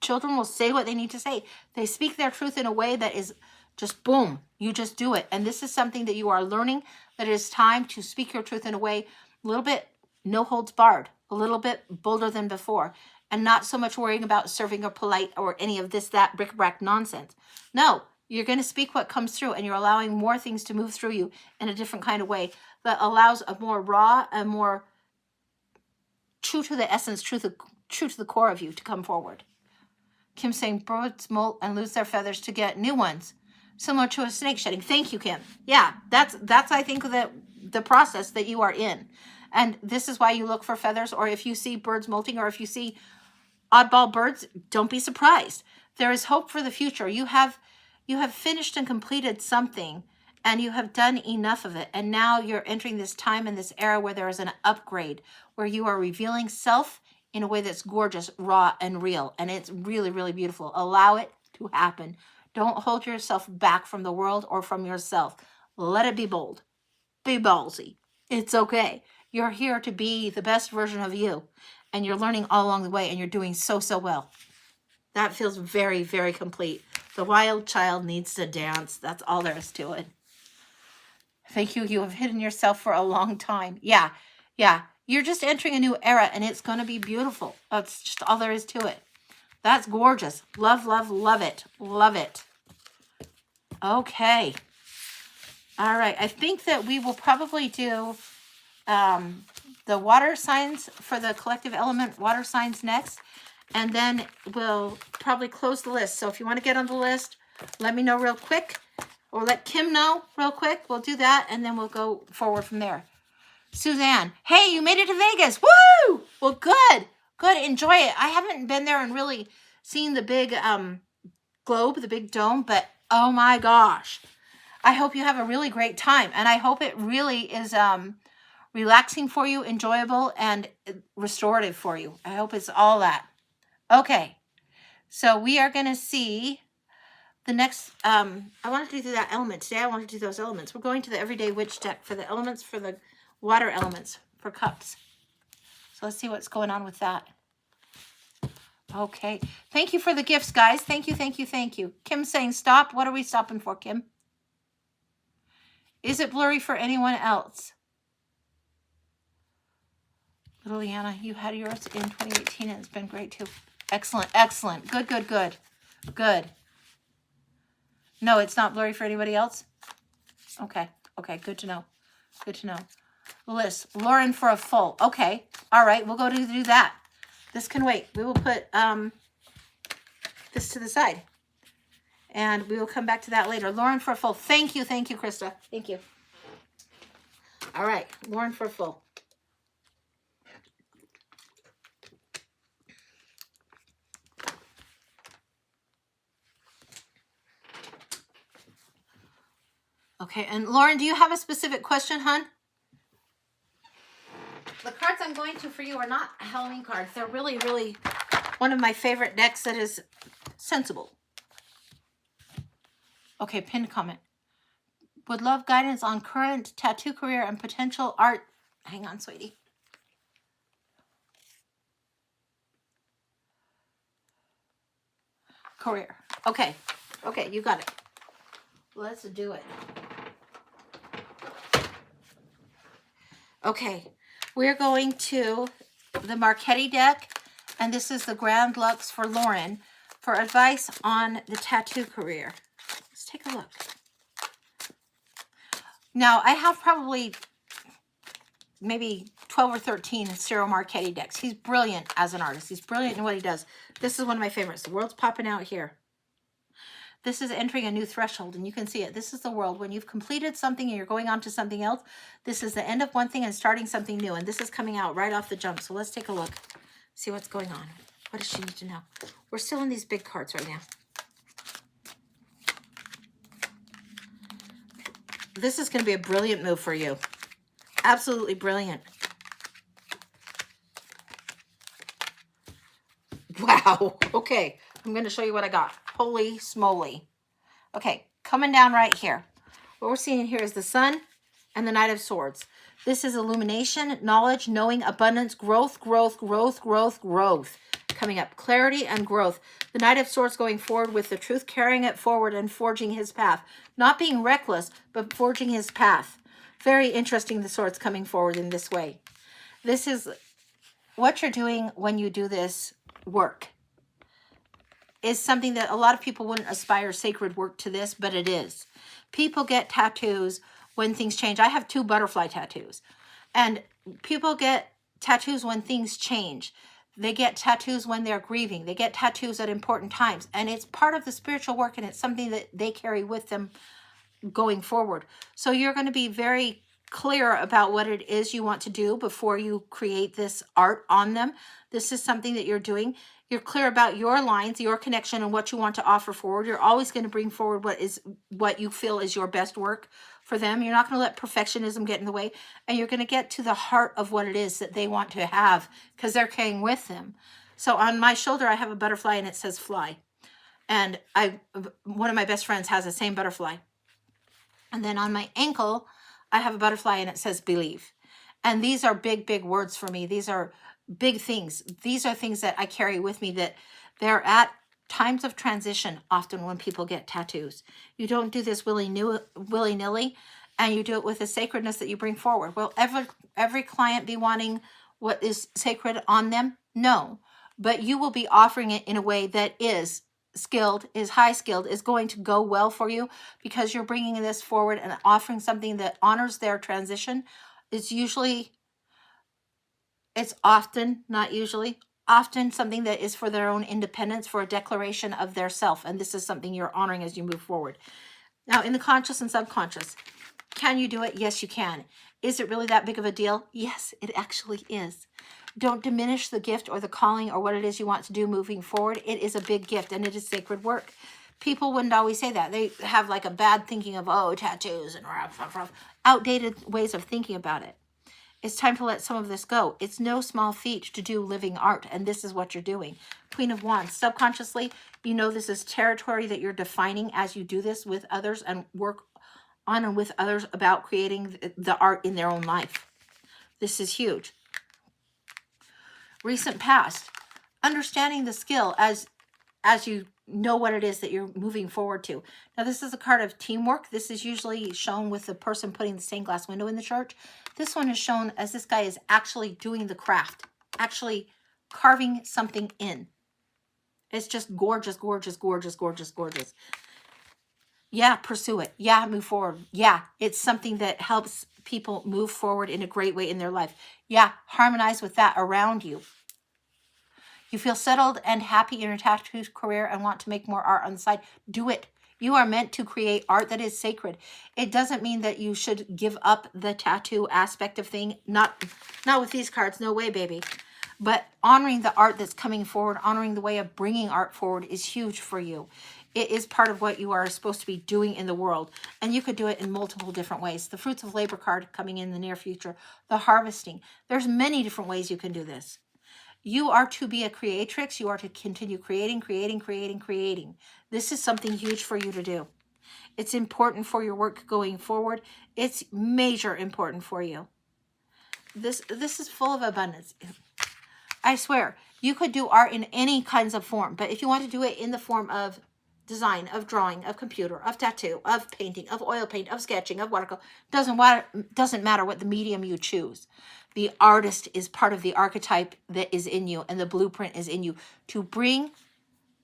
[SPEAKER 1] children will say what they need to say. They speak their truth in a way that is just boom, you just do it. And this is something that you are learning, that it is time to speak your truth in a way a little bit no holds barred, a little bit bolder than before, and not so much worrying about serving or polite or any of this, that bric-a-brac nonsense. No, you're going to speak what comes through, and you're allowing more things to move through you in a different kind of way that allows a more raw and more true to the essence, true to the core of you to come forward. Kim saying birds molt and lose their feathers to get new ones, similar to a snake shedding. Thank you, Kim. Yeah, that's I think that the process that you are in. And this is why you look for feathers, or if you see birds molting, or if you see oddball birds, don't be surprised. There is hope for the future. You have finished and completed something, and you have done enough of it. And now you're entering this time and this era where there is an upgrade, where you are revealing self in a way that's gorgeous, raw, and real. And it's really, really beautiful. Allow it to happen. Don't hold yourself back from the world or from yourself. Let it be bold. Be ballsy. It's okay. You're here to be the best version of you. And you're learning all along the way, and you're doing so, so well. That feels very, very complete. The wild child needs to dance. That's all there is to it. Thank you. You have hidden yourself for a long time. Yeah, yeah. You're just entering a new era, and it's going to be beautiful. That's just all there is to it. That's gorgeous. Love, love, love it. Love it. Okay. All right. I think that we will probably do the water signs for the collective element water signs next. And then we'll probably close the list. So if you want to get on the list, let me know real quick. Or let Kim know real quick. We'll do that, and then we'll go forward from there. Suzanne, hey, you made it to Vegas. Woo! Well, good. Good. Enjoy it. I haven't been there and really seen the big globe, the big dome, but oh my gosh. I hope you have a really great time, and I hope it really is relaxing for you, enjoyable, and restorative for you. I hope it's all that. Okay. So we are going to see the next, I wanted to do that element. Today I wanted to do those elements. We're going to the Everyday Witch deck for the elements, for the water elements, for cups. So let's see what's going on with that. Okay. Thank you for the gifts, guys. Thank you, thank you, thank you. Kim saying stop. What are we stopping for, Kim? Is it blurry for anyone else? Little Liana, you had yours in 2018 and it's been great too. Excellent, excellent. Good, good, good. Good. No, it's not blurry for anybody else? Okay. Okay. Good to know. Good to know. Liz, Lauren for a full. Okay. All right. We'll go to do that. This can wait. We will put this to the side. And we will come back to that later. Lauren for a full. Thank you. Thank you, Krista. Thank you. All right. Lauren for a full. Okay, and Lauren, do you have a specific question, hon? The cards I'm going to for you are not Halloween cards. They're really, really one of my favorite decks that is sensible. Okay, pinned comment. Would love guidance on current tattoo career and potential art. Hang on, sweetie. career. Okay. Okay, you got it. Let's do it. Okay, we're going to the Marchetti deck, and this is the Grand Lux for Lauren for advice on the tattoo career. Let's take a look. Now, I have probably maybe 12 or 13 Cyril Marchetti decks. He's brilliant as an artist. He's brilliant in what he does. This is one of my favorites. The world's popping out here. This is entering a new threshold, and you can see it. This is the world. When you've completed something and you're going on to something else, this is the end of one thing and starting something new, and this is coming out right off the jump. So let's take a look, see what's going on. What does she need to know? We're still in these big cards right now. This is going to be a brilliant move for you. Absolutely brilliant. Wow. Okay, I'm going to show you what I got. Holy smoly. Okay, coming down right here. What we're seeing here is the Sun and the Knight of Swords. This is illumination, knowledge, knowing, abundance, growth, growth, growth, growth, growth. Coming up, clarity and growth. The Knight of Swords going forward with the truth, carrying it forward and forging his path. Not being reckless, but forging his path. Very interesting, the swords coming forward in this way. This is what you're doing when you do this work. Is something that a lot of people wouldn't aspire sacred work to this, but it is. People get tattoos when things change. I have 2 butterfly tattoos. And people get tattoos when things change. They get tattoos when they're grieving. They get tattoos at important times. And it's part of the spiritual work, and it's something that they carry with them going forward. So you're going to be very clear about what it is you want to do before you create this art on them. This is something that you're doing. You're clear about your lines, your connection, and what you want to offer forward. You're always going to bring forward what you feel is your best work for them. You're not going to let perfectionism get in the way, and you're going to get to the heart of what it is that they want to have because they're carrying with them. So on my shoulder, I have a butterfly, and it says fly. And one of my best friends has the same butterfly. And then on my ankle, I have a butterfly, and it says believe. And these are big, big words for me. These are big things. These are things that I carry with me, that they're at times of transition often when people get tattoos. You don't do this willy-nilly, and you do it with a sacredness that you bring forward. Will every client be wanting what is sacred on them? No. But you will be offering it in a way that is skilled, is high skilled, is going to go well for you, because you're bringing this forward and offering something that honors their transition. It's often, not usually, often something that is for their own independence, for a declaration of their self. And this is something you're honoring as you move forward. Now, in the conscious and subconscious, can you do it? Yes, you can. Is it really that big of a deal? Yes, it actually is. Don't diminish the gift or the calling or what it is you want to do moving forward. It is a big gift, and it is sacred work. People wouldn't always say that. They have like a bad thinking of, oh, tattoos and outdated ways of thinking about it. It's time to let some of this go. It's no small feat to do living art, and this is what you're doing. Queen of Wands, subconsciously, you know this is territory that you're defining as you do this with others and work on and with others about creating the art in their own life. This is huge. Recent past, understanding the skill as you know what it is that you're moving forward to. Now, this is a card of teamwork. This is usually shown with the person putting the stained glass window in the church. This one is shown as this guy is actually doing the craft, actually carving something in. It's just gorgeous, gorgeous, gorgeous, gorgeous, gorgeous. Yeah, pursue it. Yeah, move forward. Yeah, it's something that helps people move forward in a great way in their life. Yeah, harmonize with that around you. You feel settled and happy in your tattoo career and want to make more art on the side. Do it. You are meant to create art that is sacred. It doesn't mean that you should give up the tattoo aspect of thing. Not with these cards. No way, baby. But honoring the art that's coming forward, honoring the way of bringing art forward is huge for you. It is part of what you are supposed to be doing in the world. And you could do it in multiple different ways. The fruits of labor card coming in the near future. The harvesting. There's many different ways you can do this. You are to be a creatrix. You are to continue creating, creating, creating, creating. This is something huge for you to do. It's important for your work going forward. It's major important for you. This is full of abundance. I swear, You could do art in any kinds of form, but if you want to do it in the form of design, of drawing, of computer, of tattoo, of painting, of oil paint, of sketching, of watercolor, doesn't matter what the medium you choose. The artist is part of the archetype that is in you, and the blueprint is in you to bring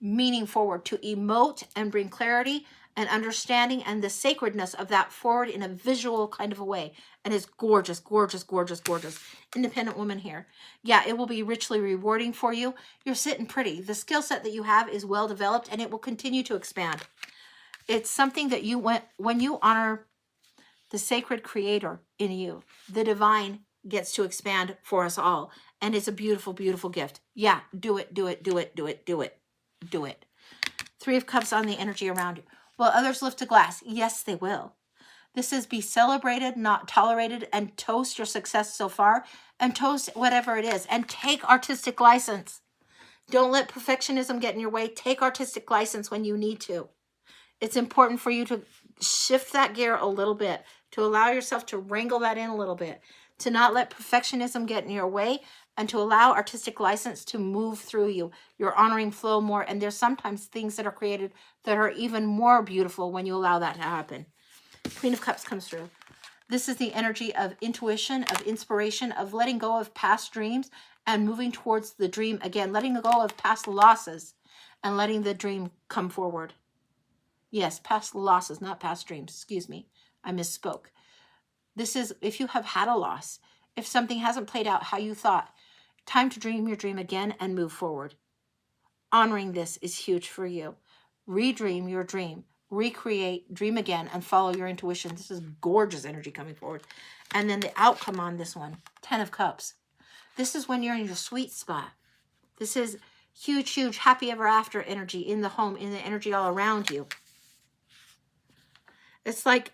[SPEAKER 1] meaning forward, to emote and bring clarity and understanding and the sacredness of that forward in a visual kind of a way. And it's gorgeous, gorgeous, gorgeous, gorgeous. Independent woman here. Yeah, it will be richly rewarding for you. You're sitting pretty. The skill set that you have is well developed, and it will continue to expand. It's something that you when you honor the sacred creator in you, the divine gets to expand for us all. And it's a beautiful, beautiful gift. Yeah, do it, do it, do it, do it, do it, do it. 3 of Cups on the energy around you. Will others lift a glass? Yes, they will. This is be celebrated, not tolerated, and toast your success so far, and toast whatever it is, and take artistic license. Don't let perfectionism get in your way. Take artistic license when you need to. It's important for you to shift that gear a little bit, to allow yourself to wrangle that in a little bit, to not let perfectionism get in your way, and to allow artistic license to move through you. You're honoring flow more, and there's sometimes things that are created that are even more beautiful when you allow that to happen. Queen of Cups comes through. This is the energy of intuition, of inspiration, of letting go of past dreams and moving towards the dream again, letting go of past losses and letting the dream come forward. Yes, past losses, not past dreams. Excuse me. I misspoke. This is if you have had a loss, if something hasn't played out how you thought, time to dream your dream again and move forward. Honoring this is huge for you. Redream your dream. Recreate, dream again, and follow your intuition. This is gorgeous energy coming forward. And then the outcome on this one, 10 of Cups. This is when you're in your sweet spot. This is huge, huge, happy ever after energy in the home, in the energy all around you. It's like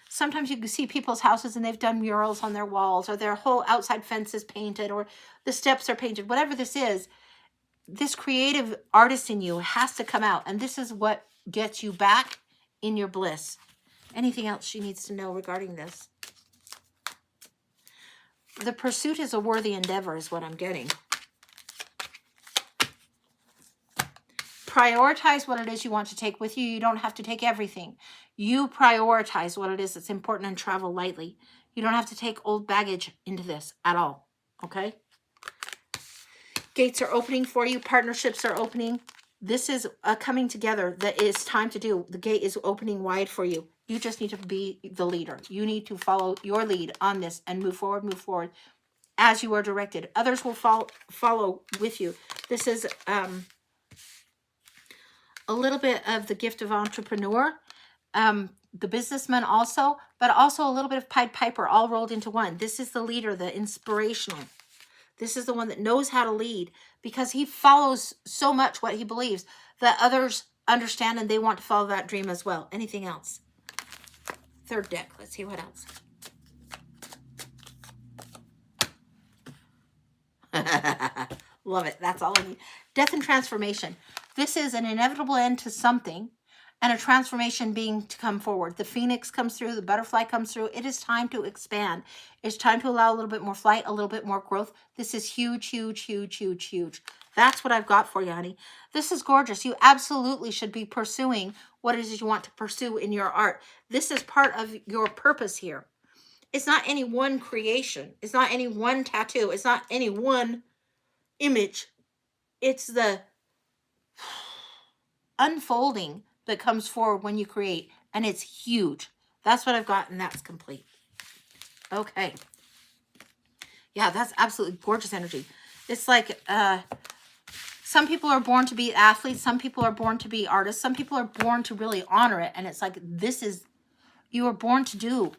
[SPEAKER 1] sometimes you can see people's houses and they've done murals on their walls, or their whole outside fence is painted, or the steps are painted. Whatever this is, this creative artist in you has to come out. And this is what gets you back in your bliss. Anything else she needs to know regarding this? The pursuit is a worthy endeavor is what I'm getting. Prioritize what it is you want to take with you. You don't have to take everything. You prioritize what it is that's important and travel lightly. You don't have to take old baggage into this at all. Okay? Gates are opening for you. Partnerships are opening. This is a coming together that is time to do. The gate is opening wide for you. You just need to be the leader. You need to follow your lead on this and move forward as you are directed. Others will follow with you. This is a little bit of the gift of entrepreneur, the businessman also, but also a little bit of Pied Piper all rolled into one. This is the leader, the inspirational. This is the one that knows how to lead because he follows so much what he believes that others understand and they want to follow that dream as well. Anything else? Third deck. Let's see what else. Love it. That's all I need. Death and transformation. This is an inevitable end to something and a transformation being to come forward. The phoenix comes through. The butterfly comes through. It is time to expand. It's time to allow a little bit more flight, a little bit more growth. This is huge, huge, huge, huge, huge. That's what I've got for you, honey. This is gorgeous. You absolutely should be pursuing what it is you want to pursue in your art. This is part of your purpose here. It's not any one creation. It's not any one tattoo. It's not any one image. It's the unfolding that comes forward when you create, and it's huge. That's what I've got, and that's complete. Okay. Yeah, that's absolutely gorgeous energy. It's like some people are born to be athletes. Some people are born to be artists. Some people are born to really honor it, and it's like this is, you were born to do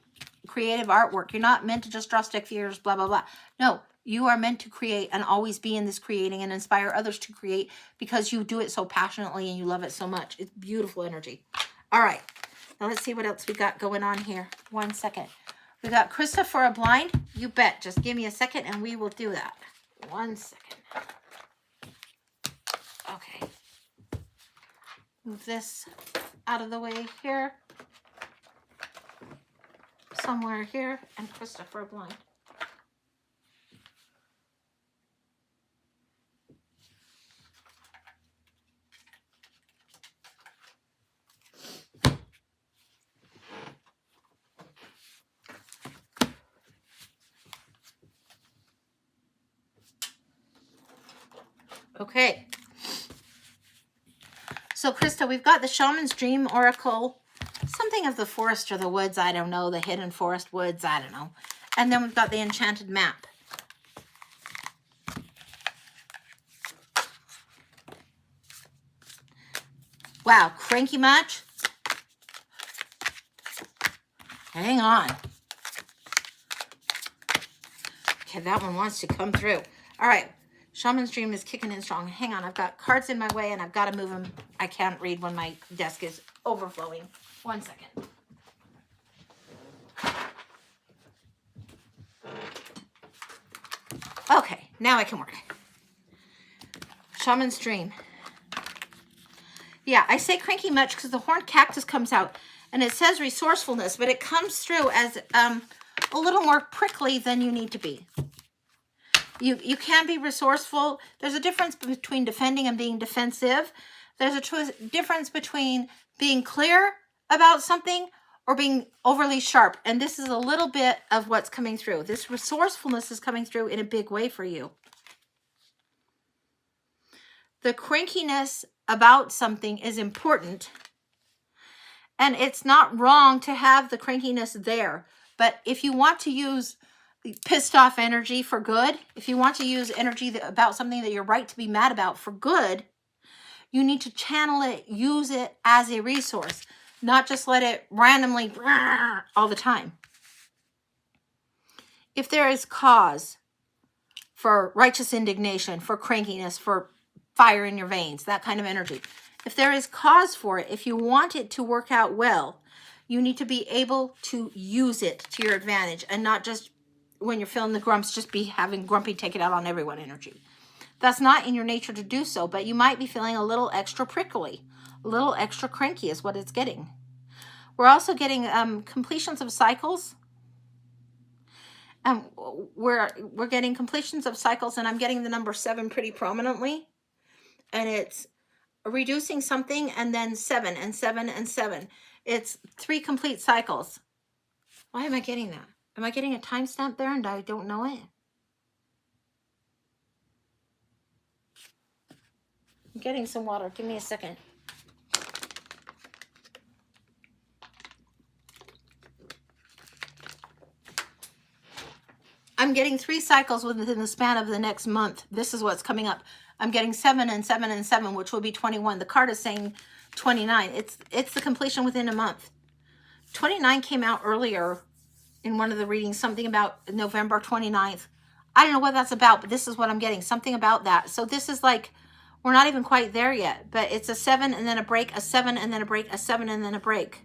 [SPEAKER 1] creative artwork. You're not meant to just draw stick figures, blah, blah, blah. No, you are meant to create and always be in this creating and inspire others to create because you do it so passionately and you love it so much. It's beautiful energy. All right. Now let's see what else we got going on here. 1 second. We got Krista for a blind. You bet. Just give me a second and we will do that. 1 second. Okay. Move this out of the way here. Somewhere here. And Krista for a blind. Okay. So, Krista, we've got the Shaman's Dream Oracle, something of the forest or the woods, I don't know, the hidden forest woods, I don't know. And then we've got the enchanted map. Wow, cranky much? Hang on. Okay, that one wants to come through. All right, Shaman's Dream is kicking in strong. Hang on, I've got cards in my way and I've got to move them. I can't read when my desk is overflowing. 1 second. Okay, now I can work. Shaman's Dream. Yeah, I say cranky much because the horned cactus comes out and it says resourcefulness, but it comes through as a little more prickly than you need to be. You can be resourceful. There's a difference between defending and being defensive. There's a difference between being clear about something or being overly sharp. And this is a little bit of what's coming through. This resourcefulness is coming through in a big way for you. The crankiness about something is important. And it's not wrong to have the crankiness there. But if you want to use pissed off energy for good, if you want to use energy about something that you're right to be mad about for good, you need to channel it, use it as a resource, not just let it randomly all the time. If there is cause for righteous indignation, for crankiness, for fire in your veins, that kind of energy, if there is cause for it, if you want it to work out well, you need to be able to use it to your advantage and not just when you're feeling the grumps, just be having grumpy take it out on everyone energy. That's not in your nature to do so, but you might be feeling a little extra prickly, a little extra cranky is what it's getting. We're also getting completions of cycles. We're getting completions of cycles, and I'm getting the number 7 pretty prominently. And it's reducing something and then 7 and 7 and 7. It's 3 complete cycles. Why am I getting that? Am I getting a timestamp there and I don't know it? I'm getting some water. Give me a second. I'm getting 3 cycles within the span of the next month. This is what's coming up. I'm getting 7 and 7 and 7, which will be 21. The card is saying 29. It's the completion within a month. 29 came out earlier in one of the readings, something about November 29th. I don't know what that's about, but this is what I'm getting, something about that. So this is like, we're not even quite there yet, but it's a 7 and then a break, a 7 and then a break, a 7 and then a break.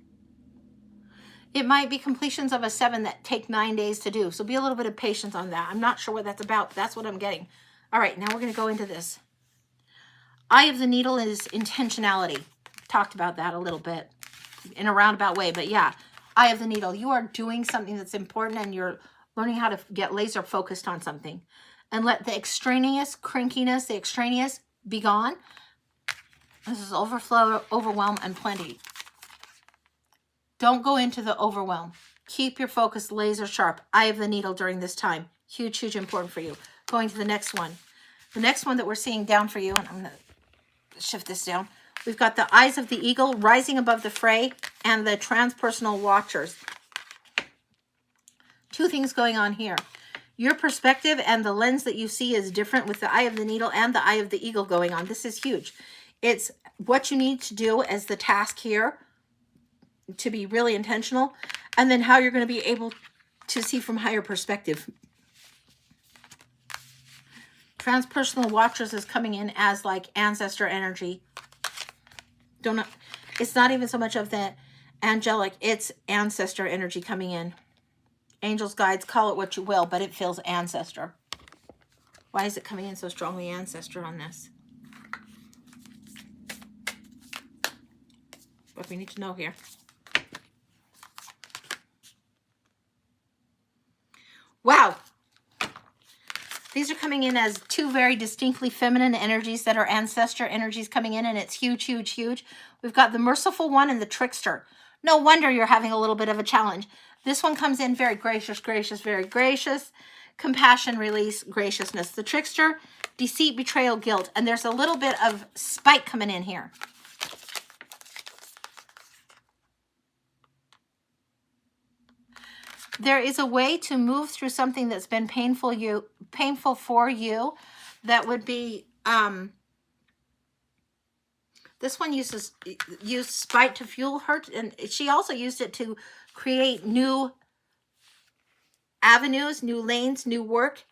[SPEAKER 1] It might be completions of a 7 that take 9 days to do. So be a little bit of patience on that. I'm not sure what that's about, but that's what I'm getting. All right, now we're going to go into this. Eye of the Needle is intentionality. Talked about that a little bit in a roundabout way, but yeah. Eye of the Needle. You are doing something that's important and you're learning how to get laser focused on something. And let the extraneous crankiness, the extraneous be gone. This is overflow, overwhelm, and plenty. Don't go into the overwhelm. Keep your focus laser sharp. Eye of the Needle during this time. Huge, huge important for you. Going to the next one. The next one that we're seeing down for you, and I'm going to shift this down. We've got the Eyes of the Eagle, Rising Above the Fray, and the Transpersonal Watchers. 2 things going on here. Your perspective and the lens that you see is different with the Eye of the Needle and the Eye of the Eagle going on. This is huge. It's what you need to do as the task here to be really intentional, and then how you're going to be able to see from higher perspective. Transpersonal Watchers is coming in as like ancestor energy. It's not even so much of the angelic, it's ancestor energy coming in. Angels, guides, call it what you will, but it feels ancestor. Why is it coming in so strongly ancestor on this? What we need to know here. Wow. These are coming in as 2 very distinctly feminine energies that are ancestor energies coming in, and it's huge, huge, huge. We've got the Merciful One and the Trickster. No wonder you're having a little bit of a challenge. This one comes in very gracious, gracious, very gracious. Compassion, release, graciousness. The Trickster, deceit, betrayal, guilt. And there's a little bit of spite coming in here. There is a way to move through something that's been painful for you. That would be, this one used spite to fuel her, and she also used it to create new avenues, new lanes, new work.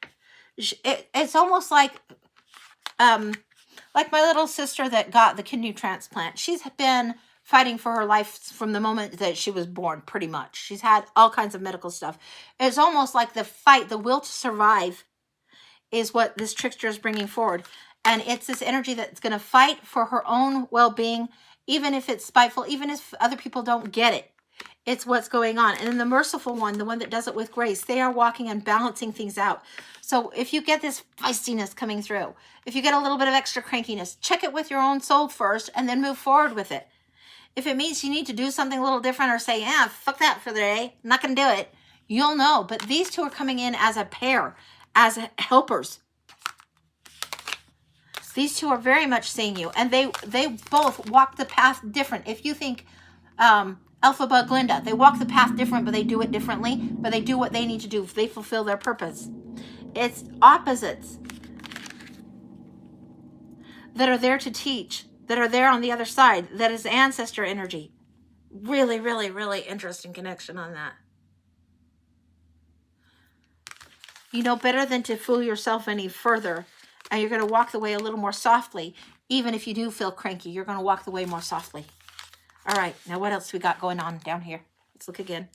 [SPEAKER 1] It's almost like my little sister that got the kidney transplant. She's been fighting for her life from the moment that she was born, pretty much. She's had all kinds of medical stuff. It's almost like the fight, the will to survive is what this trickster is bringing forward. And it's this energy that's going to fight for her own well-being, even if it's spiteful, even if other people don't get it. It's what's going on. And then the merciful one, the one that does it with grace, they are walking and balancing things out. So if you get this feistiness coming through, if you get a little bit of extra crankiness, check it with your own soul first and then move forward with it. If it means you need to do something a little different or say, yeah, fuck that for the day, I'm not going to do it, you'll know. But these two are coming in as a pair, as helpers. These two are very much seeing you, and they both walk the path different. If you think Elphaba, Glinda, they walk the path different, but they do it differently, but they do what they need to do. They fulfill their purpose. It's opposites that are there to teach, that are there on the other side. That is ancestor energy. Really, really, really interesting connection on that. You know better than to fool yourself any further. And you're going to walk the way a little more softly. Even if you do feel cranky, you're going to walk the way more softly. All right, now what else we got going on down here? Let's look again.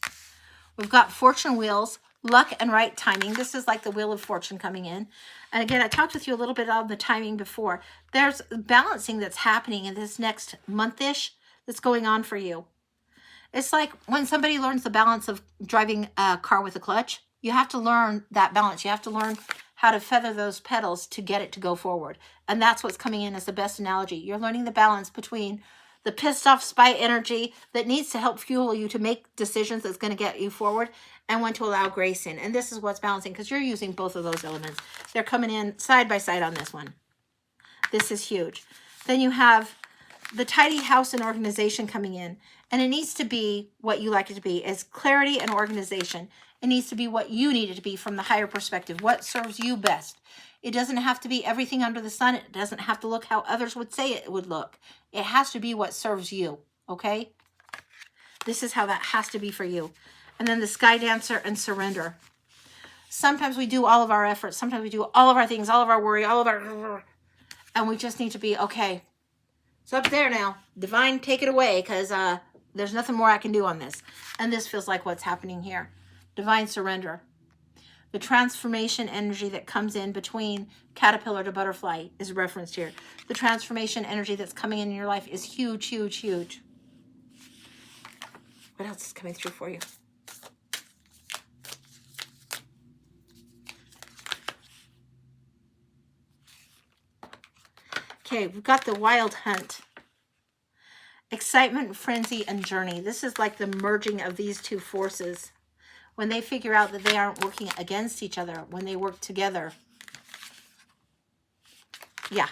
[SPEAKER 1] We've got fortune wheels, luck and right timing. This is like the wheel of fortune coming in. And again, I talked with you a little bit on the timing before. There's balancing that's happening in this next month-ish that's going on for you. It's like when somebody learns the balance of driving a car with a clutch, you have to learn that balance. You have to learn how to feather those pedals to get it to go forward. And that's what's coming in as the best analogy. You're learning the balance between the pissed off spite energy that needs to help fuel you to make decisions that's going to get you forward, and when to allow grace in. And this is what's balancing, because you're using both of those elements. They're coming in side by side on this one. This is huge. Then you have the tidy house and organization coming in. And it needs to be what you like it to be, is clarity and organization. It needs to be what you need it to be from the higher perspective, what serves you best. It doesn't have to be everything under the sun. It doesn't have to look how others would say it would look. It has to be what serves you, okay? This is how that has to be for you. And then the sky dancer and surrender. Sometimes we do all of our efforts. Sometimes we do all of our things, all of our worry, all of our... And we just need to be, okay, it's up there now. Divine, take it away, because there's nothing more I can do on this. And this feels like what's happening here. Divine surrender. The transformation energy that comes in between caterpillar to butterfly is referenced here. The transformation energy that's coming in your life is huge, huge, huge. What else is coming through for you? Okay, we've got the wild hunt. Excitement, frenzy, and journey. This is like the merging of these two forces. When they figure out that they aren't working against each other, when they work together. Yeah.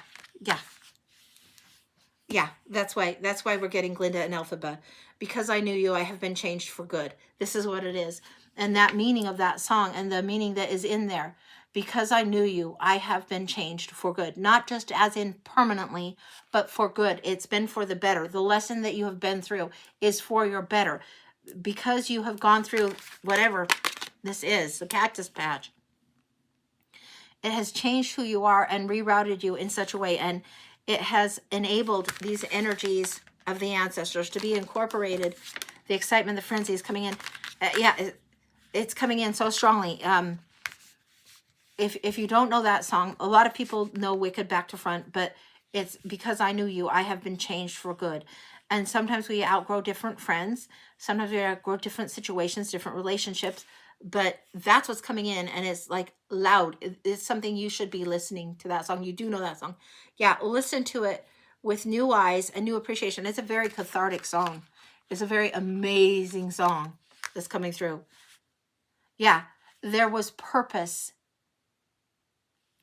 [SPEAKER 1] That's why we're getting Glinda and Elphaba. Because I knew you, I have been changed for good. This is what it is. And that meaning of that song and the meaning that is in there. Because I knew you, I have been changed for good. Not just as in permanently, but for good. It's been for the better. The lesson that you have been through is for your better. Because you have gone through whatever this is, the cactus patch, it has changed who you are and rerouted you in such a way, and it has enabled these energies of the ancestors to be incorporated. The excitement, the frenzy is coming in. It's coming in so strongly. If you don't know that song, a lot of people know Wicked back to front, but it's because I knew you, I have been changed for good. And sometimes we outgrow different friends. Sometimes we outgrow different situations, different relationships. But that's what's coming in, and it's like loud. It's something you should be listening to that song. You do know that song. Yeah, listen to it with new eyes and new appreciation. It's a very cathartic song. It's a very amazing song that's coming through. Yeah, there was purpose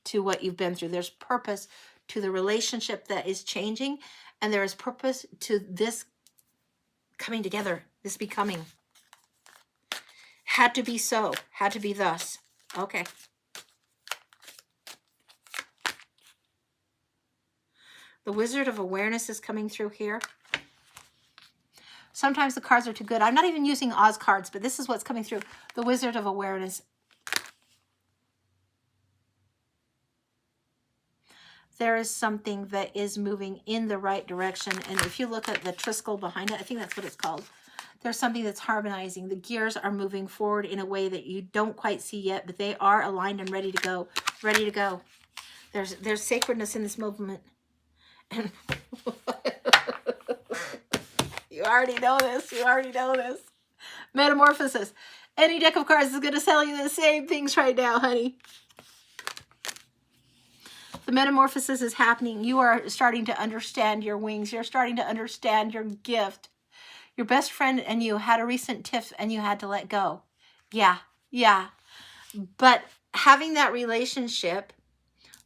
[SPEAKER 1] to what you've been through. There's purpose to the relationship that is changing, and there is purpose to this coming together, this becoming. Had to be so, had to be thus. Okay. The Wizard of Awareness is coming through here. Sometimes the cards are too good. I'm not even using Oz cards, but this is what's coming through. The Wizard of Awareness. There is something that is moving in the right direction. And if you look at the Triskel behind it, I think that's what it's called. There's something that's harmonizing. The gears are moving forward in a way that you don't quite see yet, but they are aligned and ready to go. Ready to go. There's sacredness in this movement. And you already know this. You already know this. Metamorphosis. Any deck of cards is going to tell you the same things right now, honey. The metamorphosis is happening. You are starting to understand your wings. You're starting to understand your gift. Your best friend and you had a recent tiff and you had to let go. Yeah, yeah. But having that relationship,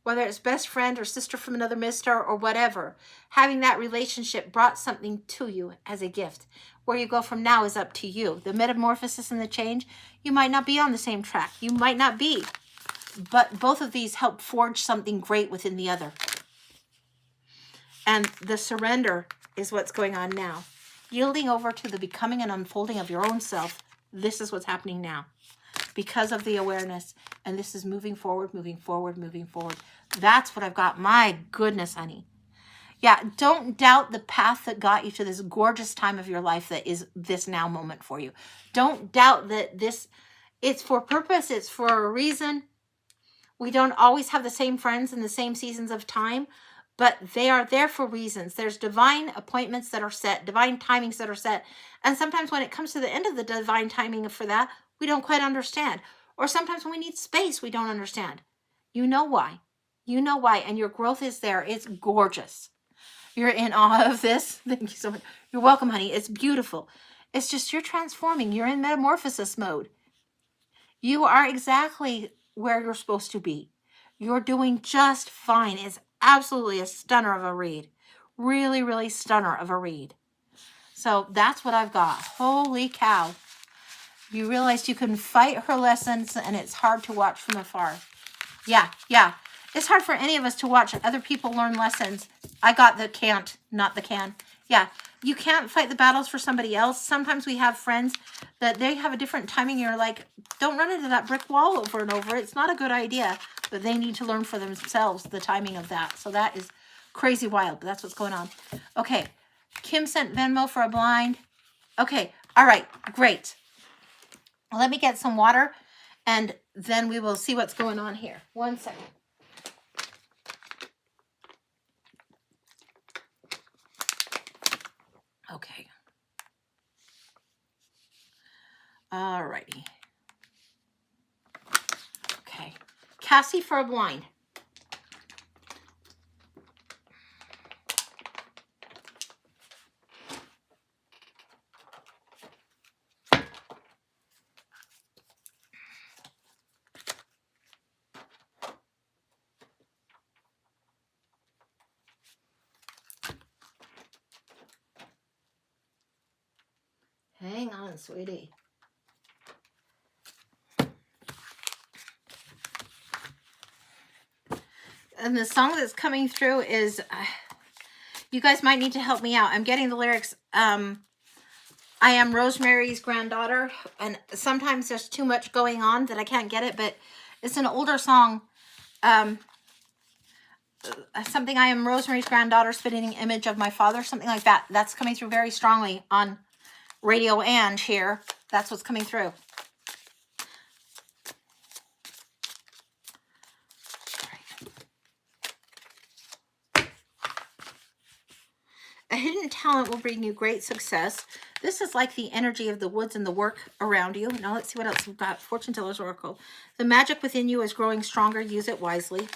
[SPEAKER 1] whether it's best friend or sister from another mister or whatever, having that relationship brought something to you as a gift. Where you go from now is up to you. The metamorphosis and the change, you might not be on the same track. You might not be. But both of these help forge something great within the other. And the surrender is what's going on now. Yielding over to the becoming and unfolding of your own self. This is what's happening now. Because of the awareness. And this is moving forward, moving forward, moving forward. That's what I've got. My goodness, honey. Yeah, don't doubt the path that got you to this gorgeous time of your life that is this now moment for you. Don't doubt that this, it's for purpose. It's for a reason. We don't always have the same friends in the same seasons of time, but they are there for reasons. There's divine appointments that are set, divine timings that are set. And sometimes when it comes to the end of the divine timing for that, we don't quite understand. Or sometimes when we need space, we don't understand. You know why. You know why. And your growth is there. It's gorgeous. You're in awe of this. Thank you so much. You're welcome, honey. It's beautiful. It's just you're transforming. You're in metamorphosis mode. You are exactly where you're supposed to be. You're doing just fine. It's absolutely a stunner of a read. Really, really stunner of a read. So that's what I've got. Holy cow. You realized you can fight her lessons and it's hard to watch from afar. Yeah, yeah. It's hard for any of us to watch other people learn lessons. I got the can't, not the can. Yeah, you can't fight the battles for somebody else. Sometimes we have friends that they have a different timing. You're like, don't run into that brick wall over and over. It's not a good idea, but they need to learn for themselves the timing of that. So that is crazy wild, but that's what's going on. Okay, Kim sent Venmo for a blind. Okay, all right, great. Let me get some water and then we will see what's going on here. 1 second. Okay. All righty. Okay. Cassie for a blind. Hang on, sweetie. And the song that's coming through is, you guys might need to help me out. I'm getting the lyrics. I am Rosemary's granddaughter, and sometimes there's too much going on that I can't get it, but it's an older song. Something, I am Rosemary's granddaughter, spitting image of my father, something like that. That's coming through very strongly on Radio Ange here. That's what's coming through. A hidden talent will bring you great success. This is like the energy of the woods and the work around you. Now let's see what else we've got. Fortune Teller's Oracle. The magic within you is growing stronger. Use it wisely.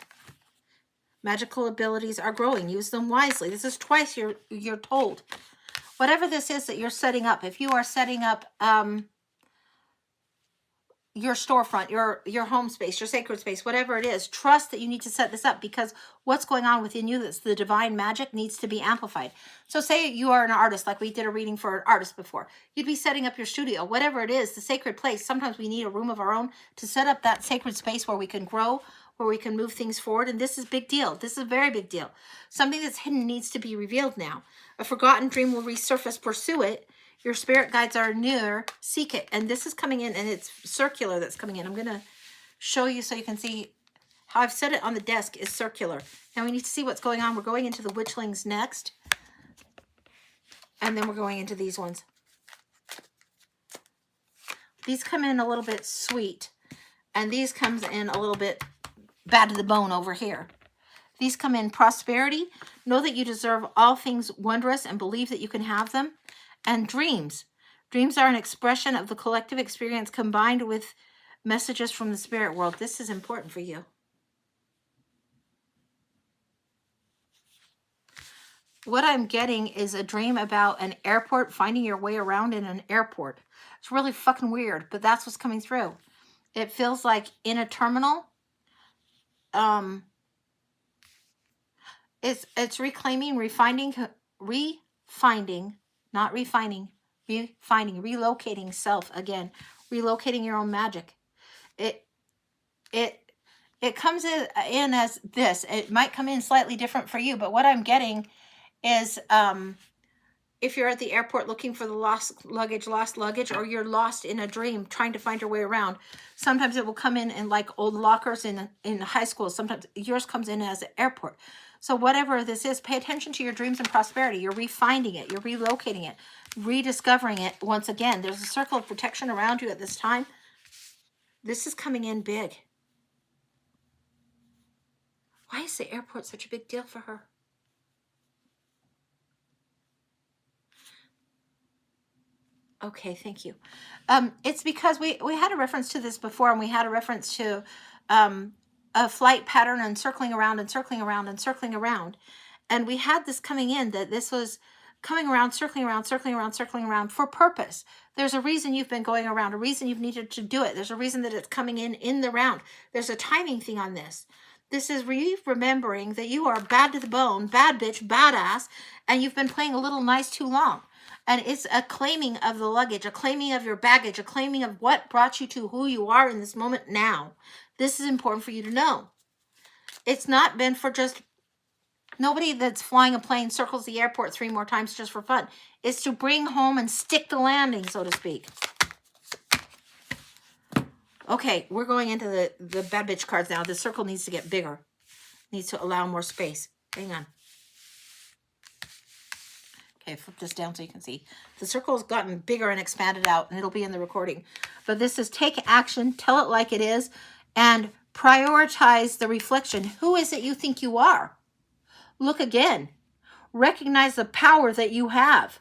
[SPEAKER 1] Magical abilities are growing. Use them wisely. This is twice you're told. Whatever this is that you're setting up, if you are setting up, your storefront, your home space, your sacred space, whatever it is, trust that you need to set this up, because what's going on within you, that's the divine magic, needs to be amplified. So say you are an artist, like we did a reading for an artist before. You'd be setting up your studio, whatever it is, the sacred place. Sometimes we need a room of our own to set up that sacred space where we can grow, where we can move things forward. And this is big deal. This is a very big deal. Something that's hidden needs to be revealed now. A forgotten dream will resurface. Pursue it. Your spirit guides are near. Seek it. And this is coming in, and it's circular that's coming in. I'm going to show you so you can see how I've set it on the desk is circular. Now we need to see what's going on. We're going into the witchlings next. And then we're going into these ones. These come in a little bit sweet. And these comes in a little bit bad to the bone over here. These come in prosperity. Know that you deserve all things wondrous and believe that you can have them. And dreams. Dreams are an expression of the collective experience combined with messages from the spirit world. This is important for you. What I'm getting is a dream about an airport, finding your way around in an airport. It's really fucking weird, but that's what's coming through. It feels like in a terminal. It's reclaiming, refining, not refining, refining, relocating self again, relocating your own magic. It comes in as this. It might come in slightly different for you, but what I'm getting is if you're at the airport looking for the lost luggage, or you're lost in a dream trying to find your way around, sometimes it will come in like old lockers in high school. Sometimes yours comes in as an airport. So whatever this is, pay attention to your dreams and prosperity. You're refinding it. You're relocating it, rediscovering it once again. There's a circle of protection around you at this time. This is coming in big. Why is the airport such a big deal for her? Okay, thank you. It's because we had a reference to this before, and we had a reference to a flight pattern and circling around and circling around and circling around. And we had this coming in, that this was coming around, circling around, circling around, circling around for purpose. There's a reason you've been going around, a reason you've needed to do it. There's a reason that it's coming in the round. There's a timing thing on this. This is remembering that you are bad to the bone, bad bitch, badass, and you've been playing a little nice too long. And it's a claiming of the luggage, a claiming of your baggage, a claiming of what brought you to who you are in this moment now. This is important for you to know. It's not been for just, nobody that's flying a plane circles the airport 3 more times just for fun. It's to bring home and stick the landing, so to speak. Okay, we're going into the bad bitch cards now. The circle needs to get bigger. Needs to allow more space. Hang on. Okay, flip this down so you can see. The circle has gotten bigger and expanded out, and it'll be in the recording. But this is take action, tell it like it is, and prioritize the reflection. Who is it you think you are? Look again. Recognize the power that you have.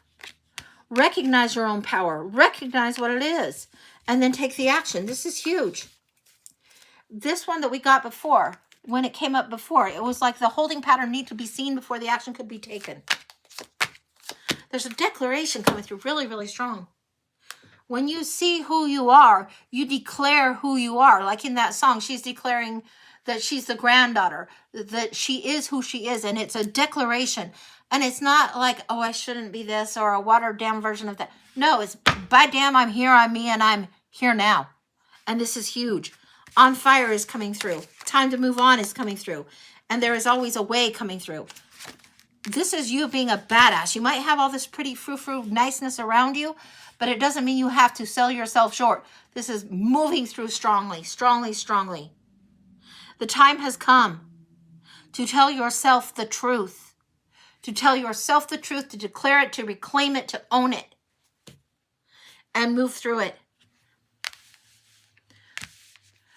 [SPEAKER 1] Recognize your own power. Recognize what it is. And then take the action. This is huge. This one that we got before, when it came up before, it was like the holding pattern needed to be seen before the action could be taken. There's a declaration coming through really, really strong. When you see who you are, you declare who you are. Like in that song, she's declaring that she's the granddaughter, that she is who she is. And it's a declaration. And it's not like, oh, I shouldn't be this, or a watered down version of that. No, it's, by damn, I'm here, I'm me, and I'm here now. And this is huge. On fire is coming through. Time to move on is coming through. And there is always a way coming through. This is you being a badass. You might have all this pretty frou-frou niceness around you, but it doesn't mean you have to sell yourself short. This is moving through strongly, strongly, strongly. The time has come to tell yourself the truth. To tell yourself the truth, to declare it, to reclaim it, to own it. And move through it.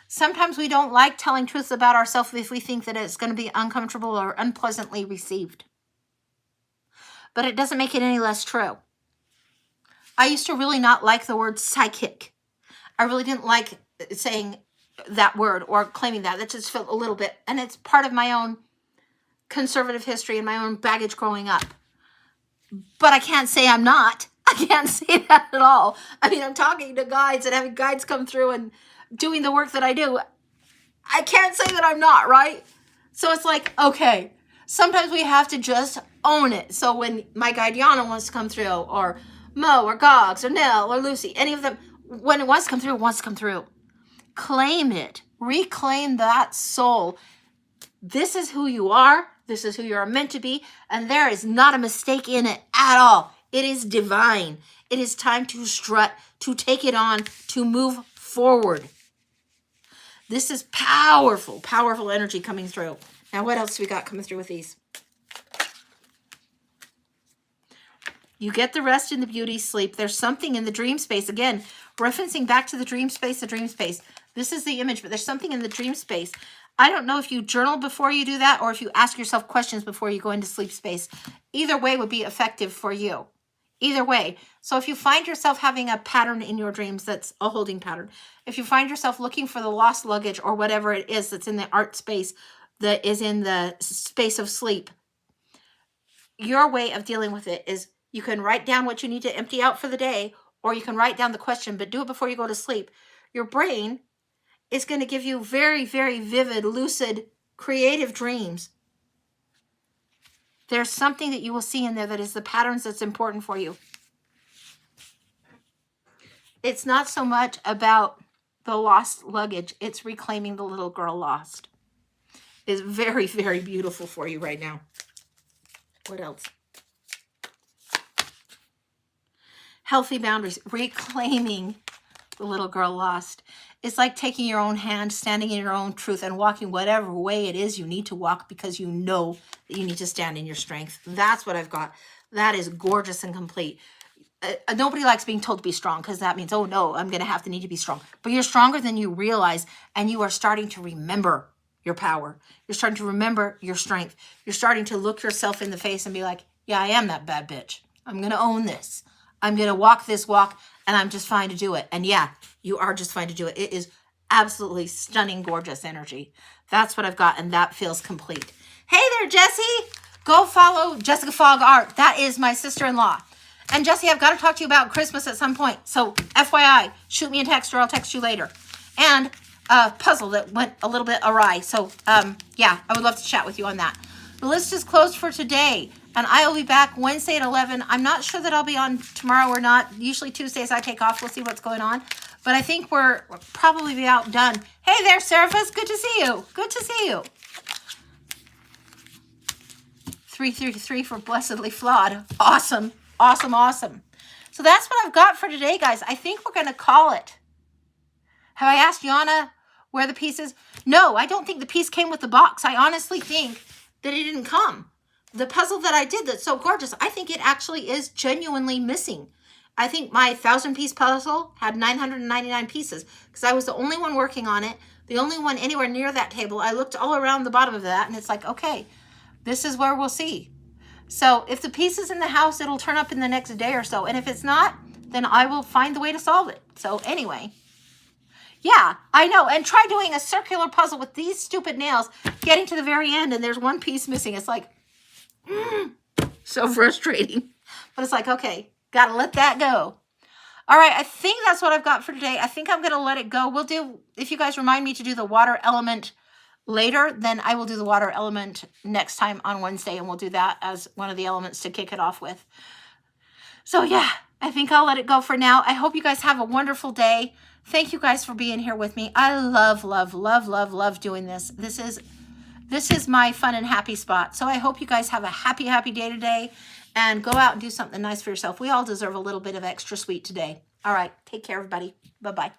[SPEAKER 1] Sometimes we don't like telling truths about ourselves if we think that it's going to be uncomfortable or unpleasantly received. But it doesn't make it any less true. I used to really not like the word psychic. I really didn't like saying that word or claiming that. That just felt a little bit, and it's part of my own conservative history and my own baggage growing up. But I can't say I'm not. I can't say that at all. I mean, I'm talking to guides and having guides come through and doing the work that I do, I can't say that I'm not, right? So it's like, okay, sometimes we have to just own it. So when my guide Yana wants to come through, or Mo, or Gogs, or Nell, or Lucy, any of them, when it wants to come through, it wants to come through. Claim it. Reclaim that soul. This is who you are. This is who you are meant to be. And there is not a mistake in it at all. It is divine. It is time to strut, to take it on, to move forward. This is powerful, powerful energy coming through. Now, what else do we got coming through with these? You get the rest in the beauty sleep. There's something in the dream space. Again, referencing back to the dream space, the dream space. This is the image, but there's something in the dream space. I don't know if you journal before you do that or if you ask yourself questions before you go into sleep space. Either way would be effective for you. Either way. So if you find yourself having a pattern in your dreams that's a holding pattern, if you find yourself looking for the lost luggage or whatever it is that's in the art space that is in the space of sleep, your way of dealing with it is you can write down what you need to empty out for the day, or you can write down the question, but do it before you go to sleep. Your brain is going to give you very, very vivid, lucid, creative dreams. There's something that you will see in there that is the patterns that's important for you. It's not so much about the lost luggage. It's reclaiming the little girl lost. It's very, very beautiful for you right now. What else? Healthy boundaries. Reclaiming the little girl lost. It's like taking your own hand, standing in your own truth, and walking whatever way it is you need to walk because you know that you need to stand in your strength. That's what I've got. That is gorgeous and complete. Nobody likes being told to be strong because that means, oh no, I'm going to have to need to be strong. But you're stronger than you realize, and you are starting to remember your power. You're starting to remember your strength. You're starting to look yourself in the face and be like, yeah, I am that bad bitch. I'm going to own this. I'm going to walk this walk, and I'm just fine to do it. And yeah, you are just fine to do it. It is absolutely stunning, gorgeous energy. That's what I've got, and that feels complete. Hey there, Jessie. Go follow Jessica Fogg Art. That is my sister-in-law. And Jessie, I've got to talk to you about Christmas at some point. So FYI, shoot me a text or I'll text you later. And a puzzle that went a little bit awry. So yeah, I would love to chat with you on that. The list is closed for today. And I will be back Wednesday at 11. I'm not sure that I'll be on tomorrow or not. Usually Tuesdays I take off. We'll see what's going on. But I think we'll probably be outdone. Hey there, Seraphis. Good to see you. Good to see you. 333 for Blessedly Flawed. Awesome. Awesome, awesome. So that's what I've got for today, guys. I think we're going to call it. Have I asked Yana where the piece is? No, I don't think the piece came with the box. I honestly think that it didn't come. The puzzle that I did that's so gorgeous, I think it actually is genuinely missing. I think my 1,000-piece puzzle had 999 pieces because I was the only one working on it, the only one anywhere near that table. I looked all around the bottom of that, and it's like, okay, this is where we'll see. So if the piece is in the house, it'll turn up in the next day or so. And if it's not, then I will find the way to solve it. So anyway, yeah, I know. And try doing a circular puzzle with these stupid nails, getting to the very end, and there's one piece missing. It's like, so frustrating. But it's like, okay, got to let that go. All right, I think that's what I've got for today. I think I'm going to let it go. We'll do, if you guys remind me to do the water element later, then I will do the water element next time on Wednesday, and we'll do that as one of the elements to kick it off with. So yeah, I think I'll let it go for now. I hope you guys have a wonderful day. Thank you guys for being here with me. I love, love, love, love, love doing this. This is my fun and happy spot. So I hope you guys have a happy, happy day today, and go out and do something nice for yourself. We all deserve a little bit of extra sweet today. All right, take care, everybody. Bye-bye.